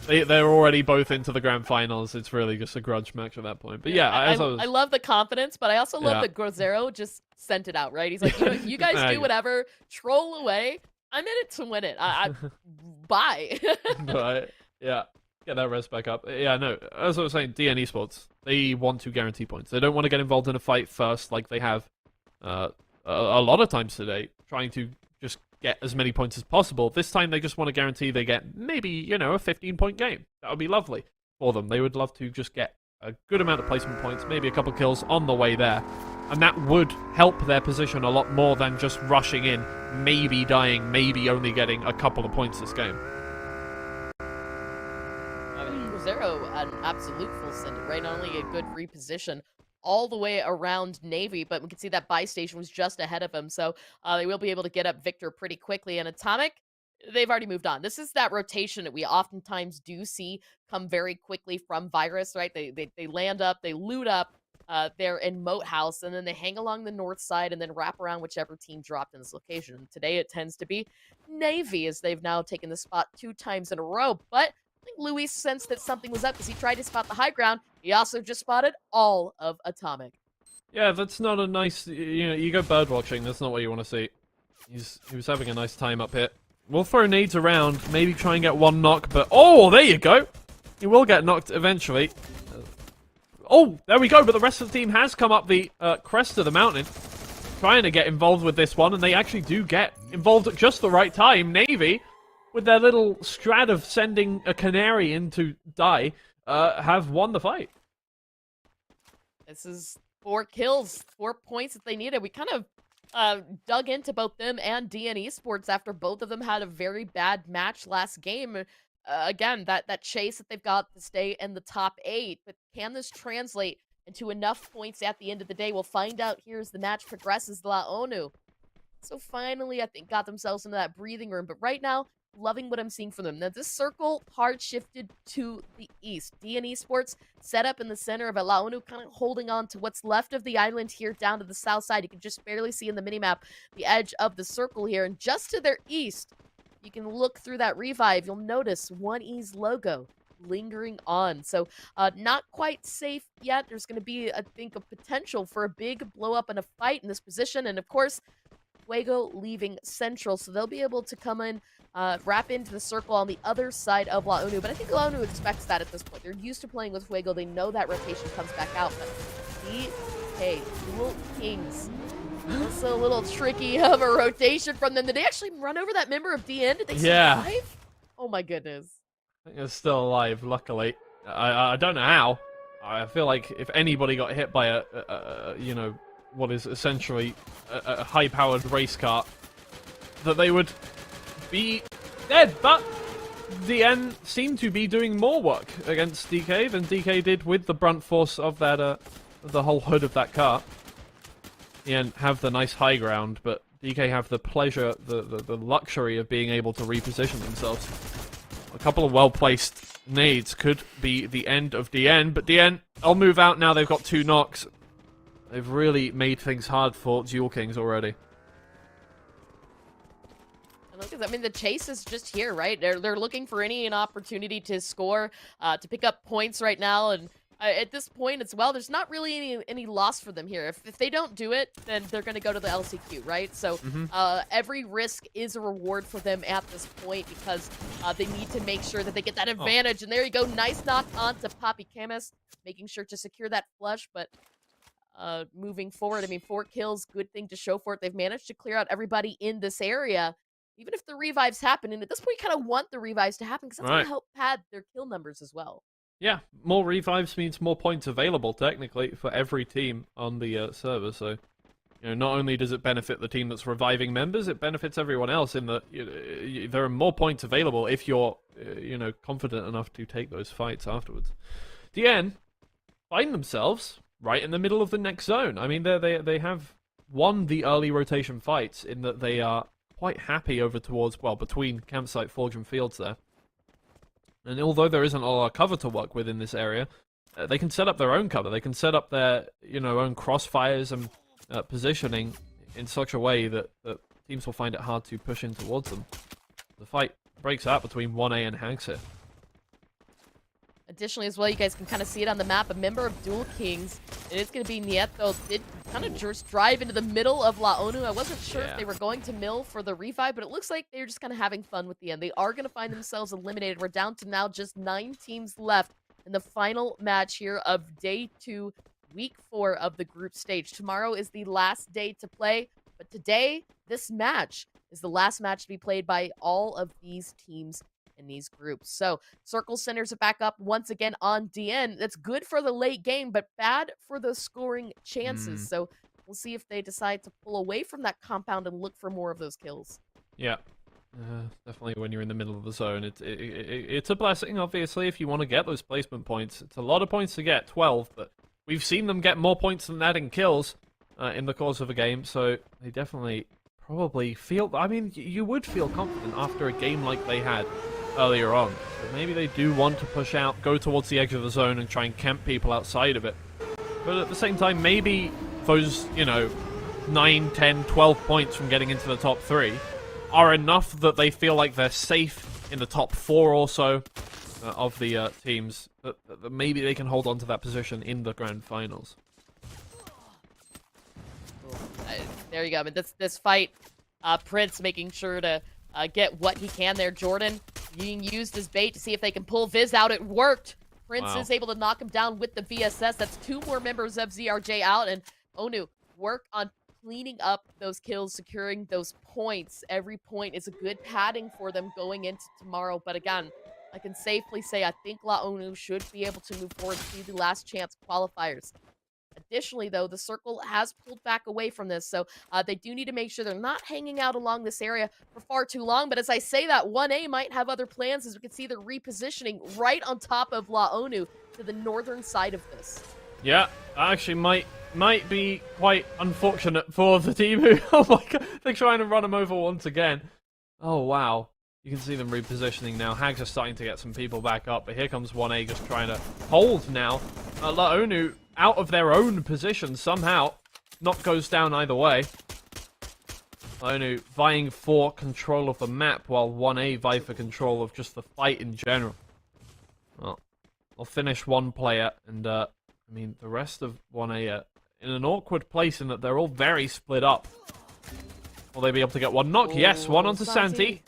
they're already both into the grand finals. It's really just a grudge match at that point. But yeah, I love the confidence, but I also love that Grozero just sent it out, right? He's like, you guys do whatever, troll away. I'm in it to win it. Bye. Right. Yeah. Get that rest back up. Yeah, no. As I was saying, DN Esports, they want to guarantee points. They don't want to get involved in a fight first, like they have a lot of times today, trying to just get as many points as possible. This time, they just want to guarantee they get maybe, a 15-point game. That would be lovely for them. They would love to just get a good amount of placement points, maybe a couple kills on the way there. And that would help their position a lot more than just rushing in, maybe dying, maybe only getting a couple of points this game. Zero, an absolute full send, right? Not only a good reposition all the way around Navy, but we can see that buy station was just ahead of him, so they will be able to get up Victor pretty quickly. And Atomic, they've already moved on. This is that rotation that we oftentimes do see come very quickly from Virus, right? They land up, they loot up there in Moat House, and then they hang along the north side and then wrap around whichever team dropped in this location. Today it tends to be Navy, as they've now taken the spot 2 times in a row, but I think Luis sensed that something was up because he tried to spot the high ground. He also just spotted all of Atomic. Yeah, that's not a nice... you go bird watching. That's not what you want to see. He was having a nice time up here. We'll throw nades around, maybe try and get one knock, but... Oh, there you go! He will get knocked eventually. Oh, there we go, but the rest of the team has come up the crest of the mountain, trying to get involved with this one, and they actually do get involved at just the right time. Navy, with their little strat of sending a canary in to die, have won the fight. This is 4 kills, 4 points that they needed. We kind of dug into both them and DN Esports after both of them had a very bad match last game. Again, that chase that they've got to stay in the top 8, but can this translate into enough points at the end of the day? We'll find out here as the match progresses. La ONU. So finally, I think, got themselves into that breathing room, but right now, loving what I'm seeing from them. Now, this circle hard shifted to the east. DN Esports set up in the center of it. La ONU kind of holding on to what's left of the island here down to the south side. You can just barely see in the minimap the edge of the circle here. And just to their east, you can look through that revive. You'll notice 1E's logo lingering on. So not quite safe yet. There's going to be, I think, a potential for a big blow up and a fight in this position. And of course, Fuego leaving central. So they'll be able to come in, wrap into the circle on the other side of La ONU. But I think La ONU expects that at this point. They're used to playing with Fuego. They know that rotation comes back out. But DK, Dual Kings, also a little tricky of a rotation from them. Did they actually run over that member of DN? Did they survive? Oh my goodness. I think they're still alive, luckily. I don't know how. I feel like if anybody got hit by a what is essentially a high-powered race car, that they would be dead. But DN seemed to be doing more work against DK than DK did with the brunt force of that the whole hood of that car. DN have the nice high ground, but DK have the pleasure, the luxury of being able to reposition themselves. A couple of well-placed nades could be the end of DN, but DN, I'll move out now. They've got 2 knocks. They've really made things hard for Dual Kings already. I mean, the chase is just here, right? They're looking for an opportunity to score, to pick up points right now, and at this point as well, there's not really any loss for them here. If they don't do it, then they're going to go to the LCQ, right? So every risk is a reward for them at this point because they need to make sure that they get that advantage. And there you go, nice knock onto Poppy Camus, making sure to secure that flush, but moving forward, I mean, 4 kills, good thing to show for it. They've managed to clear out everybody in this area. Even if the revives happen, and at this point, you kind of want the revives to happen because that's going to help pad their kill numbers as well. Yeah, more revives means more points available, technically, for every team on the server. So, not only does it benefit the team that's reviving members, it benefits everyone else in that there are more points available if you're, confident enough to take those fights afterwards. DN find themselves right in the middle of the next zone. I mean, they have won the early rotation fights in that they are quite happy over towards, between Campsite, Forge, and Fields there. And although there isn't a lot of cover to work with in this area, they can set up their own cover. They can set up their, own crossfires and positioning in such a way that teams will find it hard to push in towards them. The fight breaks out between 1A and Hags here. Additionally, as well, you guys can kind of see it on the map. A member of Dual Kings, and it's going to be Nieto, did kind of just drive into the middle of La ONU. I wasn't sure if they were going to mill for the revive, but it looks like they're just kind of having fun with the end. They are going to find themselves eliminated. We're down to now just 9 teams left in the final match here of Day 2, Week 4 of the group stage. Tomorrow is the last day to play, but today, this match is the last match to be played by all of these teams in these groups. So Circle centers it back up once again on DN. That's good for the late game, but bad for the scoring chances. So we'll see if they decide to pull away from that compound and look for more of those kills. Yeah. Definitely when you're in the middle of the zone. It's a blessing, obviously, if you want to get those placement points. It's a lot of points to get, 12, but we've seen them get more points than that in kills in the course of a game, so they definitely probably feel... I mean, you would feel confident after a game like they had earlier on. But maybe they do want to push out, go towards the edge of the zone and try and camp people outside of it. But at the same time, maybe those, 9, 10, 12 points from getting into the top 3 are enough that they feel like they're safe in the top 4 or so of the teams, that maybe they can hold on to that position in the grand finals. There you go. I mean, this fight, Prince making sure to get what he can there. Jordan being used as bait to see if they can pull Viz out. It worked. Prince is able to knock him down with the VSS. That's 2 more members of ZRJ out. And ONU, work on cleaning up those kills, securing those points. Every point is a good padding for them going into tomorrow. But again, I can safely say I think La ONU should be able to move forward to the last chance qualifiers. Additionally, though, the Circle has pulled back away from this, so they do need to make sure they're not hanging out along this area for far too long. But as I say that, 1A might have other plans, as we can see they're repositioning right on top of La ONU to the northern side of this. Yeah, actually might be quite unfortunate for the team who, oh my god, they're trying to run them over once again. Oh, wow. You can see them repositioning now. Hags are starting to get some people back up, but here comes 1A just trying to hold now. La ONU out of their own position somehow. Not goes down either way. La ONU vying for control of the map, while 1A vie for control of just the fight in general. Well, they'll finish one player, and I mean, the rest of 1A are in an awkward place in that they're all very split up. Will they be able to get one knock? Yes, one onto Santi.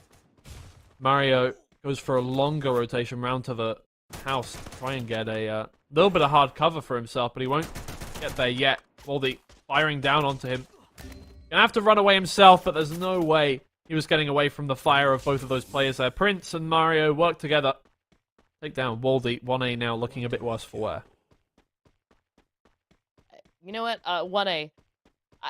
Mario goes for a longer rotation round to the house to try and get a little bit of hard cover for himself, but he won't get there yet. Waldy firing down onto him. Gonna have to run away himself, but there's no way he was getting away from the fire of both of those players there. Prince and Mario work together. Take down Waldy. 1A now looking a bit worse for wear. You know what? 1A.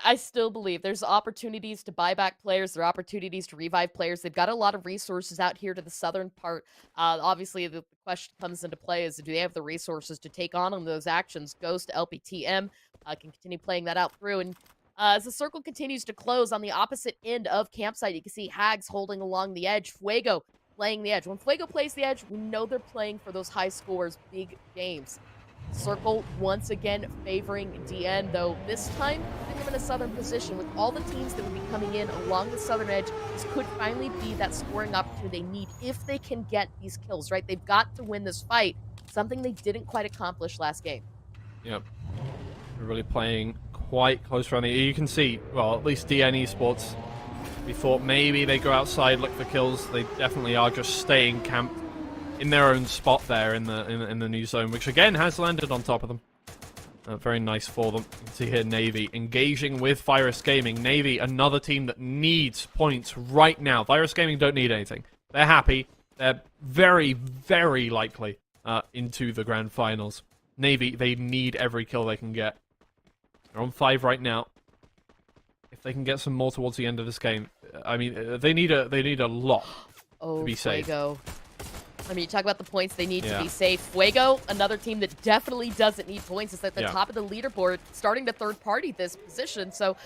I still believe there's opportunities to buy back players. There are opportunities to revive players. They've got a lot of resources out here to the southern part. Obviously, the question comes into play is, do they have the resources to take on those actions? Ghost, LPTM can continue playing that out through. And as the circle continues to close on the opposite end of campsite, you can see Hags holding along the edge. Fuego playing the edge. When Fuego plays the edge, we know they're playing for those high scores, big games. Circle once again favoring DN, though this time putting them in a southern position with all the teams that would be coming in along the southern edge. This could finally be that scoring opportunity they need if they can get these kills, right? They've got to win this fight, something they didn't quite accomplish last game. Yep. They're really playing quite close around the... You can see, well, at least DN Esports, we thought maybe they go outside, look for kills. They definitely are just staying camped in their own spot there in the new zone, which again has landed on top of them. Very nice for them. You can see here Navy engaging with Virus Gaming. Navy, another team that needs points right now. Virus Gaming don't need anything. They're happy. They're very, very likely into the grand finals. Navy, they need every kill they can get. They're on 5 right now. If they can get some more towards the end of this game, I mean, they need a lot to be safe. Fuego. I mean, you talk about the points they need to be safe. Fuego, another team that definitely doesn't need points, is at the top of the leaderboard, starting to third party this position. So,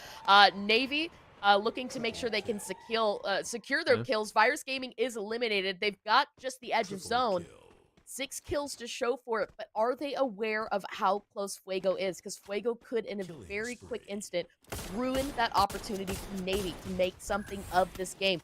Navy looking to make sure they can secure their kills. Virus Gaming is eliminated. They've got just the edge of zone. 6 kills to show for it, but are they aware of how close Fuego is? Because Fuego could, in a very quick instant, ruin that opportunity for Navy to make something of this game.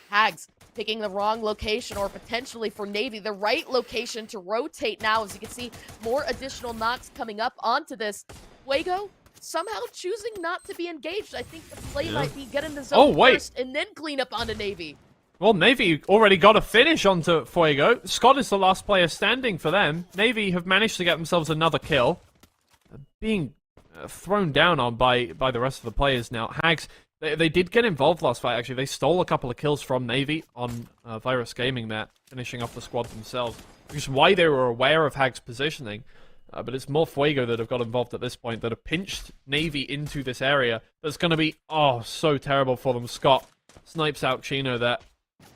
Hags picking the wrong location, or potentially for Navy, the right location to rotate now. As you can see, more additional knocks coming up onto this. Fuego somehow choosing not to be engaged. I think the play might be get in the zone first and then clean up onto Navy. Well, Navy already got a finish onto Fuego. Scott is the last player standing for them. Navy have managed to get themselves another kill. Being thrown down on by the rest of the players now. Hags, they did get involved last fight, actually. They stole a couple of kills from Navy on Virus Gaming there, finishing off the squad themselves. Which is why they were aware of Hags' positioning. But it's more Fuego that have got involved at this point, that have pinched Navy into this area. That's going to be, so terrible for them. Scott snipes out Chino there.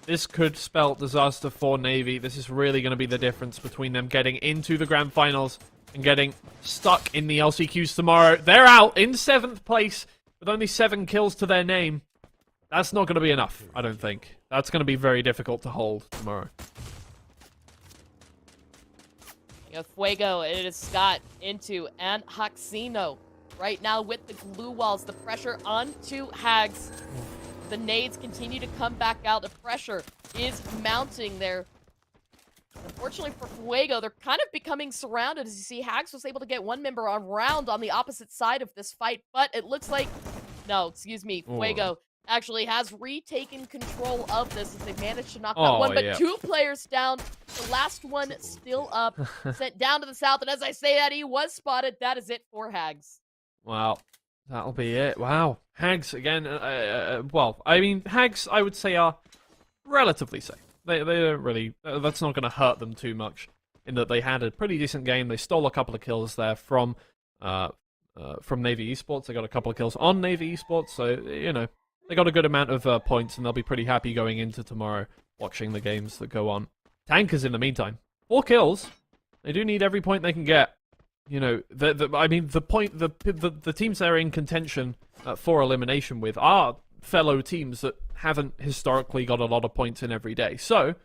This could spell disaster for Navy. This is really going to be the difference between them getting into the grand finals and getting stuck in the LCQs tomorrow. They're out in 7th place with only 7 kills to their name. That's not going to be enough, I don't think. That's going to be very difficult to hold tomorrow. Fuego, it is Scott into and Hoxino. Right now with the glue walls, the pressure onto Hags. The nades continue to come back out. The pressure is mounting there. Unfortunately for Fuego, they're kind of becoming surrounded. As you see, Hags was able to get one member around on the opposite side of this fight, but it looks like... No, excuse me. Fuego actually has retaken control of this as they managed to knock out one, but 2 players down. The last one still up, sent down to the south, and as I say that, he was spotted. That is it for Hags. Wow. That'll be it. Wow. Hags, again, well, I mean, Hags, I would say, are relatively safe. They don't really, that's not going to hurt them too much, in that they had a pretty decent game. They stole a couple of kills there from Navy Esports. They got a couple of kills on Navy Esports, so, you know, they got a good amount of points, and they'll be pretty happy going into tomorrow, watching the games that go on. Tankers, in the meantime, 4 kills. They do need every point they can get. You know, I mean, the teams they're in contention for elimination with are fellow teams that haven't historically got a lot of points in every day. So,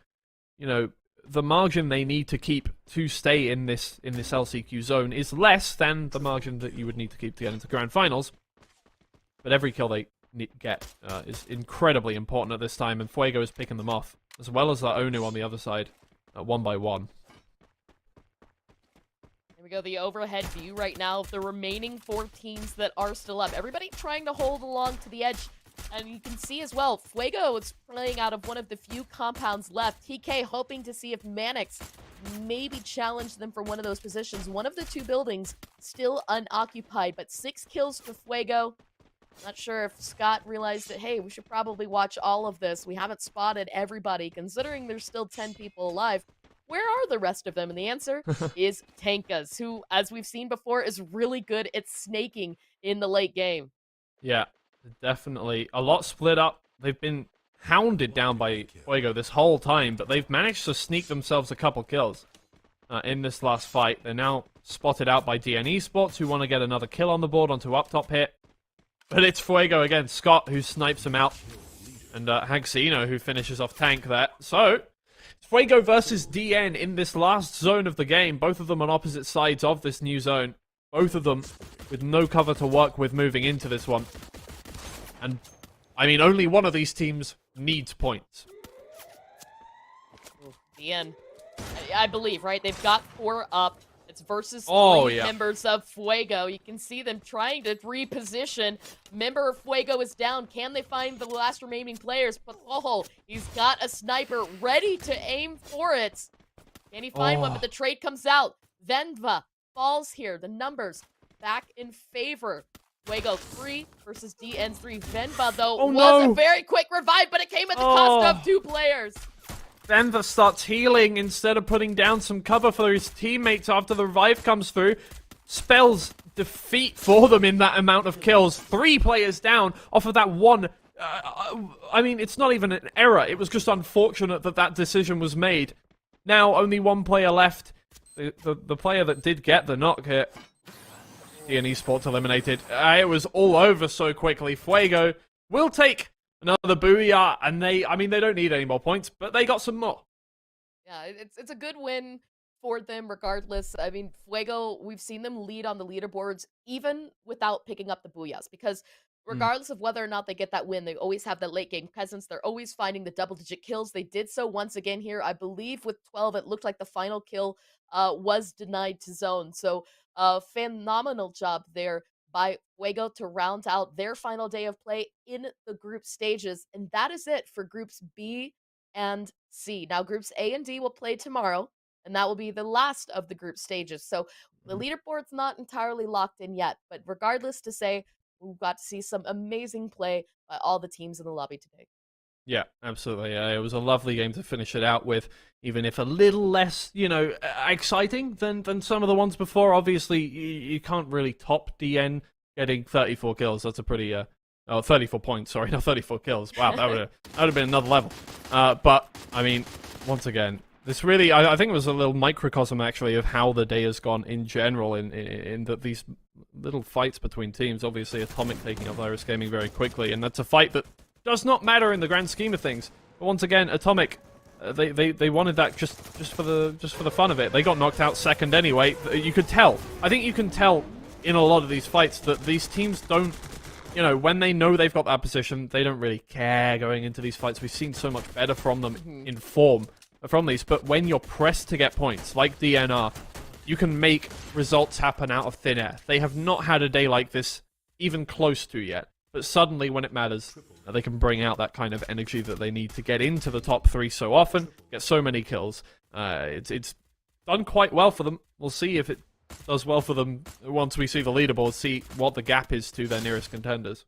you know, the margin they need to keep to stay in this LCQ zone is less than the margin that you would need to keep to get into grand finals. But every kill they get is incredibly important at this time, and Fuego is picking them off, as well as that Onu on the other side, one by one. We go the overhead view right now of the remaining 4 teams that are still up. Everybody trying to hold along to the edge. And you can see as well, Fuego is playing out of one of the few compounds left. TK hoping to see if Mannix maybe challenge them for one of those positions. One of the 2 buildings still unoccupied, but 6 kills to Fuego. Not sure if Scott realized that, hey, we should probably watch all of this. We haven't spotted everybody, considering there's still 10 people alive. Where are the rest of them? And the answer is Tankas, who, as we've seen before, is really good at snaking in the late game. Yeah, definitely. A lot split up. They've been hounded down by Fuego this whole time, but they've managed to sneak themselves a couple kills in this last fight. They're now spotted out by DN Esports, who want to get another kill on the board onto up top hit. But it's Fuego again, Scott, who snipes him out, and Hagsino, who finishes off Tank there. So... Fuego versus DN in this last zone of the game. Both of them on opposite sides of this new zone. Both of them with no cover to work with moving into this one. And, I mean, only one of these teams needs points. DN, I believe, right? They've got 4 up. It's versus 3 members of Fuego. You can see them trying to reposition. Member of Fuego is down. Can they find the last remaining players? Patojo, he's got a sniper ready to aim for it. Can he find one? But the trade comes out. Venva falls here. The numbers back in favor. Fuego 3 versus DN 3. Venva, though, was a very quick revive, but it came at the cost of 2 players. Denver starts healing instead of putting down some cover for his teammates after the revive comes through. Spells defeat for them in that amount of kills. 3 players down off of that one. I mean, it's not even an error. It was just unfortunate that that decision was made. Now, only 1 player left. The player that did get the knock hit. DN Esports eliminated. It was all over so quickly. Fuego will take another booyah, and they don't need any more points, but they got some more. Yeah, it's a good win for them regardless. I mean, Fuego, we've seen them lead on the leaderboards even without picking up the booyahs, because regardless of whether or not they get that win, they always have that late game presence. They're always finding the double-digit kills. They did so once again here. I believe with 12, it looked like the final kill was denied to Zone. So phenomenal job there by Fuego to round out their final day of play in the group stages. And that is it for groups B and C. Now, groups A and D will play tomorrow, and that will be the last of the group stages. So the leaderboard's not entirely locked in yet, but regardless to say, we've got to see some amazing play by all the teams in the lobby today. Yeah, absolutely. It was a lovely game to finish it out with, even if a little less, exciting than some of the ones before. Obviously, you can't really top DN getting 34 kills. That's a pretty, 34 points, sorry, not 34 kills. Wow, that would have been another level. But, I mean, once again, this really, I think it was a little microcosm, actually, of how the day has gone in general in that these little fights between teams. Obviously, Atomic taking up Virus Gaming very quickly, and that's a fight that does not matter in the grand scheme of things. But once again, Atomic, they wanted that just for the fun of it. They got knocked out second anyway. You could tell. I think you can tell in a lot of these fights that these teams don't, when they know they've got that position, they don't really care going into these fights. We've seen so much better from them in form from these. But when you're pressed to get points, like DNR, you can make results happen out of thin air. They have not had a day like this even close to yet. But suddenly, when it matters, they can bring out that kind of energy that they need to get into the top 3 so often, get so many kills. It's done quite well for them. We'll see if it does well for them once we see the leaderboard, see what the gap is to their nearest contenders.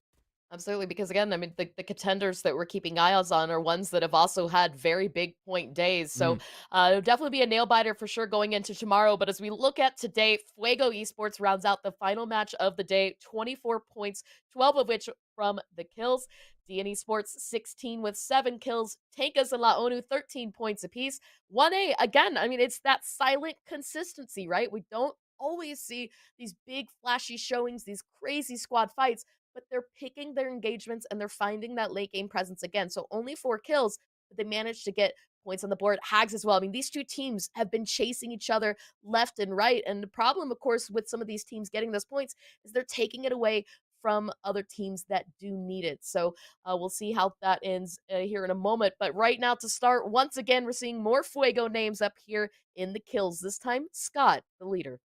Absolutely, because again, I mean, the contenders that we're keeping eyes on are ones that have also had very big point days. So it'll definitely be a nail-biter for sure going into tomorrow. But as we look at today, Fuego Esports rounds out the final match of the day, 24 points, 12 of which from the kills. DN Esports 16 with 7 kills. Tankas and La ONU 13 points apiece. 1A, again, I mean, it's that silent consistency, right? We don't always see these big flashy showings, these crazy squad fights, but they're picking their engagements and they're finding that late game presence again. So only 4 kills, but they managed to get points on the board. Hags as well. I mean, these two teams have been chasing each other left and right. And the problem, of course, with some of these teams getting those points is they're taking it away from other teams that do need it. So we'll see how that ends here in a moment. But right now to start, once again, we're seeing more Fuego names up here in the kills. This time, Scott, the leader.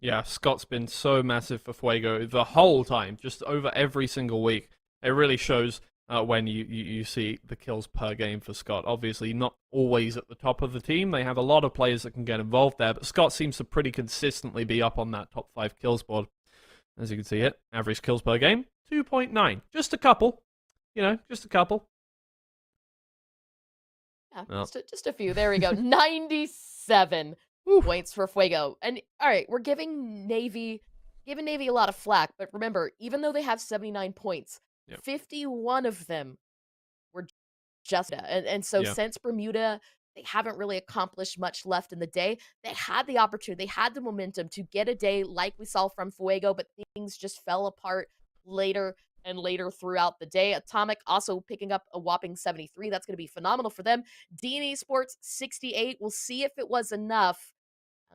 Yeah, Scott's been so massive for Fuego the whole time, just over every single week. It really shows when you see the kills per game for Scott. Obviously, not always at the top of the team. They have a lot of players that can get involved there, but Scott seems to pretty consistently be up on that top 5 kills board. As you can see it, average kills per game, 2.9. Just a couple. Just a couple. Yeah, just a few. There we go. 97 points for Fuego. And all right, we're giving Navy a lot of flack, but remember, even though they have 79 points, 51 of them were just and so since Bermuda, they haven't really accomplished much left in the day. They had the opportunity, they had the momentum to get a day like we saw from Fuego, but things just fell apart later and later throughout the day. Atomic also picking up a whopping 73. That's going to be phenomenal for them. DN Esports 68. We'll see if it was enough.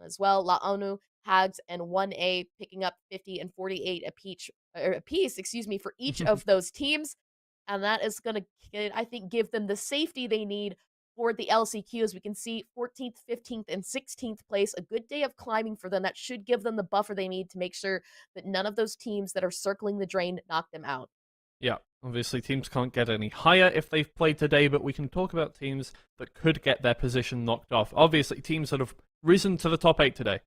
As well, La ONU, Hags, and 1A picking up 50 and 48 apiece, for each of those teams. And that is going to, I think, give them the safety they need for the LCQ. As we can see, 14th, 15th, and 16th place. A good day of climbing for them. That should give them the buffer they need to make sure that none of those teams that are circling the drain knock them out. Yeah, obviously teams can't get any higher if they've played today, but we can talk about teams that could get their position knocked off. Obviously, teams that have risen to the top 8 today.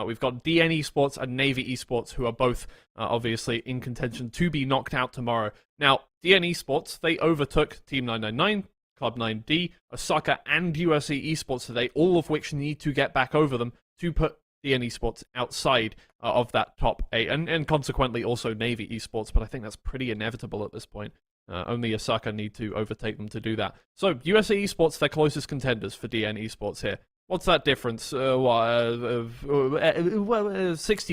We've got DN Esports and Navy Esports, who are both obviously in contention to be knocked out tomorrow. Now, DN Esports, they overtook Team 999, Club 9D, Osaka, and USC Esports today, all of which need to get back over them to put DN Esports outside of that top 8, and consequently also Navy Esports, but I think that's pretty inevitable at this point. Only Osaka need to overtake them to do that. So, USC Esports, their closest contenders for DN Esports here. What's that difference? 60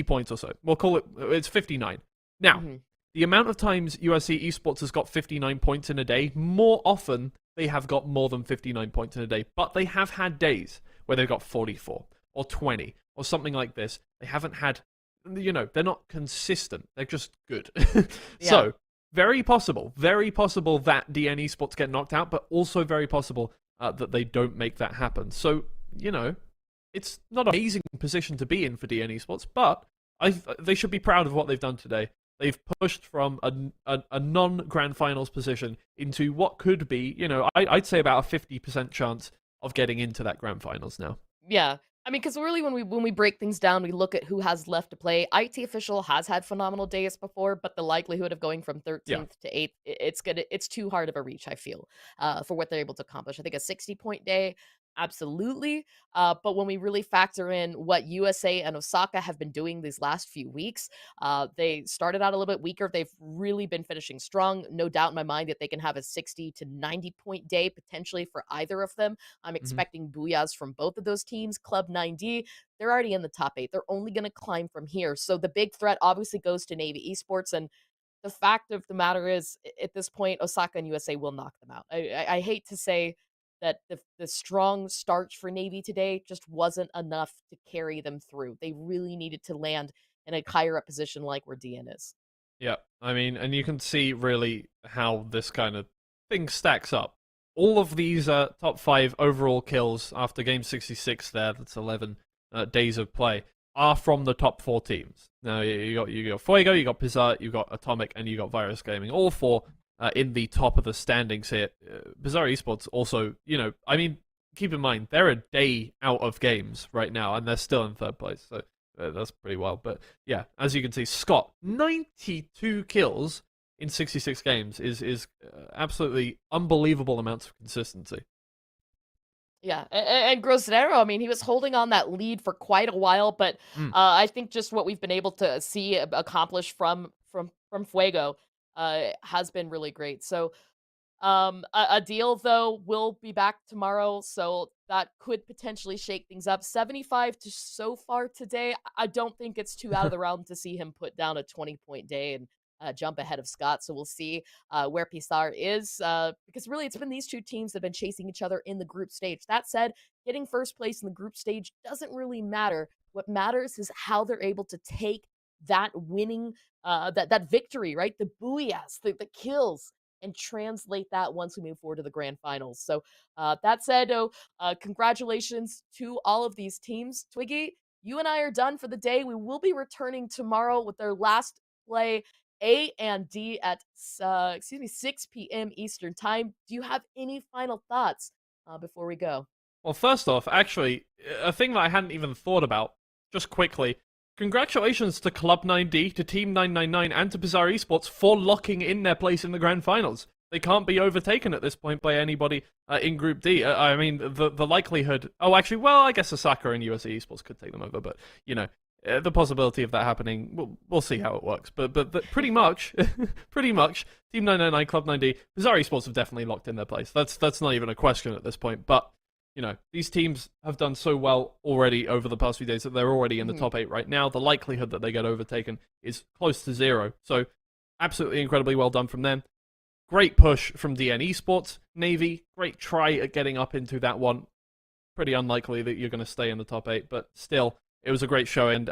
points or so. We'll call it, it's 59. Now, the amount of times USC Esports has got 59 points in a day, more often they have got more than 59 points in a day. But they have had days where they've got 44 or 20 or something like this. They haven't had, they're not consistent. They're just good. So, very possible that DN Esports get knocked out, but also very possible that they don't make that happen. So, it's not an amazing position to be in for DN Esports, but they should be proud of what they've done today. They've pushed from a non-Grand Finals position into what could be, I'd say about a 50% chance of getting into that Grand Finals now. Yeah. I mean, because really when we break things down, we look at who has left to play. IT Official has had phenomenal days before, but the likelihood of going from 13th to 8th, it's too hard of a reach, I feel, for what they're able to accomplish. I think a 60-point day, absolutely. But when we really factor in what USA and Osaka have been doing these last few weeks, they started out a little bit weaker. They've really been finishing strong. No doubt in my mind that they can have a 60 to 90-point day potentially for either of them. I'm expecting booyahs from both of those teams. Club 9D, they're already in the top 8. They're only going to climb from here. So the big threat obviously goes to Navy Esports, and the fact of the matter is, at this point, Osaka and USA will knock them out. I hate to say that the strong start for Navy today just wasn't enough to carry them through. They really needed to land in a higher up position like where DN is. Yeah, I mean, and you can see really how this kind of thing stacks up. All of these top 5 overall kills after game 66 there, that's 11 days of play, are from the top 4 teams. Now, you got Fuego, you got Bizarre, you got Atomic, and you got Virus Gaming. All 4 in the top of the standings here. Bizarre Esports also, I mean, keep in mind, they're a day out of games right now, and they're still in 3rd place, so that's pretty wild. But yeah, as you can see, Scott, 92 kills in 66 games is absolutely unbelievable amounts of consistency. Yeah, and Grossero, I mean, he was holding on that lead for quite a while, but I think just what we've been able to see accomplish from Fuego has been really great. So a deal, though, will be back tomorrow, so that could potentially shake things up. 75 to so far today. I don't think it's too out of the realm to see him put down a 20-point day and jump ahead of Scott. So we'll see where Pizarro is, because really it's been these two teams that have been chasing each other in the group stage. That said, getting first place in the group stage doesn't really matter. What matters is how they're able to take that winning, that victory, right? The booyahs, the kills, and translate that once we move forward to the grand finals. So that said, congratulations to all of these teams. Twiggy, you and I are done for the day. We will be returning tomorrow with their last play, A and D, at 6 p.m. Eastern time. Do you have any final thoughts before we go? Well, first off, actually, a thing that I hadn't even thought about, just quickly, congratulations to Club 9D, to Team 999, and to Bizarre Esports for locking in their place in the grand finals. They can't be overtaken at this point by anybody in Group D. I mean, the likelihood... Oh, actually, well, I guess Osaka and USA Esports could take them over, but, the possibility of that happening, we'll see how it works. But pretty much, Team 999, Club 9D, Bizarre Esports have definitely locked in their place. That's not even a question at this point. But, these teams have done so well already over the past few days that they're already in the top 8 right now. The likelihood that they get overtaken is close to 0. So, absolutely incredibly well done from them. Great push from DN Esports. Navy, great try at getting up into that one. Pretty unlikely that you're going to stay in the top 8, but still... It was a great show, and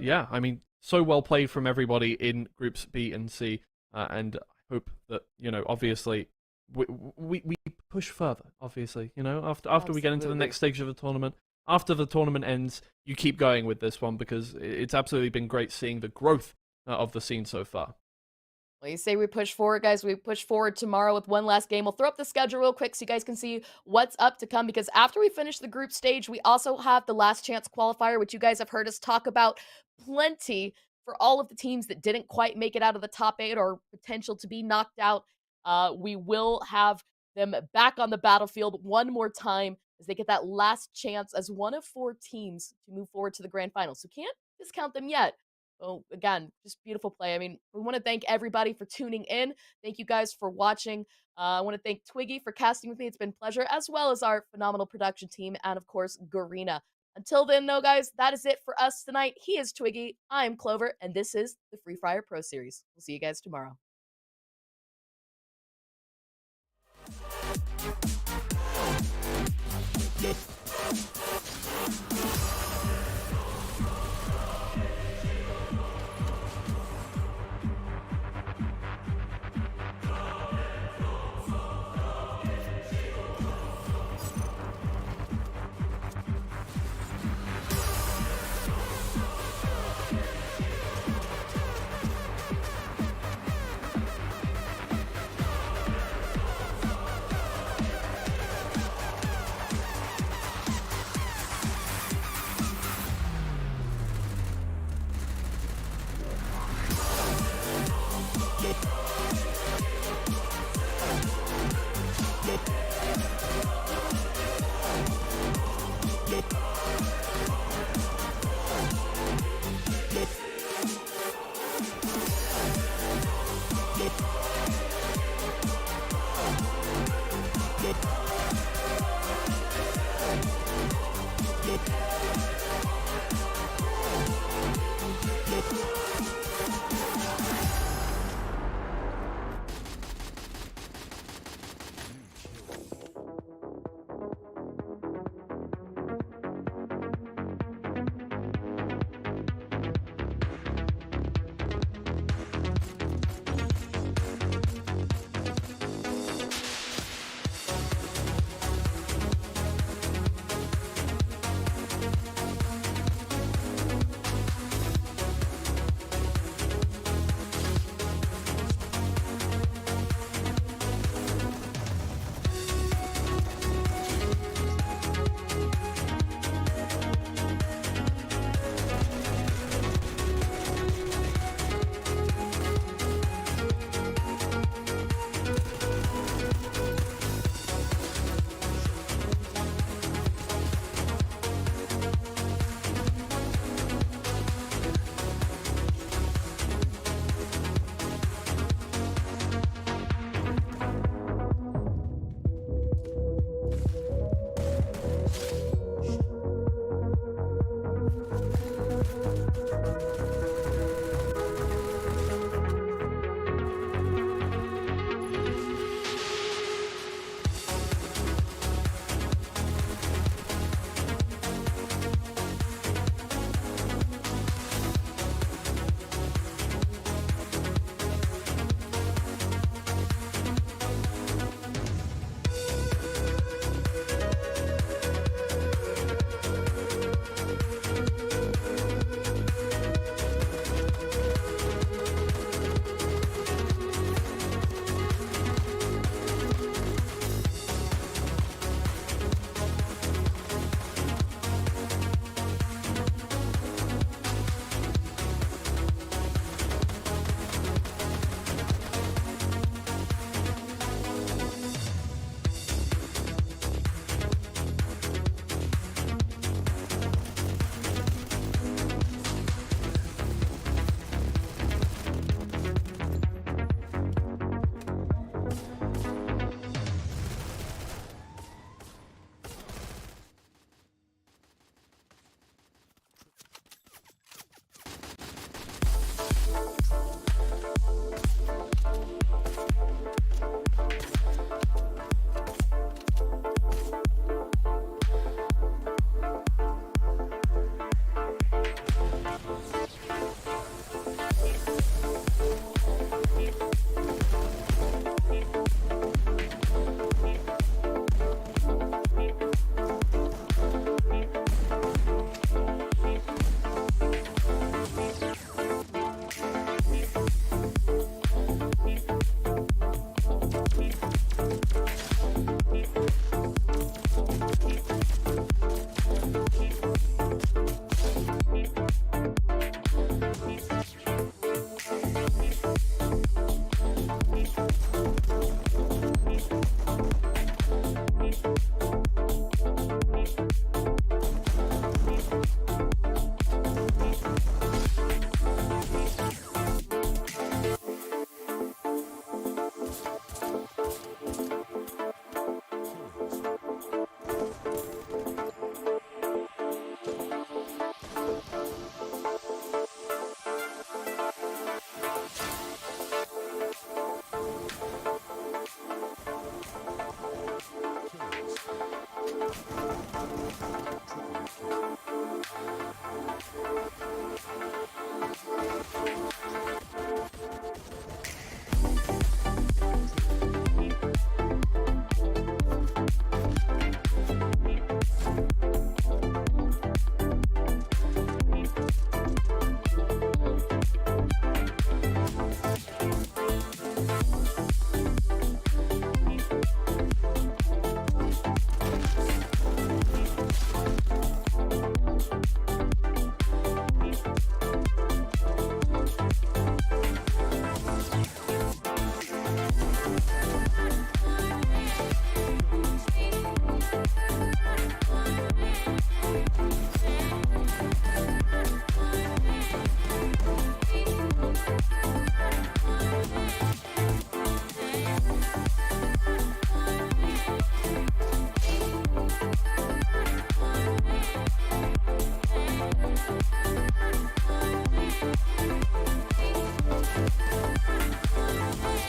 yeah, I mean, so well played from everybody in Groups B and C, and I hope that, obviously, we push further, obviously, after we get into the next stage of the tournament. After the tournament ends, you keep going with this one, because it's absolutely been great seeing the growth of the scene so far. Well, you say we push forward, guys. We push forward tomorrow with one last game. We'll throw up the schedule real quick so you guys can see what's up to come, because after we finish the group stage, we also have the last chance qualifier, which you guys have heard us talk about plenty for all of the teams that didn't quite make it out of the top 8 or potential to be knocked out. We will have them back on the battlefield one more time as they get that last chance as one of 4 teams to move forward to the grand finals. So can't discount them yet. Oh, again, just beautiful play. I mean, we want to thank everybody for tuning in. Thank you guys for watching. I want to thank Twiggy for casting with me. It's been a pleasure, as well as our phenomenal production team, and of course, Garena. Until then, though, guys, that is it for us tonight. He is Twiggy, I am Clover, and this is the Free Fire Pro Series. We'll see you guys tomorrow.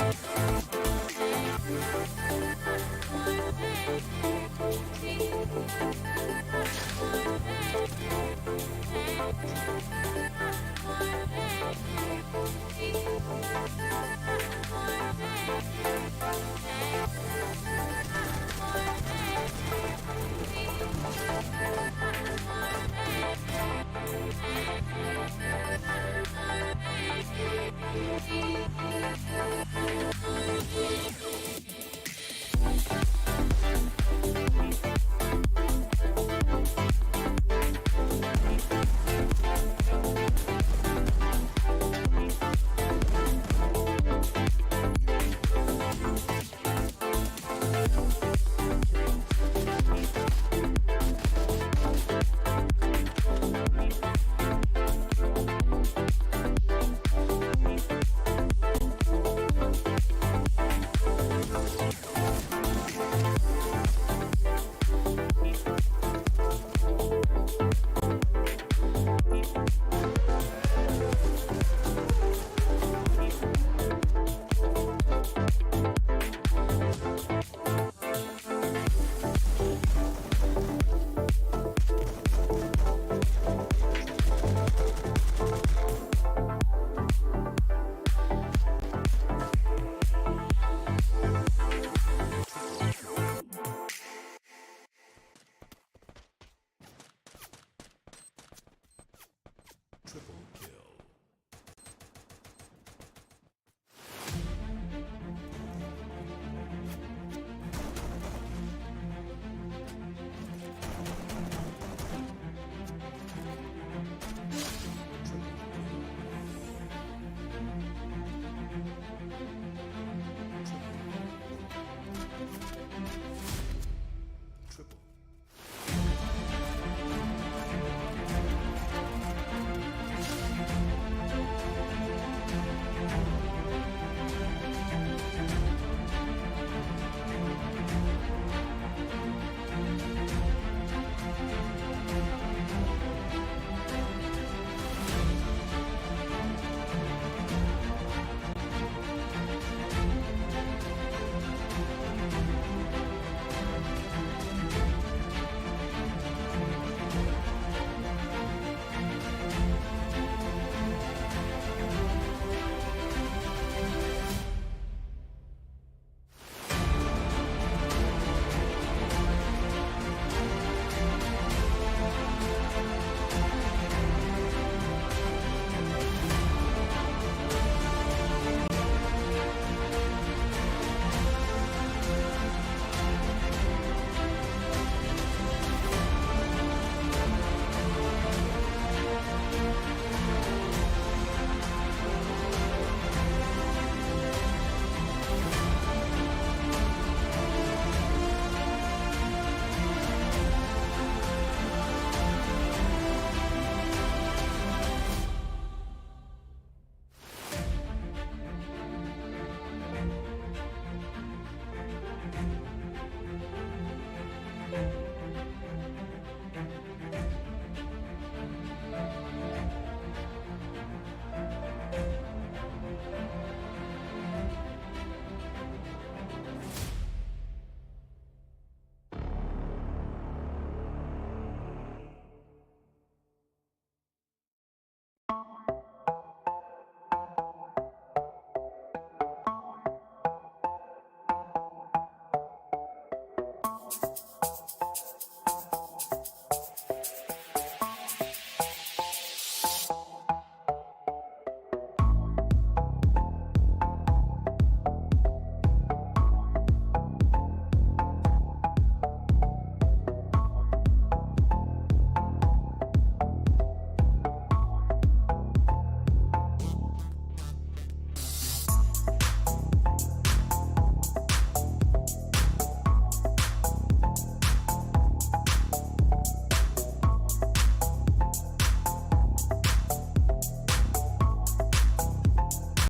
Bye.